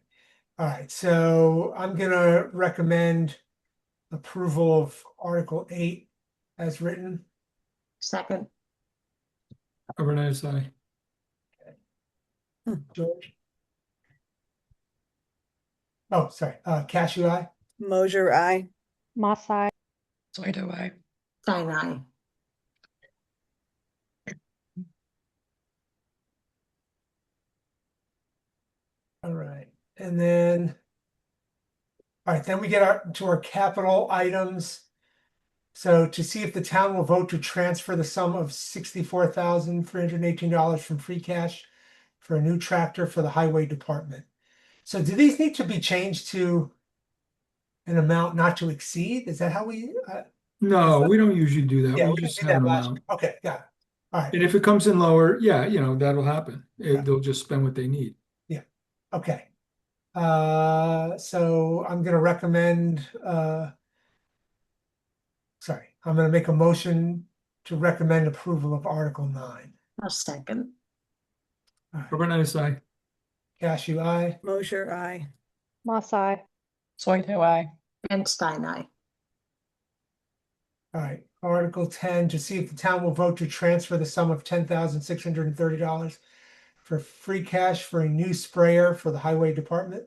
[SPEAKER 1] All right, so I'm gonna recommend approval of Article 8 as written.
[SPEAKER 2] second,
[SPEAKER 5] Arnott, aye.
[SPEAKER 1] George? Oh, sorry, Cashew, aye.
[SPEAKER 3] Mosier, aye.
[SPEAKER 9] Moss eye.
[SPEAKER 8] Soito, I.
[SPEAKER 2] Stein, aye.
[SPEAKER 1] All right, and then, all right, then we get to our capital items. So to see if the town will vote to transfer the sum of $64,318 from free cash for a new tractor for the highway department. So do these need to be changed to an amount not to exceed? Is that how we?
[SPEAKER 5] No, we don't usually do that.
[SPEAKER 1] Yeah,
[SPEAKER 5] We
[SPEAKER 1] we
[SPEAKER 5] just
[SPEAKER 1] did
[SPEAKER 5] have
[SPEAKER 1] that
[SPEAKER 5] an
[SPEAKER 1] last.
[SPEAKER 5] amount.
[SPEAKER 1] Okay, yeah. All right.
[SPEAKER 5] And if it comes in lower, yeah, that'll happen. They'll just spend what they need.
[SPEAKER 1] Okay. So I'm gonna recommend, sorry, I'm gonna make a motion to recommend approval of Article 9.
[SPEAKER 2] I'll second,
[SPEAKER 1] All right.
[SPEAKER 5] Arnott, aye.
[SPEAKER 1] Cashew, aye.
[SPEAKER 3] Mosier, aye.
[SPEAKER 9] Moss eye.
[SPEAKER 8] Soito, I.
[SPEAKER 2] and Stein, aye.
[SPEAKER 1] All right, Article 10, to see if the town will vote to transfer the sum of $10,630 for free cash for a new sprayer for the highway department.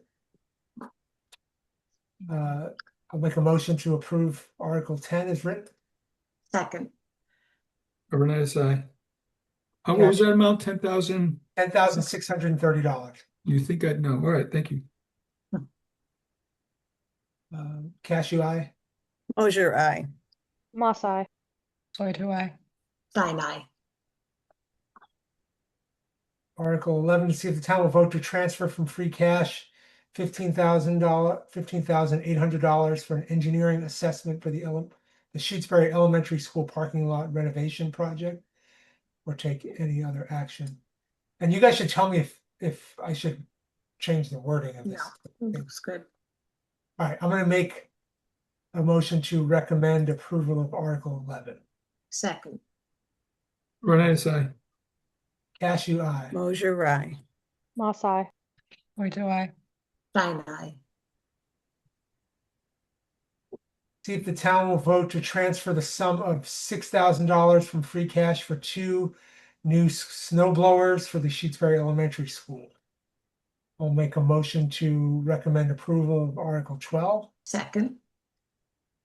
[SPEAKER 1] I'll make a motion to approve Article 10 as written.
[SPEAKER 2] Second,
[SPEAKER 5] Arnott, aye. What was that amount? 10,000?
[SPEAKER 1] $10,630.
[SPEAKER 5] You think I'd know? All right, thank you.
[SPEAKER 1] Cashew, aye.
[SPEAKER 3] Mosier, aye.
[SPEAKER 9] Moss eye.
[SPEAKER 8] Floyd, who I.
[SPEAKER 2] Stein, aye.
[SPEAKER 1] Article 11, to see if the town will vote to transfer from free cash $15,800 for an engineering assessment for the Shutesbury Elementary School parking lot renovation project, or take any other action. And you guys should tell me if I should change the wording of this.
[SPEAKER 2] Looks good.
[SPEAKER 1] All right, I'm going to make a motion to recommend approval of Article 11.
[SPEAKER 2] Second,
[SPEAKER 5] Renae's aye.
[SPEAKER 1] Cashew, aye.
[SPEAKER 3] Mosier, aye.
[SPEAKER 9] Moss eye.
[SPEAKER 8] Floyd, who I.
[SPEAKER 2] Stein, aye.
[SPEAKER 1] See if the town will vote to transfer the sum of $6,000 from free cash for 2 new snow blowers for the Shutesbury Elementary School. I'll make a motion to recommend approval of Article 12.
[SPEAKER 2] Second,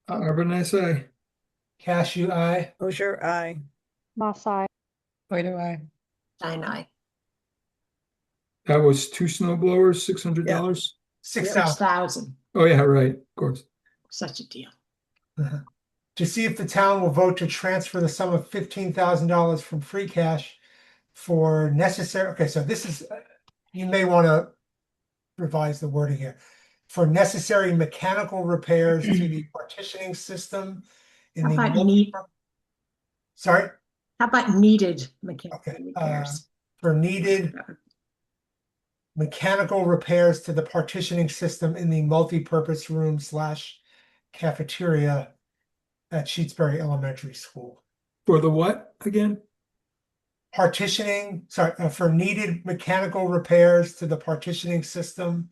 [SPEAKER 5] Renae's aye.
[SPEAKER 1] Cashew, aye.
[SPEAKER 3] Mosier, aye.
[SPEAKER 9] Moss eye.
[SPEAKER 8] Floyd, who I.
[SPEAKER 2] Stein, aye.
[SPEAKER 5] That was 2 snow blowers, $600.
[SPEAKER 1] 6,000.
[SPEAKER 2] 6,000.
[SPEAKER 5] Oh yeah, right, of course.
[SPEAKER 2] Such a deal.
[SPEAKER 1] To see if the town will vote to transfer the sum of $15,000 from free cash for necessary, okay, so this is, you may want to revise the wording here. For necessary mechanical repairs to the partitioning system in
[SPEAKER 2] How
[SPEAKER 1] the.
[SPEAKER 2] about need?
[SPEAKER 1] Sorry?
[SPEAKER 2] How about needed mechanical
[SPEAKER 1] Okay,
[SPEAKER 2] repairs?
[SPEAKER 1] for needed mechanical repairs to the partitioning system in the multi-purpose room / cafeteria at Shutesbury Elementary School.
[SPEAKER 5] For the what again?
[SPEAKER 1] Partitioning, sorry, for needed mechanical repairs to the partitioning system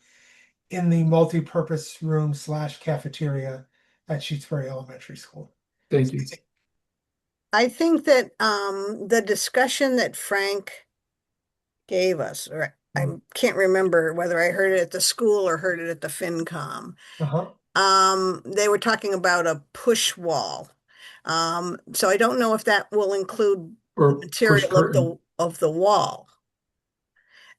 [SPEAKER 1] in the multi-purpose room / cafeteria at Shutesbury Elementary School.
[SPEAKER 5] Thank you.
[SPEAKER 3] I think that the discussion that Frank gave us, or I can't remember whether I heard it at the school or heard it at the FinCom.
[SPEAKER 1] Uh-huh.
[SPEAKER 3] They were talking about a push wall. So I don't know if that will include
[SPEAKER 5] Or
[SPEAKER 3] the material
[SPEAKER 5] curtain.
[SPEAKER 3] of the wall.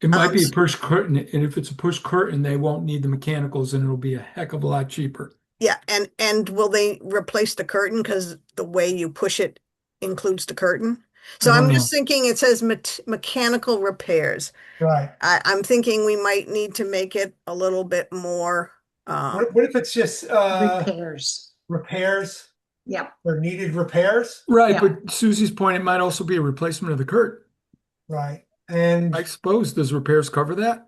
[SPEAKER 5] It might be a
[SPEAKER 3] s-
[SPEAKER 5] push curtain, and if it's a push curtain, they won't need the mechanicals, and it'll be a heck of a lot cheaper.
[SPEAKER 3] Yeah, and will they replace the curtain because the way you push it includes the curtain? So
[SPEAKER 5] I don't
[SPEAKER 3] I'm just
[SPEAKER 5] know.
[SPEAKER 3] thinking it says mechanical repairs.
[SPEAKER 1] Right.
[SPEAKER 3] I'm thinking we might need to make it a little bit more.
[SPEAKER 1] What if it's just
[SPEAKER 2] Repairs.
[SPEAKER 1] repairs
[SPEAKER 2] Yep.
[SPEAKER 1] or needed repairs?
[SPEAKER 5] Right,
[SPEAKER 2] Yeah.
[SPEAKER 5] but Susie's point, it might also be a replacement of the curtain.
[SPEAKER 1] Right. And
[SPEAKER 5] I suppose, does repairs cover that?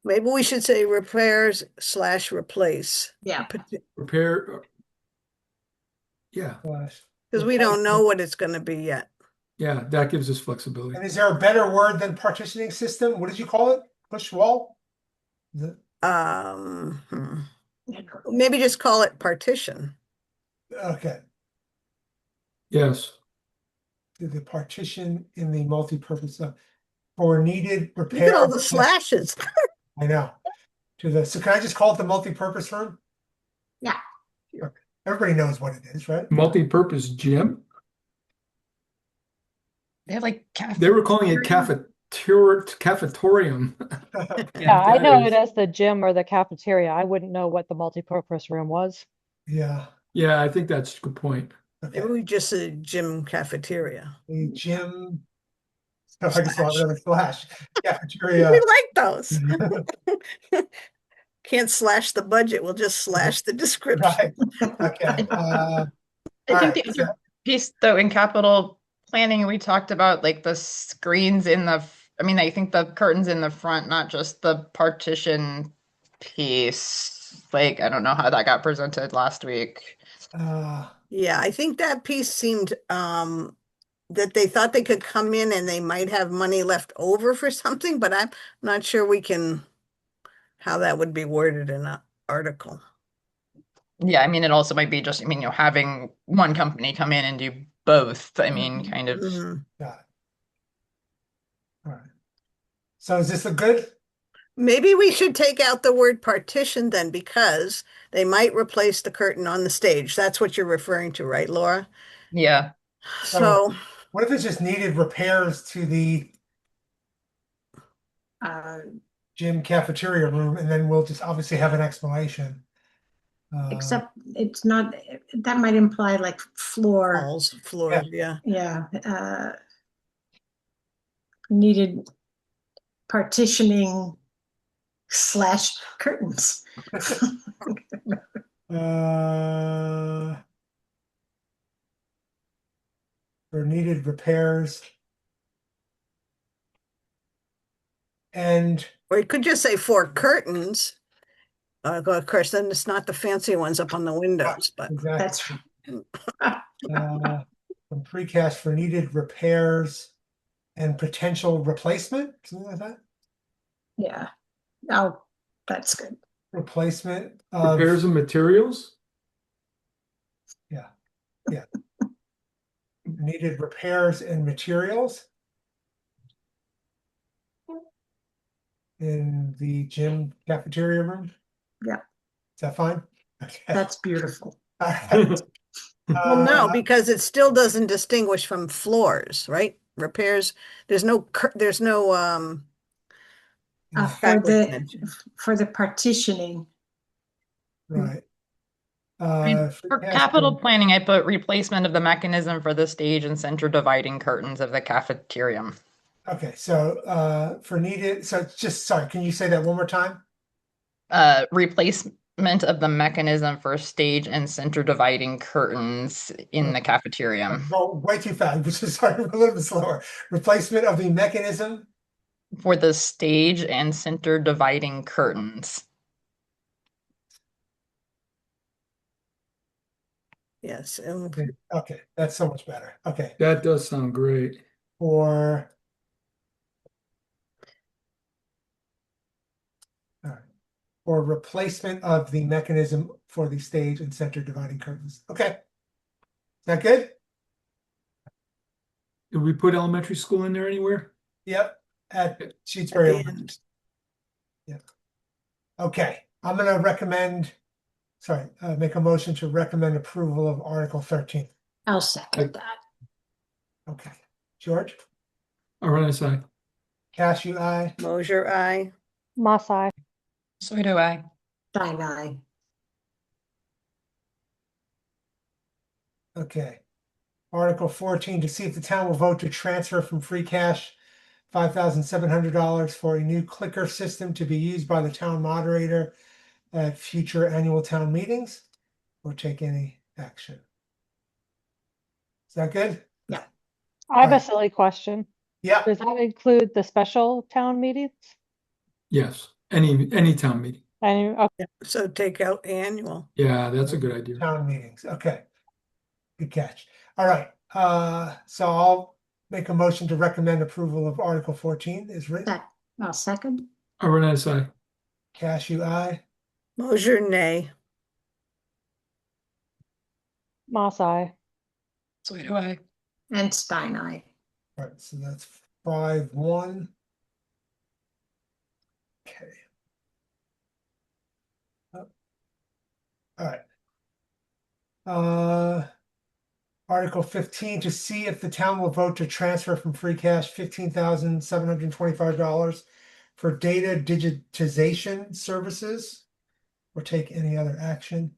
[SPEAKER 3] Maybe we should say repairs / replace.
[SPEAKER 2] Yeah.
[SPEAKER 5] Repair, yeah,
[SPEAKER 3] Because we don't know what it's going to be yet.
[SPEAKER 5] yeah, that gives us flexibility.
[SPEAKER 1] And is there a better word than partitioning system? What did you call it? Push wall? Is it-
[SPEAKER 3] Maybe just call it partition.
[SPEAKER 1] Okay.
[SPEAKER 5] Yes,
[SPEAKER 1] To the partition in the multi-purpose for needed
[SPEAKER 3] Look
[SPEAKER 1] repair.
[SPEAKER 3] at all the slashes.
[SPEAKER 1] I know. So can I just call it the multi-purpose room?
[SPEAKER 2] Yeah.
[SPEAKER 1] Okay. Everybody knows what it is, right?
[SPEAKER 5] multi-purpose gym.
[SPEAKER 8] They have like
[SPEAKER 5] They were calling it cafetorium.
[SPEAKER 9] Yeah, I
[SPEAKER 5] that
[SPEAKER 9] know
[SPEAKER 5] is-
[SPEAKER 9] it as the gym or the cafeteria. I wouldn't know what the multipurpose room was.
[SPEAKER 1] Yeah.
[SPEAKER 5] Yeah, I think that's a good point.
[SPEAKER 1] Okay.
[SPEAKER 3] Maybe we just say gym cafeteria.
[SPEAKER 1] The gym. So I just saw
[SPEAKER 3] Slash.
[SPEAKER 1] another slash.
[SPEAKER 3] We
[SPEAKER 1] Cafeteria.
[SPEAKER 3] like those. Can't slash the budget. We'll just slash the description.
[SPEAKER 1] Right. Okay.
[SPEAKER 8] I
[SPEAKER 1] All
[SPEAKER 8] think
[SPEAKER 1] right,
[SPEAKER 8] the
[SPEAKER 1] so-
[SPEAKER 8] other piece, though, in capital planning, we talked about like the screens in the, I mean, I think the curtains in the front, not just the partition piece. Like, I don't know how that got presented last week.
[SPEAKER 3] Yeah, I think that piece seemed that they thought they could come in and they might have money left over for something, but I'm not sure how that would be worded in an article.
[SPEAKER 8] Yeah, I mean, it also might be just, I mean, having one company come in and do both. I mean, kind of.
[SPEAKER 3] Mhm.
[SPEAKER 1] Got it. All right. So is this a good?
[SPEAKER 3] Maybe we should take out the word partition then, because they might replace the curtain on the stage. That's what you're referring to, right, Laura?
[SPEAKER 8] Yeah.
[SPEAKER 3] So
[SPEAKER 1] What if it's just needed repairs to the
[SPEAKER 2] Uh,
[SPEAKER 1] gym cafeteria room, and then we'll just obviously have an explanation.
[SPEAKER 2] Except it's not, that might imply like floor,
[SPEAKER 3] Walls, floors, yeah.
[SPEAKER 2] yeah, needed partitioning / curtains.
[SPEAKER 1] For needed repairs. And
[SPEAKER 3] Or you could just say 4 curtains. Of course, then it's not the fancy ones up on the windows, but
[SPEAKER 1] exactly.
[SPEAKER 2] That's
[SPEAKER 1] From free cash for needed repairs and potential replacement, something like that.
[SPEAKER 2] yeah. Oh, that's good.
[SPEAKER 1] Replacement of
[SPEAKER 5] Repairs and materials?
[SPEAKER 1] needed repairs and materials in the gym cafeteria room.
[SPEAKER 2] Yeah.
[SPEAKER 1] Is that fine? Okay.
[SPEAKER 2] That's beautiful.
[SPEAKER 1] All right.
[SPEAKER 3] well, no,
[SPEAKER 1] Uh,
[SPEAKER 3] because it still doesn't distinguish from floors, right? Repairs, there's no
[SPEAKER 2] For the
[SPEAKER 3] mentioned.
[SPEAKER 2] partitioning,
[SPEAKER 1] right. Free
[SPEAKER 8] For
[SPEAKER 1] cash
[SPEAKER 8] capital
[SPEAKER 1] for-
[SPEAKER 8] planning, I put replacement of the mechanism for the stage and center dividing curtains of the cafeterium.
[SPEAKER 1] Okay, so for needed, so just sorry, can you say that one more time?
[SPEAKER 8] Replacement of the mechanism for stage and center dividing curtains in the cafeterium
[SPEAKER 1] Go way too fast. Just sorry, a little bit slower. Replacement of the mechanism.
[SPEAKER 8] for the stage and center dividing curtains.
[SPEAKER 3] Yes.
[SPEAKER 1] Okay, that's so much better. Okay,
[SPEAKER 5] That does sound great.
[SPEAKER 1] for all right, or replacement of the mechanism for the stage and center dividing curtains. Okay, is that good?
[SPEAKER 5] Did we put elementary school in there anywhere?
[SPEAKER 1] Yep, at
[SPEAKER 3] At
[SPEAKER 1] Shutesbury
[SPEAKER 3] the
[SPEAKER 1] Elementary.
[SPEAKER 3] end.
[SPEAKER 1] Yeah. Okay, I'm gonna recommend, sorry, make a motion to recommend approval of Article 13.
[SPEAKER 2] I'll second that.
[SPEAKER 1] Okay, George,
[SPEAKER 5] RNSI.
[SPEAKER 1] Cashew, aye.
[SPEAKER 3] Mosier, aye.
[SPEAKER 9] Moss eye.
[SPEAKER 8] So do I.
[SPEAKER 2] Stein, aye.
[SPEAKER 1] Okay. Article 14, to see if the town will vote to transfer from free cash $5,700 for a new clicker system to be used by the town moderator at future annual town meetings or take any action. Is that good?
[SPEAKER 9] I have a
[SPEAKER 1] Alright.
[SPEAKER 9] silly question.
[SPEAKER 1] Yeah.
[SPEAKER 9] Does that include the special town meetings?
[SPEAKER 5] Yes, any town meeting.
[SPEAKER 9] Okay.
[SPEAKER 3] So take out annual.
[SPEAKER 5] Yeah, that's a good idea.
[SPEAKER 1] Town meetings. Okay. Good catch. All right. So I'll make a motion to recommend approval of Article 14 is written.
[SPEAKER 2] I'll second.
[SPEAKER 5] RNSI.
[SPEAKER 1] Cashew, aye.
[SPEAKER 3] Mosier, nay.
[SPEAKER 9] Moss eye.
[SPEAKER 8] So do I.
[SPEAKER 2] And Stein, aye.
[SPEAKER 1] All right, so that's 5-1. Okay. All right. Article 15, to see if the town will vote to transfer from free cash $15,725 for data digitization services or take any other action.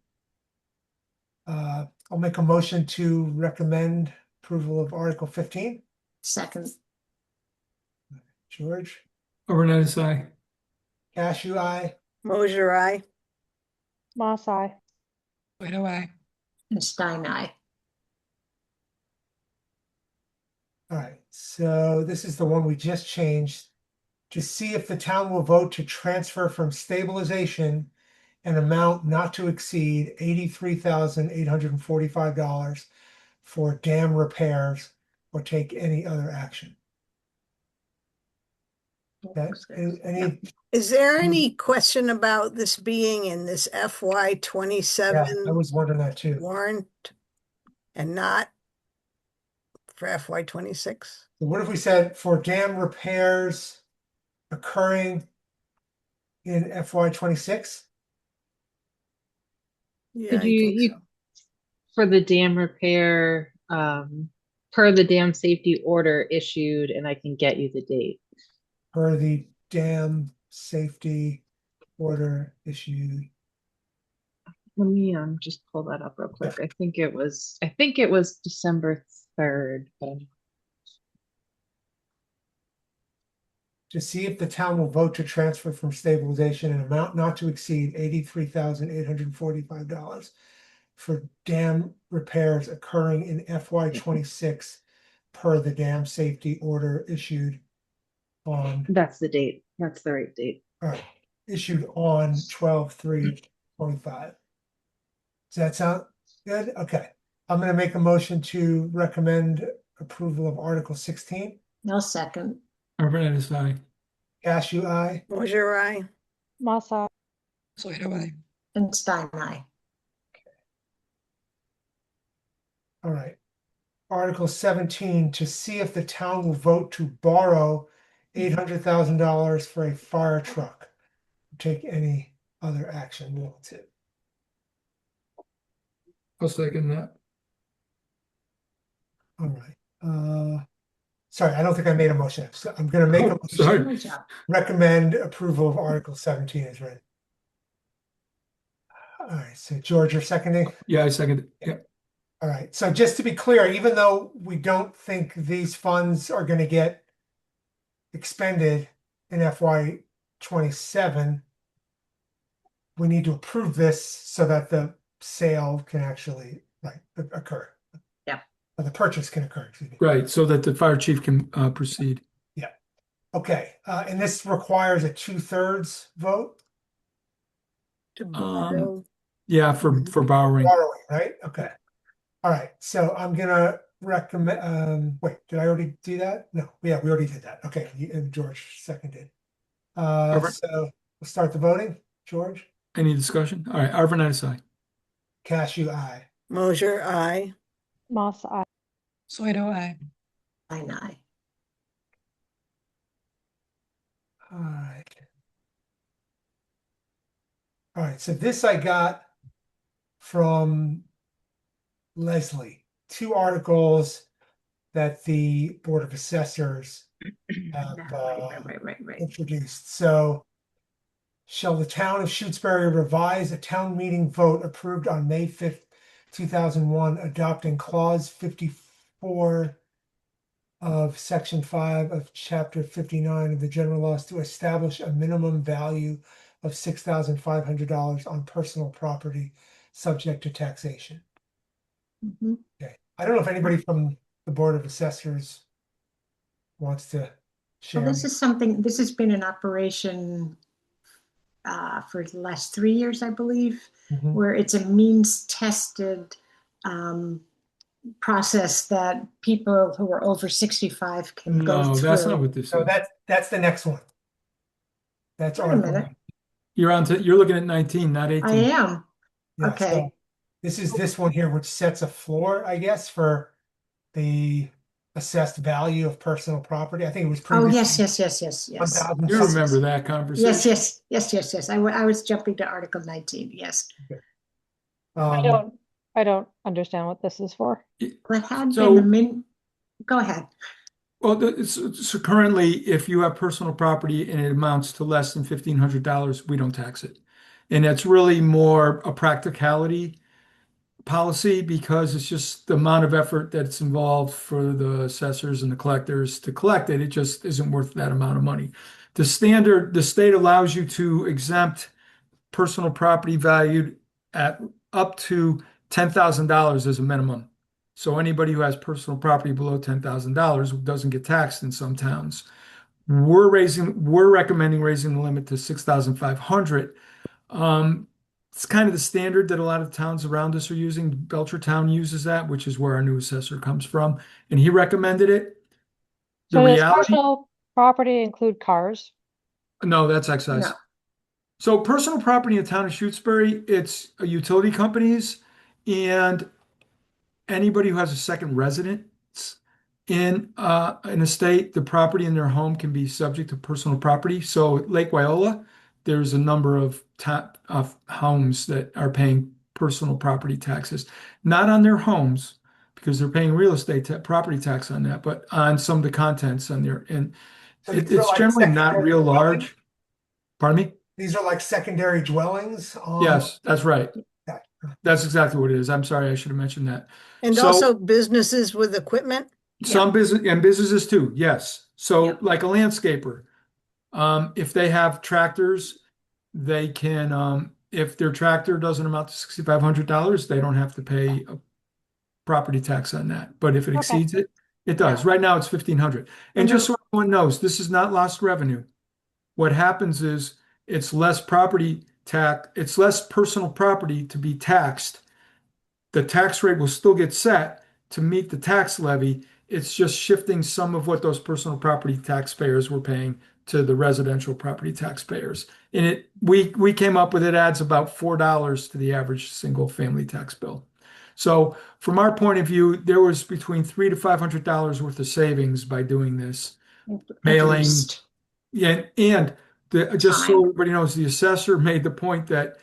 [SPEAKER 1] I'll make a motion to recommend approval of Article 15.
[SPEAKER 2] Second.
[SPEAKER 1] George,
[SPEAKER 5] RNSI.
[SPEAKER 1] Cashew, aye.
[SPEAKER 3] Mosier, aye.
[SPEAKER 9] Moss eye.
[SPEAKER 8] So do I.
[SPEAKER 2] And Stein, aye.
[SPEAKER 1] All right, so this is the one we just changed. To see if the town will vote to transfer from stabilization an amount not to exceed $83,845 for dam repairs or take any other action. Okay, any,
[SPEAKER 3] Is there any question about this being in this FY
[SPEAKER 1] yeah,
[SPEAKER 3] 27
[SPEAKER 1] I was wondering that too.
[SPEAKER 3] warrant and not for FY 26?
[SPEAKER 1] What if we said for dam repairs occurring in FY 26?
[SPEAKER 3] Yeah,
[SPEAKER 7] Could
[SPEAKER 3] I
[SPEAKER 7] you,
[SPEAKER 3] think
[SPEAKER 7] you
[SPEAKER 3] so.
[SPEAKER 7] for the dam repair, per the dam safety order issued, and I can get you the date.
[SPEAKER 1] Per the dam safety order issued.
[SPEAKER 7] Let me just pull that up real quick. I think it was December 3rd. But
[SPEAKER 1] To see if the town will vote to transfer from stabilization an amount not to exceed $83,845 for dam repairs occurring in FY 26 per the dam safety order issued on,
[SPEAKER 7] that's the date. That's the right date.
[SPEAKER 1] issued on 12/3/25. Does that sound good? Okay. I'm gonna make a motion to recommend approval of Article 16.
[SPEAKER 2] No second.
[SPEAKER 5] Arvin, aye.
[SPEAKER 1] Cashew, aye.
[SPEAKER 3] Mosier, aye.
[SPEAKER 9] Masa,
[SPEAKER 2] And Stein, aye.
[SPEAKER 1] All right. Article 17, to see if the town will vote to borrow $800,000 for a fire truck. Take any other action relative.
[SPEAKER 5] I'll second that.
[SPEAKER 1] All right. Sorry, I don't think I made a motion. So I'm gonna make a
[SPEAKER 5] Oh,
[SPEAKER 1] motion.
[SPEAKER 5] sorry.
[SPEAKER 2] Good job.
[SPEAKER 1] Recommend approval of Article 17 is read. All right, so George, you're seconding?
[SPEAKER 5] Yeah, I second it. Yeah.
[SPEAKER 1] All right, so just to be clear, even though we don't think these funds are gonna get expended in FY 27, we need to approve this so that the sale can actually occur.
[SPEAKER 2] Yeah.
[SPEAKER 1] Or the purchase can occur, excuse me.
[SPEAKER 5] Right, so that the fire chief can proceed.
[SPEAKER 1] Okay, and this requires a 2/3 vote,
[SPEAKER 3] To
[SPEAKER 5] Um,
[SPEAKER 3] borrow.
[SPEAKER 5] Yeah, for borrowing.
[SPEAKER 1] borrowing, right? Okay. All right, so I'm gonna recommend, wait, did I already do that? No, yeah, we already did that. Okay, and George seconded.
[SPEAKER 5] Over.
[SPEAKER 1] So we'll start the voting. George,
[SPEAKER 5] Any discussion? All right, Arvin, aye.
[SPEAKER 1] Cashew, aye.
[SPEAKER 3] Mosier, aye.
[SPEAKER 9] Masa,
[SPEAKER 2] Stein, aye.
[SPEAKER 1] All right. All right, so this I got from Leslie, 2 articles that the Board of Assessors have
[SPEAKER 2] Right.
[SPEAKER 1] introduced. So, shall the town of Shutesbury revise a town meeting vote approved on May 5th, 2001, adopting clause 54 of section 5 of chapter 59 of the general laws to establish a minimum value of $6,500 on personal property subject to taxation?
[SPEAKER 2] Mhm.
[SPEAKER 1] Okay, I don't know if anybody from the Board of Assessors wants to share.
[SPEAKER 2] Well, this has been in operation for the last 3 years, I believe,
[SPEAKER 1] Mhm.
[SPEAKER 2] where it's a means tested process that people who are over 65 can go
[SPEAKER 5] No,
[SPEAKER 2] through.
[SPEAKER 5] that's not what this
[SPEAKER 1] So
[SPEAKER 5] is.
[SPEAKER 1] that's the next one. That's
[SPEAKER 2] Wait a
[SPEAKER 1] Article
[SPEAKER 2] minute.
[SPEAKER 5] You're looking at 19, not 18.
[SPEAKER 2] I am.
[SPEAKER 1] Yeah,
[SPEAKER 2] Okay.
[SPEAKER 1] so this is this one here, which sets a floor, I guess, for the assessed value of personal property. I think it was
[SPEAKER 2] Oh,
[SPEAKER 1] previously
[SPEAKER 2] yes.
[SPEAKER 1] 1,000.
[SPEAKER 5] You remember that conversation?
[SPEAKER 2] Yes. I was jumping to Article 19. Yes.
[SPEAKER 9] I don't understand what this is for.
[SPEAKER 2] Well, it had
[SPEAKER 5] So-
[SPEAKER 2] been go ahead.
[SPEAKER 5] Well, so currently, if you have personal property and it amounts to less than $1,500, we don't tax it. And that's really more a practicality policy because it's just the amount of effort that's involved for the assessors and the collectors to collect it. It just isn't worth that amount of money. The state allows you to exempt personal property valued at up to $10,000 as a minimum. So anybody who has personal property below $10,000 doesn't get taxed in some towns. We're recommending raising the limit to 6,500. It's kind of the standard that a lot of towns around us are using. Belchertown uses that, which is where our new assessor comes from, and he recommended it. The
[SPEAKER 9] So does
[SPEAKER 5] reality,
[SPEAKER 9] personal property include cars?
[SPEAKER 5] no, that's excise.
[SPEAKER 2] No.
[SPEAKER 5] So personal property in the town of Shutesbury, it's utility companies and anybody who has a second residence in a state, the property in their home can be subject to personal property. So at Lake Wyola, there's a number of homes that are paying personal property taxes, not on their homes because they're paying real estate property tax on that, but on some of the contents on there. And
[SPEAKER 1] So these are
[SPEAKER 5] it's
[SPEAKER 1] like
[SPEAKER 5] generally not
[SPEAKER 1] secondary
[SPEAKER 5] real
[SPEAKER 1] dwellings?
[SPEAKER 5] large. Pardon me?
[SPEAKER 1] These are like secondary dwellings on.
[SPEAKER 5] Yes, that's right. That's exactly what it is. I'm sorry, I should have mentioned that.
[SPEAKER 3] And
[SPEAKER 5] So-
[SPEAKER 3] also businesses with equipment.
[SPEAKER 5] Some business and businesses too, yes. So
[SPEAKER 2] Yeah.
[SPEAKER 5] like a landscaper, if they have tractors, they can, if their tractor doesn't amount to $6,500, they don't have to pay a property tax on that. But if it
[SPEAKER 9] Okay.
[SPEAKER 5] exceeds it, it does. Right now it's 1,500. And
[SPEAKER 2] And
[SPEAKER 5] just so everyone knows, this is not lost revenue. What happens is it's less property tax, it's less personal property to be taxed. The tax rate will still get set to meet the tax levy. It's just shifting some of what those personal property taxpayers were paying to the residential property taxpayers. And we came up with it adds about $4 to the average single family tax bill. So from our point of view, there was between $300 to $500 worth of savings by doing this.
[SPEAKER 2] At
[SPEAKER 5] Mailing.
[SPEAKER 2] least.
[SPEAKER 5] Yeah, and just so
[SPEAKER 2] Time.
[SPEAKER 5] everybody knows, the assessor made the point that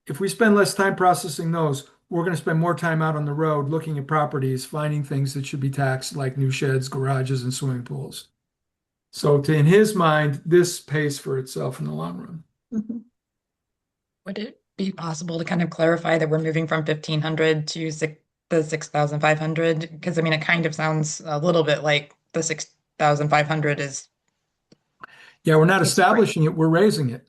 [SPEAKER 5] if we spend less time processing those, we're going to spend more time out on the road looking at properties, finding things that should be taxed, like new sheds, garages, and swimming pools. So in his mind, this pays for itself in the long run.
[SPEAKER 2] Mhm.
[SPEAKER 8] Would it be possible to kind of clarify that we're moving from 1,500 to the 6,500? Because I mean, it kind of sounds a little bit like the 6,500 is,
[SPEAKER 5] Yeah, we're not
[SPEAKER 2] It's
[SPEAKER 5] establishing it, we're raising it.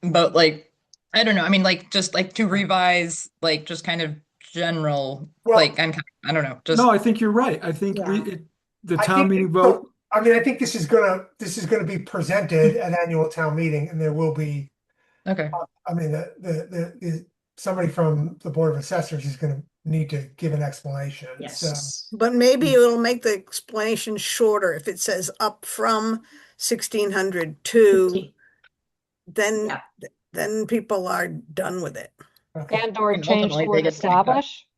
[SPEAKER 8] but like, I don't know. I mean, like just like to revise, like just kind of general,
[SPEAKER 1] Well-
[SPEAKER 8] like I don't know, just
[SPEAKER 5] No, I think you're right. I think
[SPEAKER 2] Yeah.
[SPEAKER 5] the
[SPEAKER 1] I
[SPEAKER 5] town
[SPEAKER 1] think
[SPEAKER 5] meeting
[SPEAKER 1] so.
[SPEAKER 5] vote,
[SPEAKER 1] I mean, I think this is gonna be presented at annual town meeting, and there will be,
[SPEAKER 8] okay.
[SPEAKER 1] I mean, somebody from the Board of Assessors is gonna need to give an explanation. So,
[SPEAKER 2] Yes.
[SPEAKER 3] But maybe it'll make the explanation shorter if it says up from 1,600 to,
[SPEAKER 2] 50.
[SPEAKER 3] then,
[SPEAKER 2] Yeah.
[SPEAKER 3] then people are done with it.
[SPEAKER 1] okay.
[SPEAKER 9] And or
[SPEAKER 8] And
[SPEAKER 9] change
[SPEAKER 8] ultimately
[SPEAKER 9] the
[SPEAKER 8] they
[SPEAKER 9] word
[SPEAKER 8] get to keep that.
[SPEAKER 9] establish.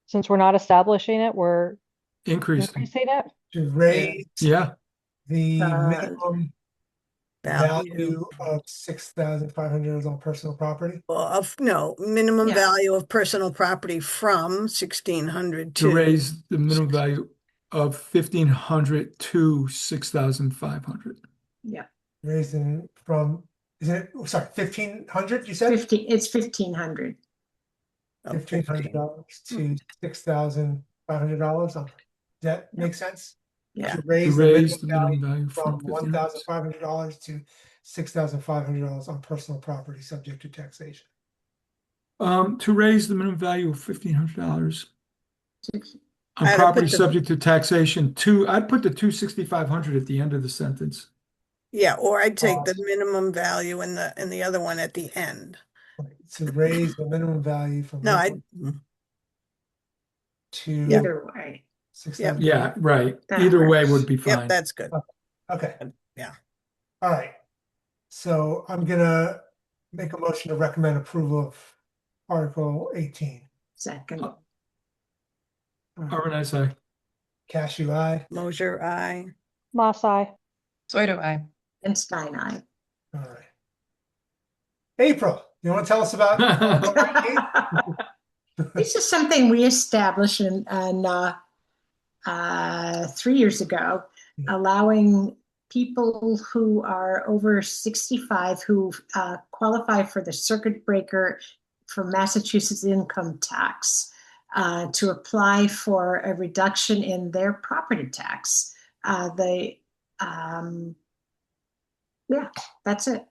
[SPEAKER 9] Since we're not establishing it, we're
[SPEAKER 5] increased.
[SPEAKER 9] increasing it.
[SPEAKER 1] To raise
[SPEAKER 5] Yeah,
[SPEAKER 1] the
[SPEAKER 2] The
[SPEAKER 1] minimum value of $6,500 on personal property.
[SPEAKER 3] Well, no, minimum
[SPEAKER 2] Yeah.
[SPEAKER 3] value of personal property from 1,600
[SPEAKER 5] to raise the minimum value of 1,500 to 6,500.
[SPEAKER 2] Yeah.
[SPEAKER 1] Raising from, is it, sorry, 1,500, you said?
[SPEAKER 2] 50, it's 1,500.
[SPEAKER 3] of
[SPEAKER 1] $1,500 to $6,500. Does that make sense?
[SPEAKER 2] Yeah.
[SPEAKER 1] To
[SPEAKER 5] To
[SPEAKER 1] raise the
[SPEAKER 5] raise the
[SPEAKER 1] minimum
[SPEAKER 5] minimum
[SPEAKER 1] value
[SPEAKER 5] value
[SPEAKER 1] from
[SPEAKER 5] from 1,500.
[SPEAKER 1] $1,500 to $6,500 on personal property subject to taxation.
[SPEAKER 5] To raise the minimum value of $1,500 on
[SPEAKER 3] I'd
[SPEAKER 5] property
[SPEAKER 3] put the-
[SPEAKER 5] subject to taxation I'd put the 2,6,500 at the end of the sentence.
[SPEAKER 3] Yeah, or I'd take the minimum value and the other one at the end.
[SPEAKER 1] Right, to raise the minimum value from
[SPEAKER 3] No, I,
[SPEAKER 1] 1 to
[SPEAKER 2] Either way.
[SPEAKER 1] 6,000.
[SPEAKER 5] Yeah, right.
[SPEAKER 2] That
[SPEAKER 5] Either way
[SPEAKER 2] works.
[SPEAKER 5] would be
[SPEAKER 3] yep,
[SPEAKER 5] fine.
[SPEAKER 3] that's good.
[SPEAKER 1] Okay.
[SPEAKER 3] Yeah.
[SPEAKER 1] All right. So I'm gonna make a motion to recommend approval of Article 18.
[SPEAKER 2] Second.
[SPEAKER 5] Arvin, I say.
[SPEAKER 1] Cashew, aye.
[SPEAKER 3] Mosier, aye.
[SPEAKER 9] Moss eye.
[SPEAKER 8] So do I.
[SPEAKER 2] And Stein, aye.
[SPEAKER 1] All right. April, you want to tell us about Article 18?
[SPEAKER 2] This is something we established in 3 years ago, allowing people who are over 65 who qualify for the circuit breaker for Massachusetts income tax to apply for a reduction in their property tax. Yeah, that's it.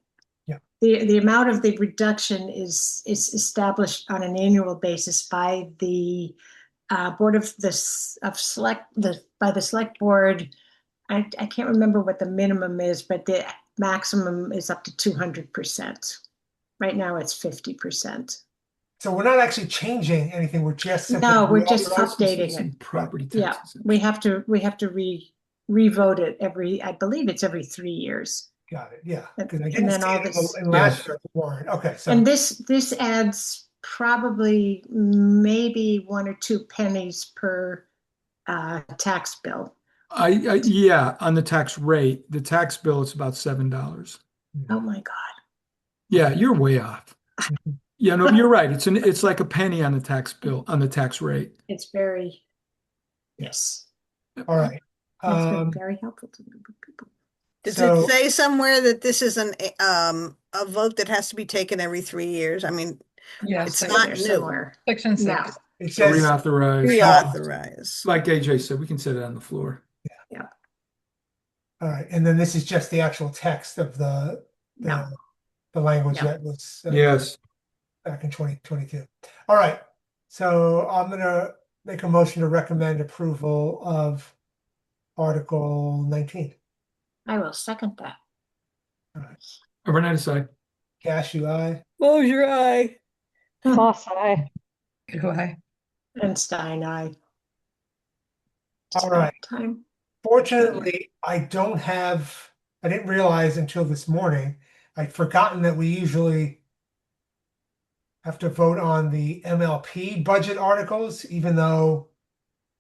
[SPEAKER 2] The amount of the reduction is established on an annual basis by the board of by the select board. I can't remember what the minimum is, but the maximum is up to 200%. Right now it's 50%.
[SPEAKER 1] So we're not actually changing anything. We're just simply
[SPEAKER 2] No, we're just
[SPEAKER 1] reauthorizing-
[SPEAKER 2] updating
[SPEAKER 5] Some
[SPEAKER 2] it.
[SPEAKER 5] property
[SPEAKER 2] Yeah,
[SPEAKER 5] taxes.
[SPEAKER 2] we have to re-vote it I believe it's every 3 years.
[SPEAKER 1] Got it. Yeah. Because I
[SPEAKER 2] And
[SPEAKER 1] didn't
[SPEAKER 2] then
[SPEAKER 1] see
[SPEAKER 2] all
[SPEAKER 1] it
[SPEAKER 2] this-
[SPEAKER 1] in last year's warrant. Okay. So
[SPEAKER 2] And this adds probably maybe 1 or 2 pennies per tax bill.
[SPEAKER 5] Yeah, on the tax rate, the tax bill is about $7.
[SPEAKER 2] Oh my God.
[SPEAKER 5] Yeah, you're way off. Yeah, no, you're right. It's like a penny on the tax bill, on the tax rate.
[SPEAKER 2] It's very, yes.
[SPEAKER 1] all right.
[SPEAKER 2] It's been very helpful to people.
[SPEAKER 3] Does
[SPEAKER 1] So-
[SPEAKER 3] it say somewhere that this is a vote that has to be taken every 3 years? I mean,
[SPEAKER 8] Yes,
[SPEAKER 3] It's
[SPEAKER 2] It's in
[SPEAKER 3] not
[SPEAKER 2] there
[SPEAKER 3] new.
[SPEAKER 2] somewhere.
[SPEAKER 8] section
[SPEAKER 2] No,
[SPEAKER 8] 6.
[SPEAKER 1] It
[SPEAKER 5] So
[SPEAKER 1] says,
[SPEAKER 5] reauthorize.
[SPEAKER 3] Reauthorize.
[SPEAKER 5] Like AJ said, we can set it on the floor.
[SPEAKER 1] all right, and then this is just the actual text of
[SPEAKER 2] no.
[SPEAKER 1] the language
[SPEAKER 2] No.
[SPEAKER 1] that was
[SPEAKER 5] Yes.
[SPEAKER 1] back in 2022. All right, so I'm gonna make a motion to recommend approval of Article 19.
[SPEAKER 2] I will second that.
[SPEAKER 1] All right,
[SPEAKER 5] Overnight side.
[SPEAKER 1] Cashew, aye.
[SPEAKER 3] Close your eye.
[SPEAKER 9] Moss eye.
[SPEAKER 8] Go ahead.
[SPEAKER 2] And Stein, aye.
[SPEAKER 1] All right.
[SPEAKER 2] Time.
[SPEAKER 1] Fortunately, I didn't realize until this morning, I'd forgotten that we usually have to vote on the MLP budget articles, even though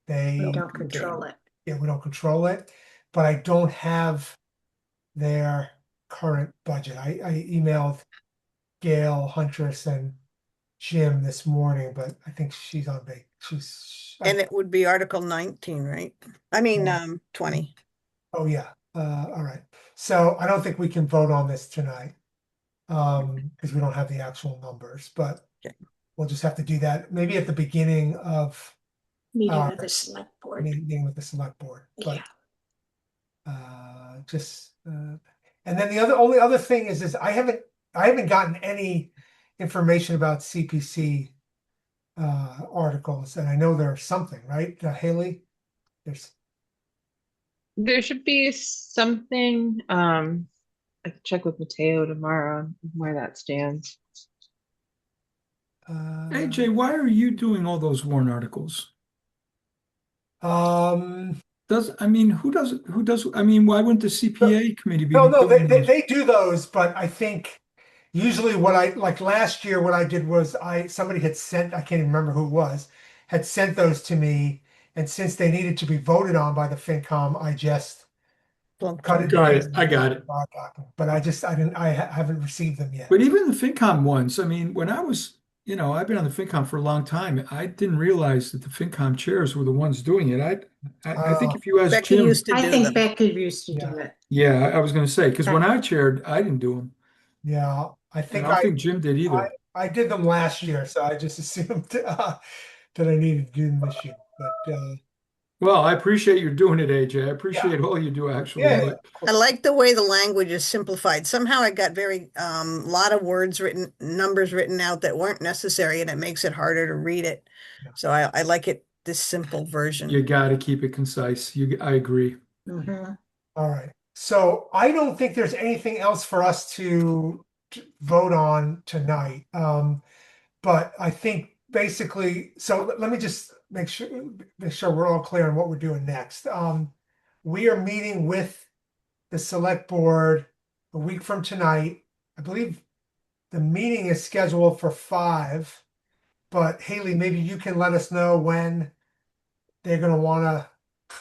[SPEAKER 2] We don't control it.
[SPEAKER 1] we don't control it, but I don't have their current budget. I emailed Gail, Huntress, and Jim this morning, but I think she's on vac.
[SPEAKER 3] And it would be Article 19, right? I mean,
[SPEAKER 1] Yeah.
[SPEAKER 3] 20.
[SPEAKER 1] Oh, yeah. All right. So I don't think we can vote on this tonight. Because we don't have the actual numbers, but
[SPEAKER 3] Okay.
[SPEAKER 1] we'll just have to do that maybe at the beginning of
[SPEAKER 2] Meeting with the select board.
[SPEAKER 1] meeting with the select board. But
[SPEAKER 2] Yeah.
[SPEAKER 1] and then the only other thing is I haven't gotten any information about CPC articles, and I know there's something, right, Haley?
[SPEAKER 7] There should be something, I can check with Mateo tomorrow on where that stands.
[SPEAKER 5] AJ, why are you doing all those warrant articles?
[SPEAKER 1] Um,
[SPEAKER 5] who does, I mean, why wouldn't the CPA committee be
[SPEAKER 1] no,
[SPEAKER 5] doing those?
[SPEAKER 1] they do those, but I think usually like last year, what I did was somebody had sent, I can't even remember who it was, had sent those to me. And since they needed to be voted on by the FinCom, I just cut it.
[SPEAKER 5] Got it. I got it.
[SPEAKER 1] But I haven't received them yet.
[SPEAKER 5] But even the FinCom ones, I mean, when I was, I've been on the FinCom for a long time. I didn't realize that the FinCom chairs were the ones doing it. I think if you ask
[SPEAKER 3] Becky
[SPEAKER 5] Jim,
[SPEAKER 3] used to
[SPEAKER 2] I
[SPEAKER 3] do
[SPEAKER 2] think
[SPEAKER 3] them.
[SPEAKER 2] Becky used to do it.
[SPEAKER 5] yeah, I was going to say, because when I chaired, I didn't do them.
[SPEAKER 1] Yeah, I
[SPEAKER 5] And
[SPEAKER 1] think
[SPEAKER 5] I don't think Jim did either.
[SPEAKER 1] I did them last year, so I just assumed that I needed to do them this year. But
[SPEAKER 5] Well, I appreciate you doing it, AJ. I appreciate all you do, actually.
[SPEAKER 1] Yeah.
[SPEAKER 5] But
[SPEAKER 3] I like the way the language is simplified. Somehow I got very, lot of words written, numbers written out that weren't necessary, and it makes it harder to read it.
[SPEAKER 1] Yeah.
[SPEAKER 3] So I like it, this simple version.
[SPEAKER 5] you got to keep it concise. I agree.
[SPEAKER 2] Mhm.
[SPEAKER 1] all right. So I don't think there's anything else for us to vote on tonight. But I think basically, so let me just make sure we're all clear on what we're doing next. We are meeting with the select board a week from tonight. I believe the meeting is scheduled for 5, but Haley, maybe you can let us know when they're going to want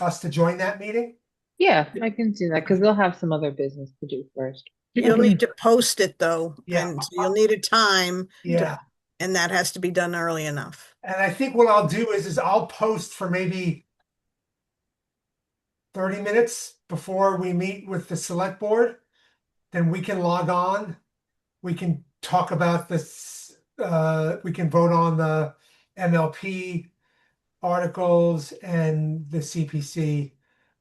[SPEAKER 1] us to join that meeting.
[SPEAKER 7] Yeah, I can do that because they'll have some other business to do first.
[SPEAKER 3] You'll need to post it though,
[SPEAKER 1] Yeah.
[SPEAKER 3] and so you'll need a time,
[SPEAKER 1] Yeah.
[SPEAKER 3] and that has to be done early enough.
[SPEAKER 1] And I think what I'll do is I'll post for maybe 30 minutes before we meet with the select board. Then we can log on. We can talk about this. We can vote on the MLP articles and the CPC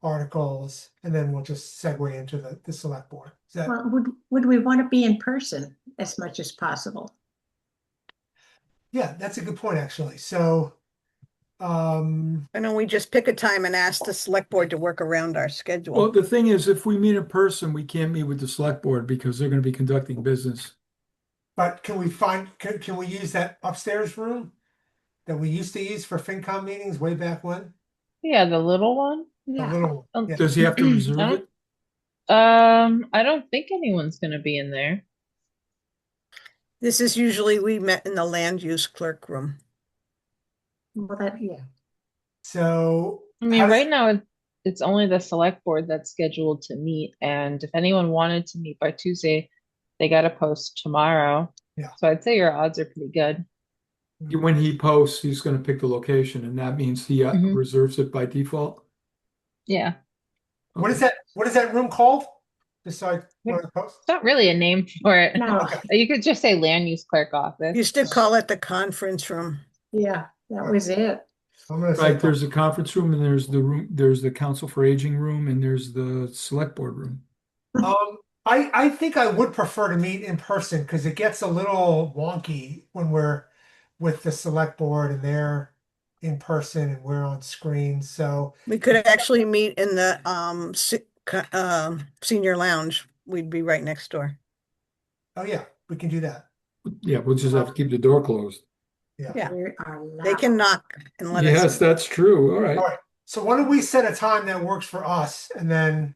[SPEAKER 1] articles, and then we'll just segue into the select board. Is that
[SPEAKER 2] Well, would we want to be in person as much as possible?
[SPEAKER 1] Yeah, that's a good point, actually. So,
[SPEAKER 3] And then we just pick a time and ask the select board to work around our
[SPEAKER 5] Well,
[SPEAKER 3] schedule.
[SPEAKER 5] the thing is, if we meet in person, we can't meet with the select board because they're going to be conducting business.
[SPEAKER 1] but can we use that upstairs room that we used to use for FinCom meetings way back when?
[SPEAKER 7] Yeah, the little one.
[SPEAKER 1] The little
[SPEAKER 7] Um,
[SPEAKER 1] yeah.
[SPEAKER 5] Does he have to reserve
[SPEAKER 7] I
[SPEAKER 5] it?
[SPEAKER 7] I don't think anyone's gonna be in there.
[SPEAKER 3] This is usually, we met in the land use clerk room.
[SPEAKER 2] Well, yeah.
[SPEAKER 1] So
[SPEAKER 7] I mean,
[SPEAKER 1] how does-
[SPEAKER 7] right now it's only the select board that's scheduled to meet, and if anyone wanted to meet by Tuesday, they got to post tomorrow.
[SPEAKER 1] Yeah.
[SPEAKER 7] So I'd say your odds are pretty good.
[SPEAKER 5] When he posts, he's going to pick the location, and that means he
[SPEAKER 7] Mhm.
[SPEAKER 5] reserves it by default.
[SPEAKER 7] Yeah.
[SPEAKER 1] What is that room called? Just so I want to post.
[SPEAKER 7] It's not really a name for it.
[SPEAKER 2] No,
[SPEAKER 1] Okay.
[SPEAKER 7] You could just say land use clerk office.
[SPEAKER 3] Used to call it the conference room.
[SPEAKER 2] yeah, that was it.
[SPEAKER 1] I'm gonna say
[SPEAKER 5] Right, there's a conference room and there's the room, there's the council for aging room and there's the select board room.
[SPEAKER 1] I think I would prefer to meet in person because it gets a little wonky when we're with the select board and they're in person and we're on screen. So
[SPEAKER 3] We could actually meet in the senior lounge. We'd be right next door.
[SPEAKER 1] oh yeah, we can do that.
[SPEAKER 5] Yeah, we'll just have to keep the door closed.
[SPEAKER 3] Yeah.
[SPEAKER 2] We are
[SPEAKER 3] They can
[SPEAKER 2] loud.
[SPEAKER 3] knock and let us
[SPEAKER 5] Yes,
[SPEAKER 3] in.
[SPEAKER 5] that's true. All right.
[SPEAKER 1] All right. So why don't we set a time that works for us and then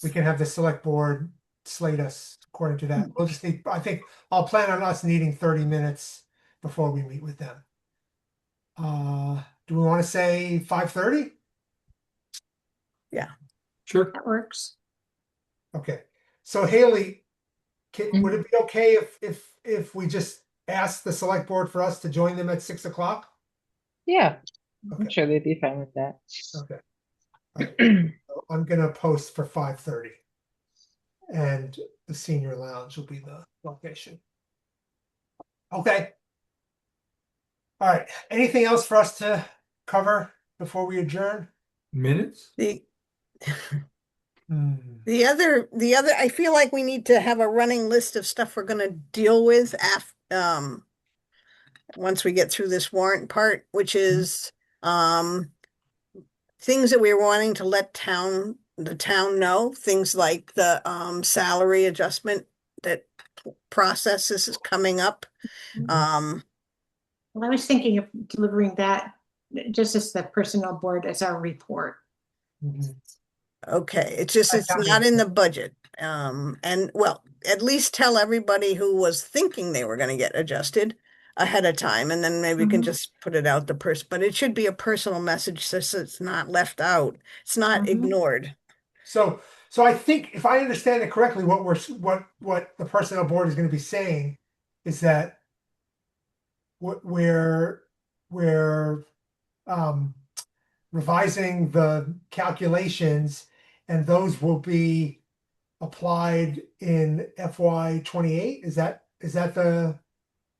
[SPEAKER 1] we can have the select board slate us according to that. We'll just need, I think I'll plan on us needing 30 minutes before we meet with them. Do we want to say 5:30?
[SPEAKER 5] Sure.
[SPEAKER 2] That works.
[SPEAKER 1] Okay. So Haley, would it be okay if we just ask the select board for us to join them at 6 o'clock?
[SPEAKER 7] Yeah, I'm
[SPEAKER 1] Okay.
[SPEAKER 7] sure they'd be fine with that.
[SPEAKER 1] Okay. All right. So I'm gonna post for 5:30. And the senior lounge will be the location. Okay. All right. Anything else for us to cover before we adjourn?
[SPEAKER 5] Minutes?
[SPEAKER 3] The
[SPEAKER 1] Hmm.
[SPEAKER 3] the other, I feel like we need to have a running list of stuff we're gonna deal with once we get through this warrant part, which is things that we're wanting to let the town know, things like the salary adjustment that process is coming up.
[SPEAKER 2] Well, I was thinking of delivering that just as the personnel board as our report.
[SPEAKER 1] Mhm.
[SPEAKER 3] Okay, it's just,
[SPEAKER 1] At
[SPEAKER 3] it's
[SPEAKER 1] town
[SPEAKER 3] not
[SPEAKER 1] meeting.
[SPEAKER 3] in the budget. And well, at least tell everybody who was thinking they were gonna get adjusted ahead of time, and then maybe we can
[SPEAKER 2] Mhm.
[SPEAKER 3] just put it out but it should be a personal message so it's not left out. It's not
[SPEAKER 2] Mhm.
[SPEAKER 3] ignored.
[SPEAKER 1] So I think if I understand it correctly, what the personnel board is going to be saying is that we're um, revising the calculations, and those will be applied in FY 28. Is that the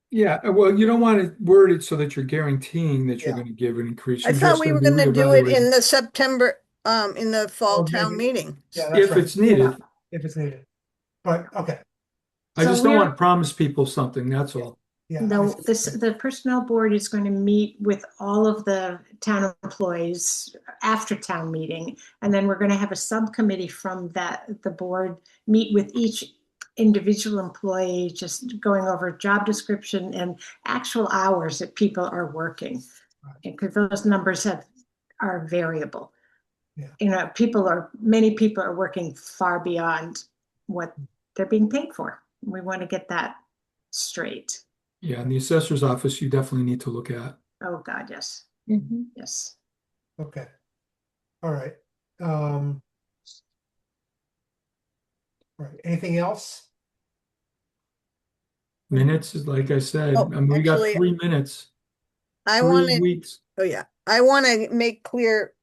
[SPEAKER 5] Yeah, well, you don't want to word it so that you're guaranteeing that you're
[SPEAKER 1] Yeah.
[SPEAKER 5] going to give an increase.
[SPEAKER 3] I
[SPEAKER 5] You're
[SPEAKER 3] thought
[SPEAKER 5] just
[SPEAKER 3] we
[SPEAKER 5] going
[SPEAKER 3] were
[SPEAKER 5] to be
[SPEAKER 3] gonna do it in
[SPEAKER 5] reevaluating
[SPEAKER 3] the September, in the fall
[SPEAKER 1] Oh,
[SPEAKER 3] town
[SPEAKER 1] maybe.
[SPEAKER 3] meeting.
[SPEAKER 1] Yeah, that's
[SPEAKER 5] if
[SPEAKER 1] right.
[SPEAKER 5] it's needed.
[SPEAKER 1] If it's needed. But okay.
[SPEAKER 5] I
[SPEAKER 2] So
[SPEAKER 5] just don't want
[SPEAKER 2] we're-
[SPEAKER 5] to promise people something, that's all.
[SPEAKER 1] Yeah. I
[SPEAKER 2] No,
[SPEAKER 1] see.
[SPEAKER 2] the personnel board is going to meet with all of the town employees after town meeting. And then we're going to have a subcommittee from the board meet with each individual employee, just going over job description and actual hours that people are working. Because those numbers are variable.
[SPEAKER 1] Yeah.
[SPEAKER 2] You know, many people are working far beyond what they're being paid for. We want to get that straight.
[SPEAKER 5] Yeah, in the assessor's office, you definitely need to look at.
[SPEAKER 2] Oh, God, yes.
[SPEAKER 7] Mhm.
[SPEAKER 2] Yes.
[SPEAKER 1] Okay. All right. All right. Anything else?
[SPEAKER 5] Minutes, is like I said,
[SPEAKER 3] Oh,
[SPEAKER 5] I mean, we got
[SPEAKER 3] actually,
[SPEAKER 5] 3 minutes,
[SPEAKER 3] I
[SPEAKER 5] 3
[SPEAKER 3] wanted,
[SPEAKER 5] weeks.
[SPEAKER 3] oh yeah, I wanna make clear,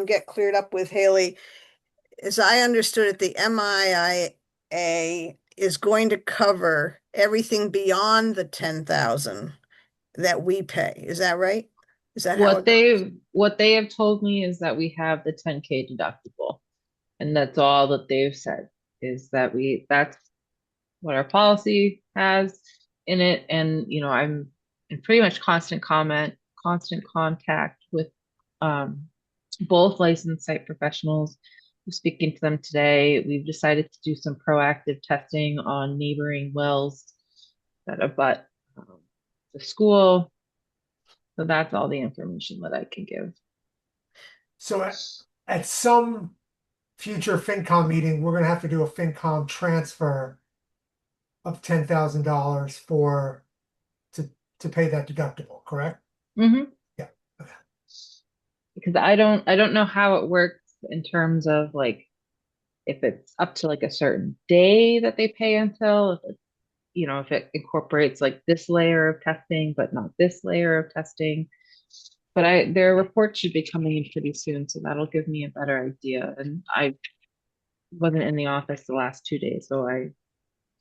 [SPEAKER 3] get cleared up with Haley. As I understood it, the MIA is going to cover everything beyond the 10,000 that we pay. Is that right? Is that how
[SPEAKER 7] What they have told me is that we have the 10K deductible. And that's all that they've said, is that that's what our policy has in it. And, you know, I'm in pretty much constant contact with both licensed site professionals. I'm speaking to them today. We've decided to do some proactive testing on neighboring wells that abut the school. So that's all the information that I can give.
[SPEAKER 1] So at some future FinCom meeting, we're gonna have to do a FinCom transfer of $10,000 to pay that deductible, correct?
[SPEAKER 7] Mm-hmm.
[SPEAKER 1] Yeah. Okay.
[SPEAKER 7] Because I don't know how it works in terms of like if it's up to like a certain day that they pay until, if it, you know, if it incorporates like this layer of testing but not this layer of testing. But their report should be coming in pretty soon, so that'll give me a better idea. And wasn't in the office the last 2 days, so I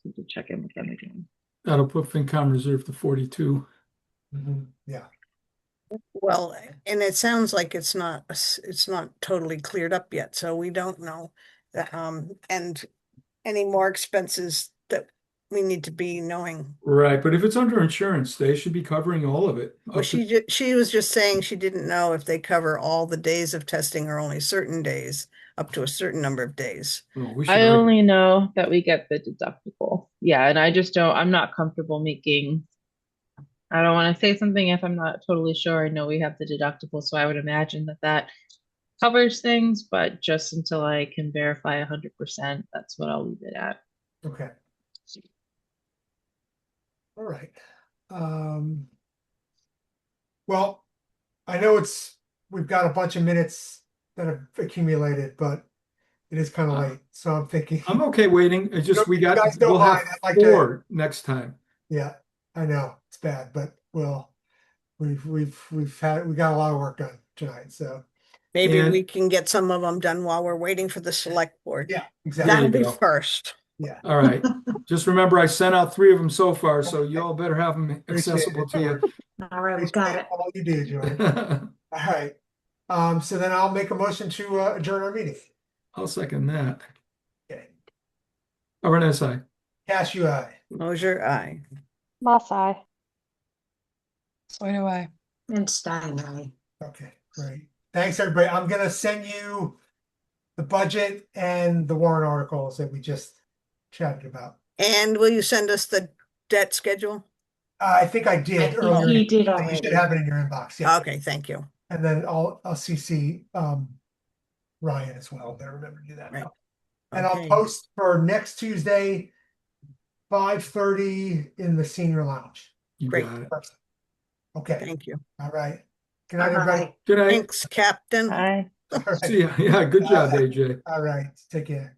[SPEAKER 7] need to check in with them again.
[SPEAKER 5] That'll put FinCom reserve to 42.
[SPEAKER 1] Yeah.
[SPEAKER 3] Well, and it sounds like it's not totally cleared up yet, so we don't know. And any more expenses that we need to be knowing.
[SPEAKER 5] Right, but if it's under insurance, they should be covering all of it.
[SPEAKER 3] Well, she was just saying she didn't know if they cover all the days of testing or only certain days, up to a certain number of days.
[SPEAKER 5] Oh, we should
[SPEAKER 7] I
[SPEAKER 5] argue.
[SPEAKER 7] only know that we get the deductible. Yeah, and I'm not comfortable I don't want to say something if I'm not totally sure. I know we have the deductible, so I would imagine that covers things, but just until I can verify 100%, that's what I'll leave it at.
[SPEAKER 1] Okay. All right. Well, I know we've got a bunch of minutes that have accumulated, but it is kind of late. So I'm thinking,
[SPEAKER 5] I'm okay waiting. It's just
[SPEAKER 1] You guys don't
[SPEAKER 5] we'll have
[SPEAKER 1] mind, I'd like to-
[SPEAKER 5] 4 next time.
[SPEAKER 1] yeah, I know it's bad, but we got a lot of work done tonight. So
[SPEAKER 3] Maybe
[SPEAKER 5] And-
[SPEAKER 3] we can get some of them done while we're waiting for the select board.
[SPEAKER 1] yeah,
[SPEAKER 5] There
[SPEAKER 1] exactly.
[SPEAKER 3] That'll
[SPEAKER 5] you
[SPEAKER 3] be
[SPEAKER 5] go.
[SPEAKER 3] first.
[SPEAKER 1] Yeah.
[SPEAKER 5] All right. Just remember, I sent out 3 of them so far, so you all better have them accessible to you.
[SPEAKER 2] All right, we got it.
[SPEAKER 1] All you do, Joy. All right. So then I'll make a motion to adjourn our meeting.
[SPEAKER 5] I'll second that.
[SPEAKER 1] Okay.
[SPEAKER 5] Arnett, aye.
[SPEAKER 1] Cashew eye.
[SPEAKER 3] Mosier, aye.
[SPEAKER 9] Moss eye.
[SPEAKER 8] So do I.
[SPEAKER 2] And Stein, aye.
[SPEAKER 1] Okay, great. Thanks, everybody. I'm gonna send you the budget and the warrant articles that we just chatted about.
[SPEAKER 3] And will you send us the debt schedule?
[SPEAKER 1] I think I did
[SPEAKER 2] I think
[SPEAKER 1] earlier.
[SPEAKER 2] he did
[SPEAKER 1] You
[SPEAKER 2] already.
[SPEAKER 1] should have it in your inbox. Yeah.
[SPEAKER 3] Okay, thank you.
[SPEAKER 1] And then I'll CC Ryan as well. Better remember to do that.
[SPEAKER 3] Right.
[SPEAKER 1] And I'll
[SPEAKER 3] Okay.
[SPEAKER 1] post for next Tuesday, 5:30 in the senior lounge.
[SPEAKER 5] You
[SPEAKER 3] Great.
[SPEAKER 5] got it.
[SPEAKER 1] Okay.
[SPEAKER 3] Thank you.
[SPEAKER 1] All right. Good night, everybody.
[SPEAKER 2] Bye.
[SPEAKER 5] Good night.
[SPEAKER 3] Thanks, Captain.
[SPEAKER 7] Hi.
[SPEAKER 1] All right.
[SPEAKER 5] See ya. Yeah, good job, AJ.
[SPEAKER 1] All right. Take care.